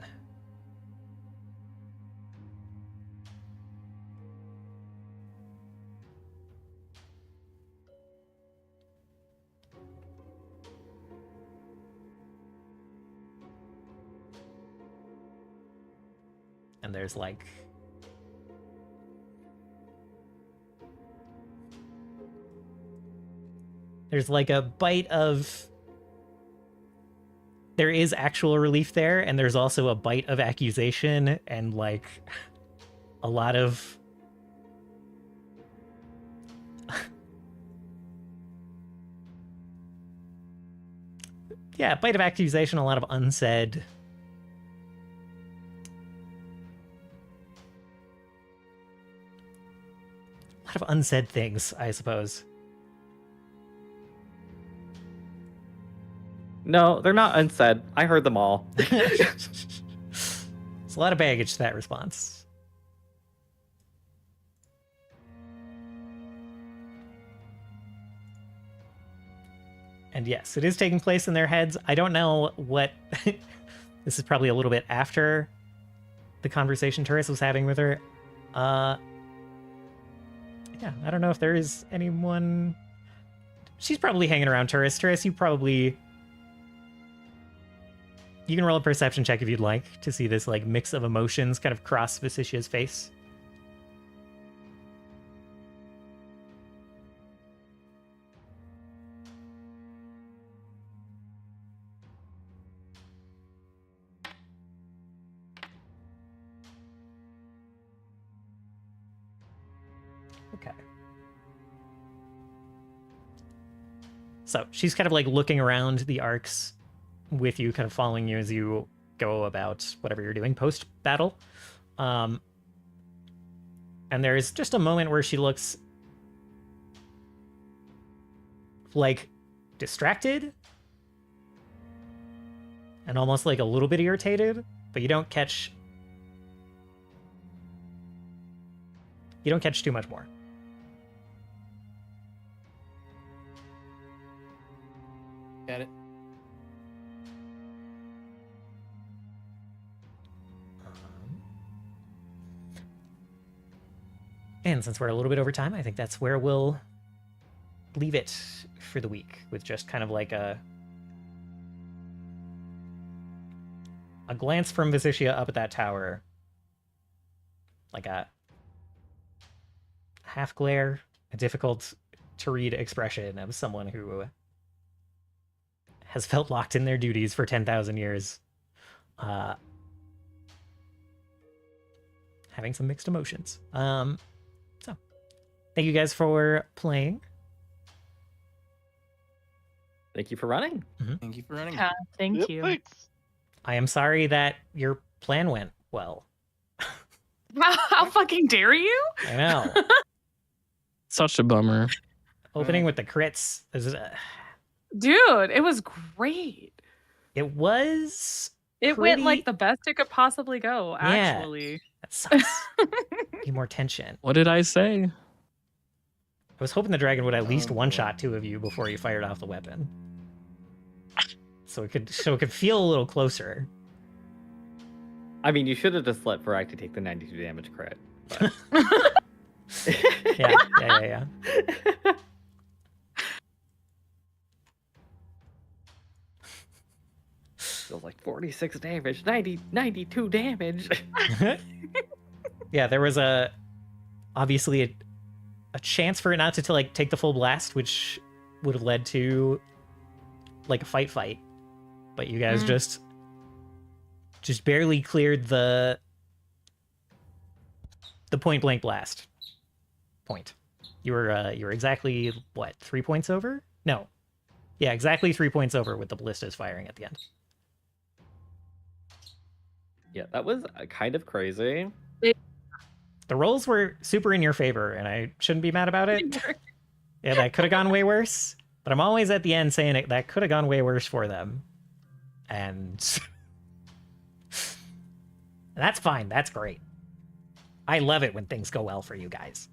And there's like a bite of, there is actual relief there, and there's also a bite of accusation and like a lot of yeah, a bite of accusation, a lot of unsaid things, I suppose. No, they're not unsaid. I heard them all. It's a lot of baggage to that response. And yes, it is taking place in their heads. I don't know what... This is probably a little bit after the conversation Turris was having with her. Yeah, I don't know if there is anyone... She's probably hanging around Turris. Turris, you can roll a perception check if you'd like to see this like mix of emotions kind of cross Visicia's face. Okay. So she's kind of like looking around the arcs with you, kind of following you as you go about whatever you're doing post-battle. And there's just a moment where she looks like distracted and almost like a little bit irritated, but you don't catch too much more. Got it. And since we're a little bit over time, I think that's where we'll leave it for the week, with just kind of like a glance from Visicia up at that tower, like a half glare, a difficult to read expression of someone who has felt locked in their duties for 10,000 years, having some mixed emotions. So, thank you guys for playing. Thank you for running. Thank you for running. Yeah, thank Yep, you. thanks. I am sorry that your plan went well. How fucking dare you? I know. Such a bummer. Opening with the crits. Dude, it was great. It was. It went like pretty- the best it could possibly go, Yeah. actually. That sucks. Need more tension. What did I say? I was hoping the dragon would at least one-shot two of you before you fired off the weapon, so it could feel a little closer. I mean, you should have just let Voraktee take the 92 damage crit. But... Yeah. So like 46 damage, 92 damage. Yeah, there was obviously a chance for it not to like take the full blast, which would have led to like a fight. but you guys just barely cleared the point blank blast point. You were exactly what, 3 points over? No. Yeah, exactly 3 points over with the ballistas firing at the end. Yeah, that was kind of crazy. The rolls were super in your favor, and I shouldn't be mad about it. Yeah, that could have gone way worse, but I'm always at the end saying that could have gone way worse for them. And that's fine. That's great. I love it when things go well for you guys.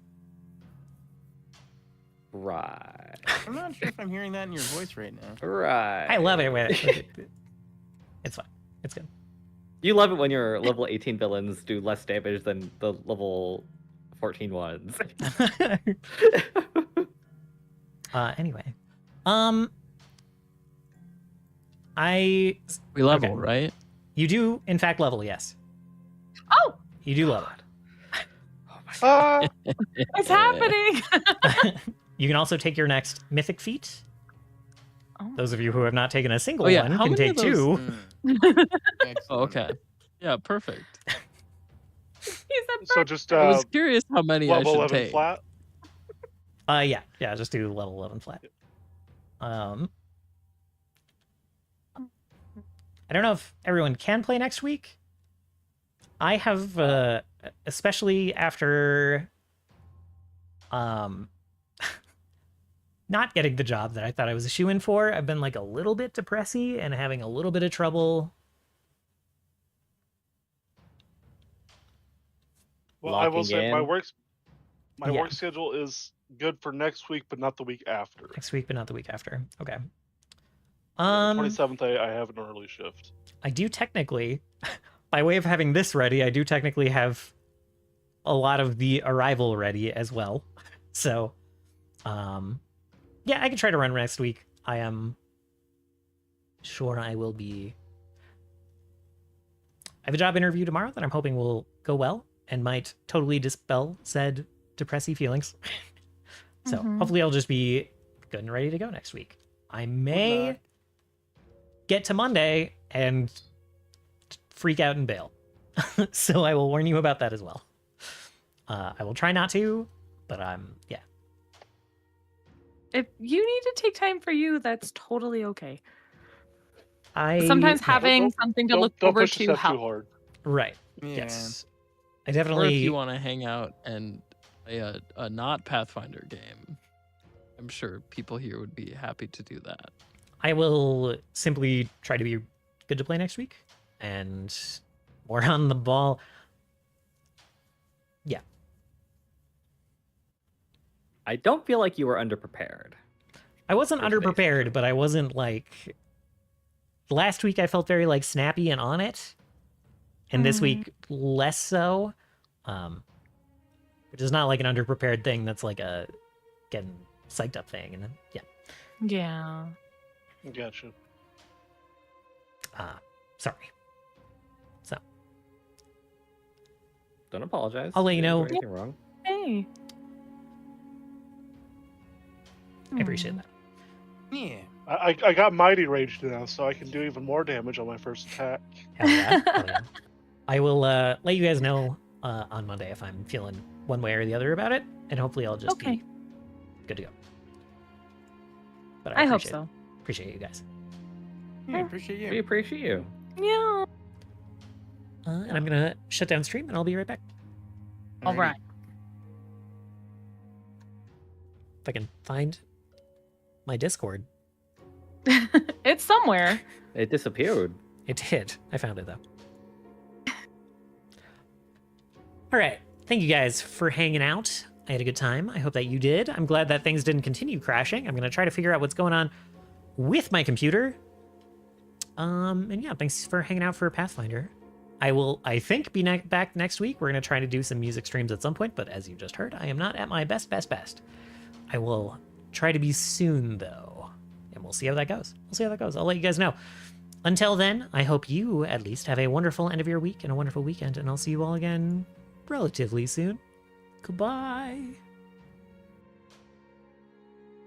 Right. I'm not sure if I'm hearing that in your voice right now. Right. I love it when it's fine. It's good. You love it when your level 18 villains do less damage than the level 14 ones. Anyway, We level, Okay. right? you do in fact level, yes. Oh, You do level. it's happening. You can also take your next mythic feat. Oh. Those of you who have not taken a single Oh, yeah. one How can many take of those- two. Excellent. Oh, okay. Yeah, perfect. He's a So just I was curious how many I level should 11 take. flat. Yeah, just do level 11 flat. I don't know if everyone can play next week. I have, especially after, not getting the job that I thought I was a shoo-in for, I've been like a little bit depressy and having a little bit of trouble. Well, I will Locking say my in. work Yeah. work schedule is good for next week, but not the week after. Next week, but not the week after. Okay. 27th, I have an early shift. I do technically, by way of having this ready, I do technically have a lot of the arrival ready as well. So, yeah, I can try to run next week. I am sure I will be. I have a job interview tomorrow that I'm hoping will go well and might totally dispel said depressy feelings. So hopefully I'll just be good and ready to go next week. I may luck. get to Monday and freak out and bail. So I will warn you about that as well. I will try not to, but yeah. If you need to take time for you, that's totally okay. Yeah. Sometimes having something to look don't forward push to yourself too helps. hard. Right. Yeah. Yes. I Or definitely if you want to hang out and play a not Pathfinder game, I'm sure people here would be happy to do that. I will simply try to be good to play next week and more on the ball. Yeah. I don't feel like you were underprepared. I wasn't For today's underprepared, session. but I wasn't like last week I felt very like snappy and on it. And this week less so. Which is not like an underprepared thing, that's like a getting psyched up thing. And then yeah. Yeah. Gotcha. Sorry. So Don't apologize. I'll let you didn't do know. anything wrong. Hey. I appreciate that. Yeah. I got mighty raged now, so I can do even more damage on my first attack. Hell yeah. Hell yeah. I will let you guys know on Monday if I'm feeling one way or the other about it, and hopefully I'll just Okay. be good to go. But I hope appreciate- so. Appreciate you guys. Yeah, appreciate We you. appreciate you. Yeah. And I'm gonna shut down stream, and I'll be right back. All Alrighty. right. If I can find my Discord. It's somewhere. It disappeared. It did. I found it though. All right. Thank you guys for hanging out. I had a good time. I hope that you did. I'm glad that things didn't continue crashing. I'm going to try to figure out what's going on with my computer. And yeah, thanks for hanging out for Pathfinder. I will, I think, be back next week. We're going to try to do some music streams at some point, but as you just heard, I am not at my best. I will try to be soon, though, and we'll see how that goes. I'll let you guys know. Until then, I hope you, at least, have a wonderful end of your week and a wonderful weekend, and I'll see you all again relatively soon. Goodbye.